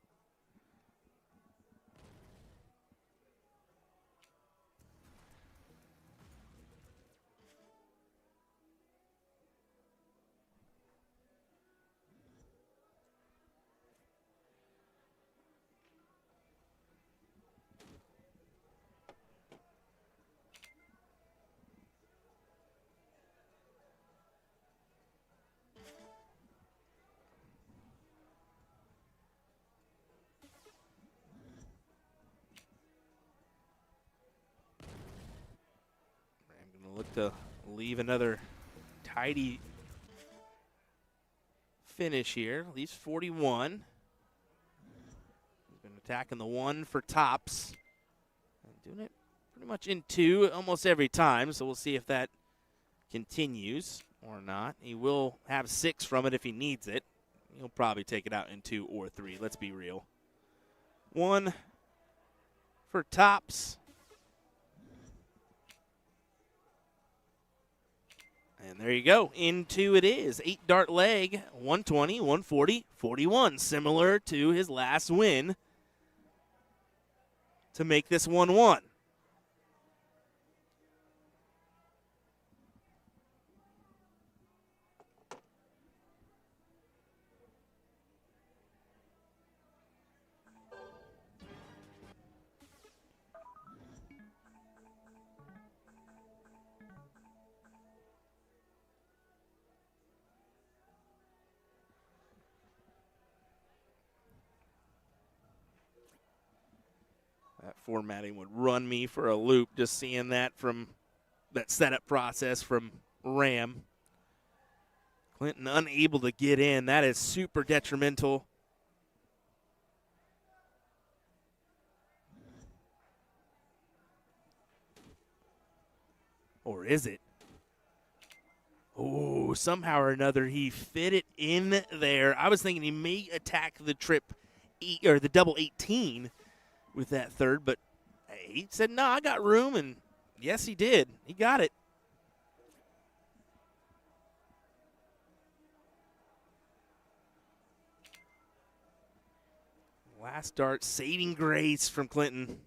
to leave another tidy finish here. Leaves 41. He's been attacking the one for tops. And doing it pretty much in two almost every time, so we'll see if that continues or not. He will have 6 from it if he needs it. He'll probably take it out in 2 or 3, let's be real. 1 for tops. And there you go. Into it is. 8-dart leg, 120, 140, 41. Similar to his last win to make this 1-1. That formatting would run me for a loop just seeing that from that setup process from Ram. Clinton unable to get in. That is super detrimental. Or is it? Oh, somehow or another he fit it in there. I was thinking he may attack the or the double 18 with that third, but he said, no, I got room, and yes, he did. He got it. Last dart, saving grace from Clinton.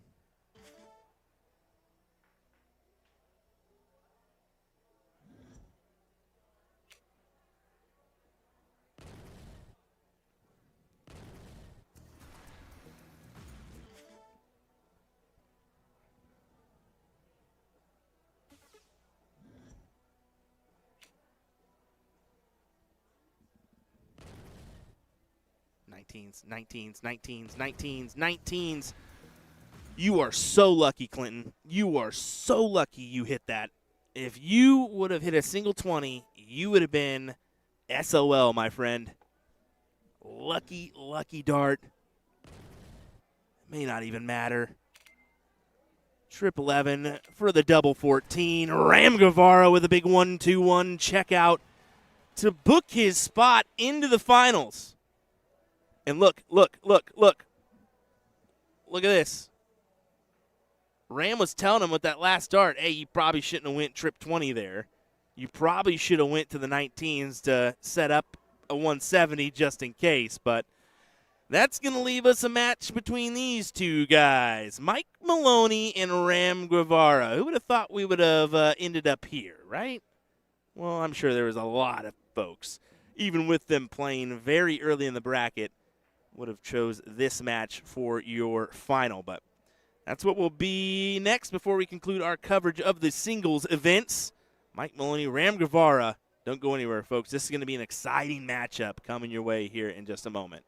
Nineteens. You are so lucky, Clinton. You are so lucky you hit that. If you would have hit a single 20, you would have been SOL, my friend. Lucky, lucky dart. May not even matter. Trip 11 for the double 14. Ram Guevara with a big 1-2-1 checkout to book his spot into the finals. And look. Look at this. Ram was telling him with that last dart, hey, you probably shouldn't have went trip 20 there. You probably should have went to the 19s to set up a 170 just in case. But that's going to leave us a match between these two guys, Mike Maloney and Ram Guevara. Who would have thought we would have ended up here, right? Well, I'm sure there was a lot of folks, even with them playing very early in the bracket, would have chose this match for your final. But that's what will be next before we conclude our coverage of the singles events. Mike Maloney, Ram Guevara. Don't go anywhere, folks. This is going to be an exciting matchup coming your way here in just a moment.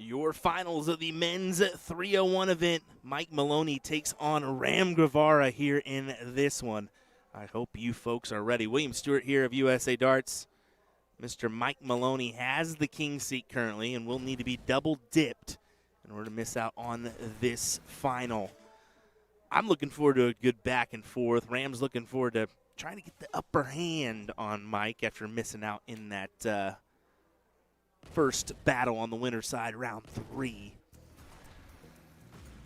Your finals of the men's 301 event. Mike Maloney takes on Ram Guevara here in this one. I hope you folks are ready. William Stewart here of USA Darts. Mr. Mike Maloney has the king seat currently and will need to be double dipped in order to miss out on this final. I'm looking forward to a good back and forth. Ram's looking forward to trying to get the upper hand on Mike after missing out in that first battle on the winner's side, round 3.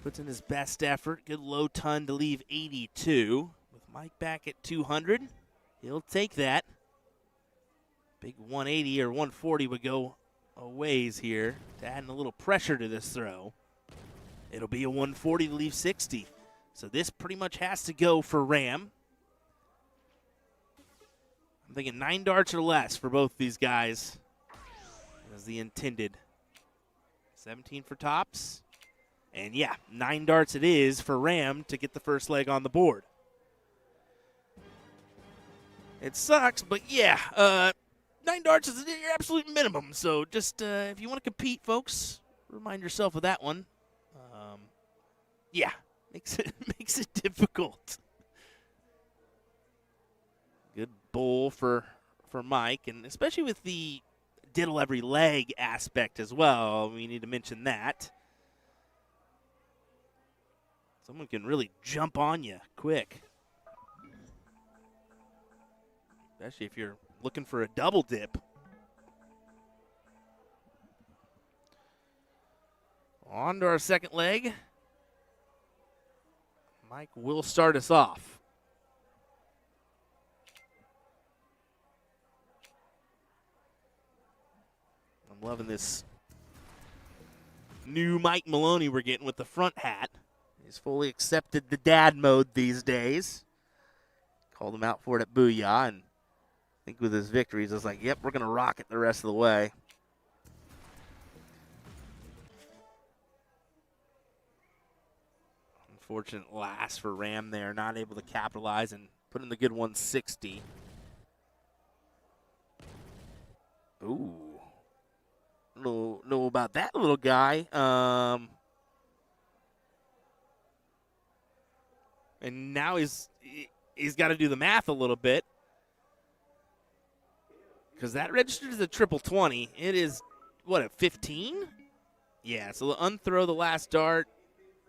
Puts in his best effort. Good low ton to leave 82. With Mike back at 200, he'll take that. Big 180 or 140 would go a ways here to adding a little pressure to this throw. It'll be a 140 to leave 60. So this pretty much has to go for Ram. I'm thinking 9 darts or less for both these guys as the intended. 17 for tops. And yeah, 9 darts it is for Ram to get the first leg on the board. It sucks, but yeah, 9 darts is your absolute minimum. So just if you want to compete, folks, remind yourself of that one. Yeah, makes it difficult. Good bowl for Mike, and especially with the diddle every leg aspect as well, we need to mention that. Someone can really jump on you quick. Especially if you're looking for a double dip. On to our second leg. Mike will start us off. I'm loving this new Mike Maloney we're getting with the front hat. He's fully accepted the dad mode these days. Called him out for it at Booyah, and I think with his victories, I was like, yep, we're going to rock it the rest of the way. Unfortunate last for Ram there, not able to capitalize and put in the good 160. Ooh. Know about that little guy. And now he's got to do the math a little bit. Because that registered as a triple 20. It is, what, a 15? Yeah, so unthrow the last dart,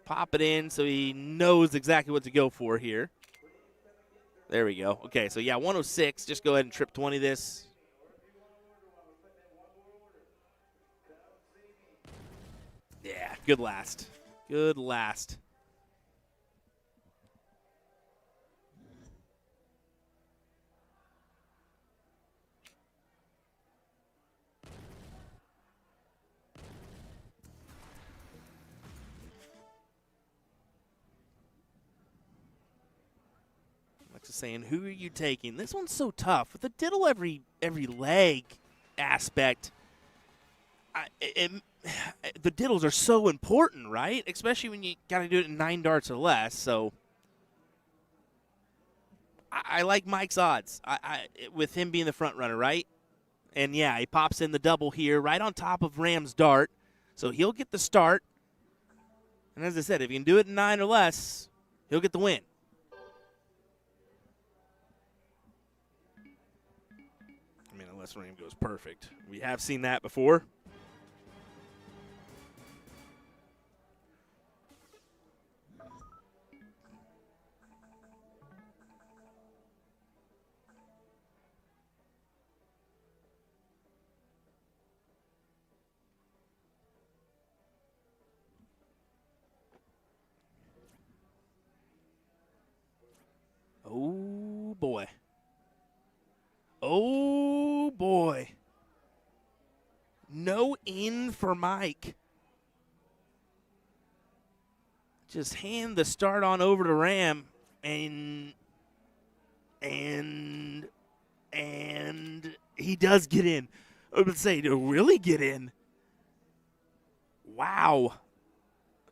pop it in so he knows exactly what to go for here. There we go. Okay, so yeah, 106. Just go ahead and trip 20 this. Yeah, good last. Good last. Alexa's saying, who are you taking? This one's so tough. With the diddle every leg aspect, the diddles are so important, right? Especially when you got to do it in 9 darts or less. So I like Mike's odds with him being the front runner, right? And yeah, he pops in the double here right on top of Ram's dart. So he'll get the start. And as I said, if he can do it in 9 or less, he'll get the win. I mean, unless Ram goes perfect. We have seen that before. Oh, boy. Oh, boy. No in for Mike. Just hand the start on over to Ram, and he does get in. I would say to really get in. Wow.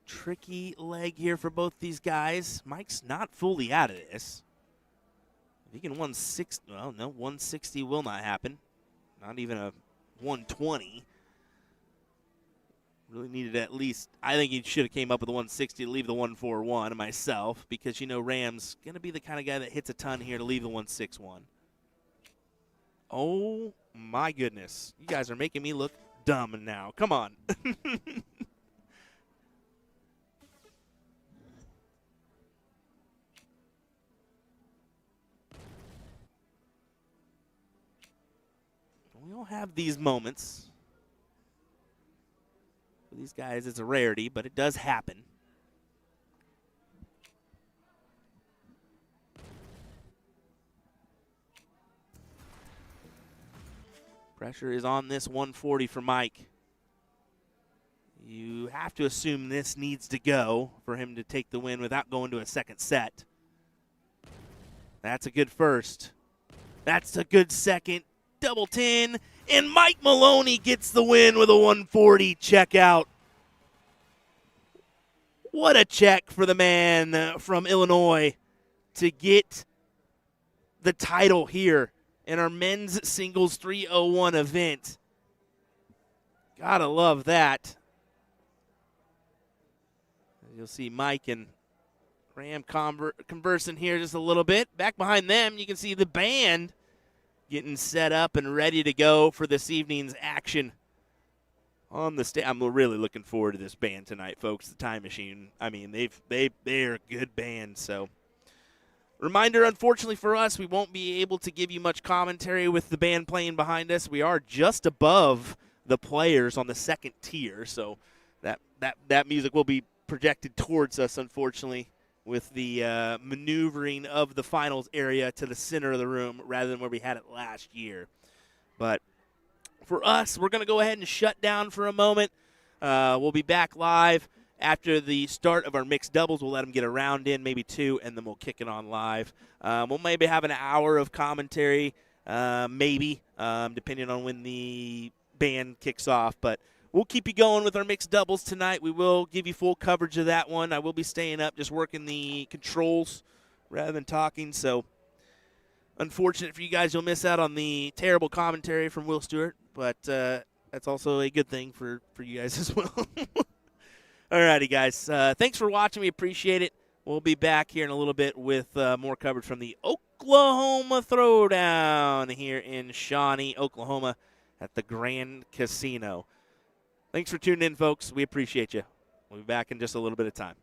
Tricky leg here for both these guys. Mike's not fully out of this. If he can 160, well, no, 160 will not happen. Not even a 120. Really needed at least, I think he should have came up with the 160 to leave the 141 myself, because, Ram's going to be the kind of guy that hits a ton here to leave the 161. Oh, my goodness. You guys are making me look dumb now. Come on. We all have these moments. For these guys, it's a rarity, but it does happen. Pressure is on this 140 for Mike. You have to assume this needs to go for him to take the win without going to a second set. That's a good first. That's a good second. Double 10, and Mike Maloney gets the win with a 140 checkout. What a check for the man from Illinois to get the title here in our men's singles 301 event. Gotta love that. You'll see Mike and Ram conversing here just a little bit. Back behind them, you can see the band getting set up and ready to go for this evening's action on the stage. I'm really looking forward to this band tonight, folks. The Time Machine. I mean, they're a good band. So, reminder, unfortunately for us, we won't be able to give you much commentary with the band playing behind us. We are just above the players on the second tier, so that music will be projected towards us, unfortunately, with the maneuvering of the finals area to the center of the room rather than where we had it last year. But for us, we're going to go ahead and shut down for a moment. We'll be back live after the start of our mixed doubles. We'll let them get a round in, maybe two, and then we'll kick it on live. We'll maybe have an hour of commentary, maybe, depending on when the band kicks off. But we'll keep you going with our mixed doubles tonight. We will give you full coverage of that one. I will be staying up just working the controls rather than talking. So, unfortunate for you guys, you'll miss out on the terrible commentary from Will Stewart. But that's also a good thing for you guys as well. All righty, guys. Thanks for watching. We appreciate it. We'll be back here in a little bit with more coverage from the Oklahoma Throwdown here in Shawnee, Oklahoma at the Grand Casino. Thanks for tuning in, folks. We appreciate you. We'll be back in just a little bit of time.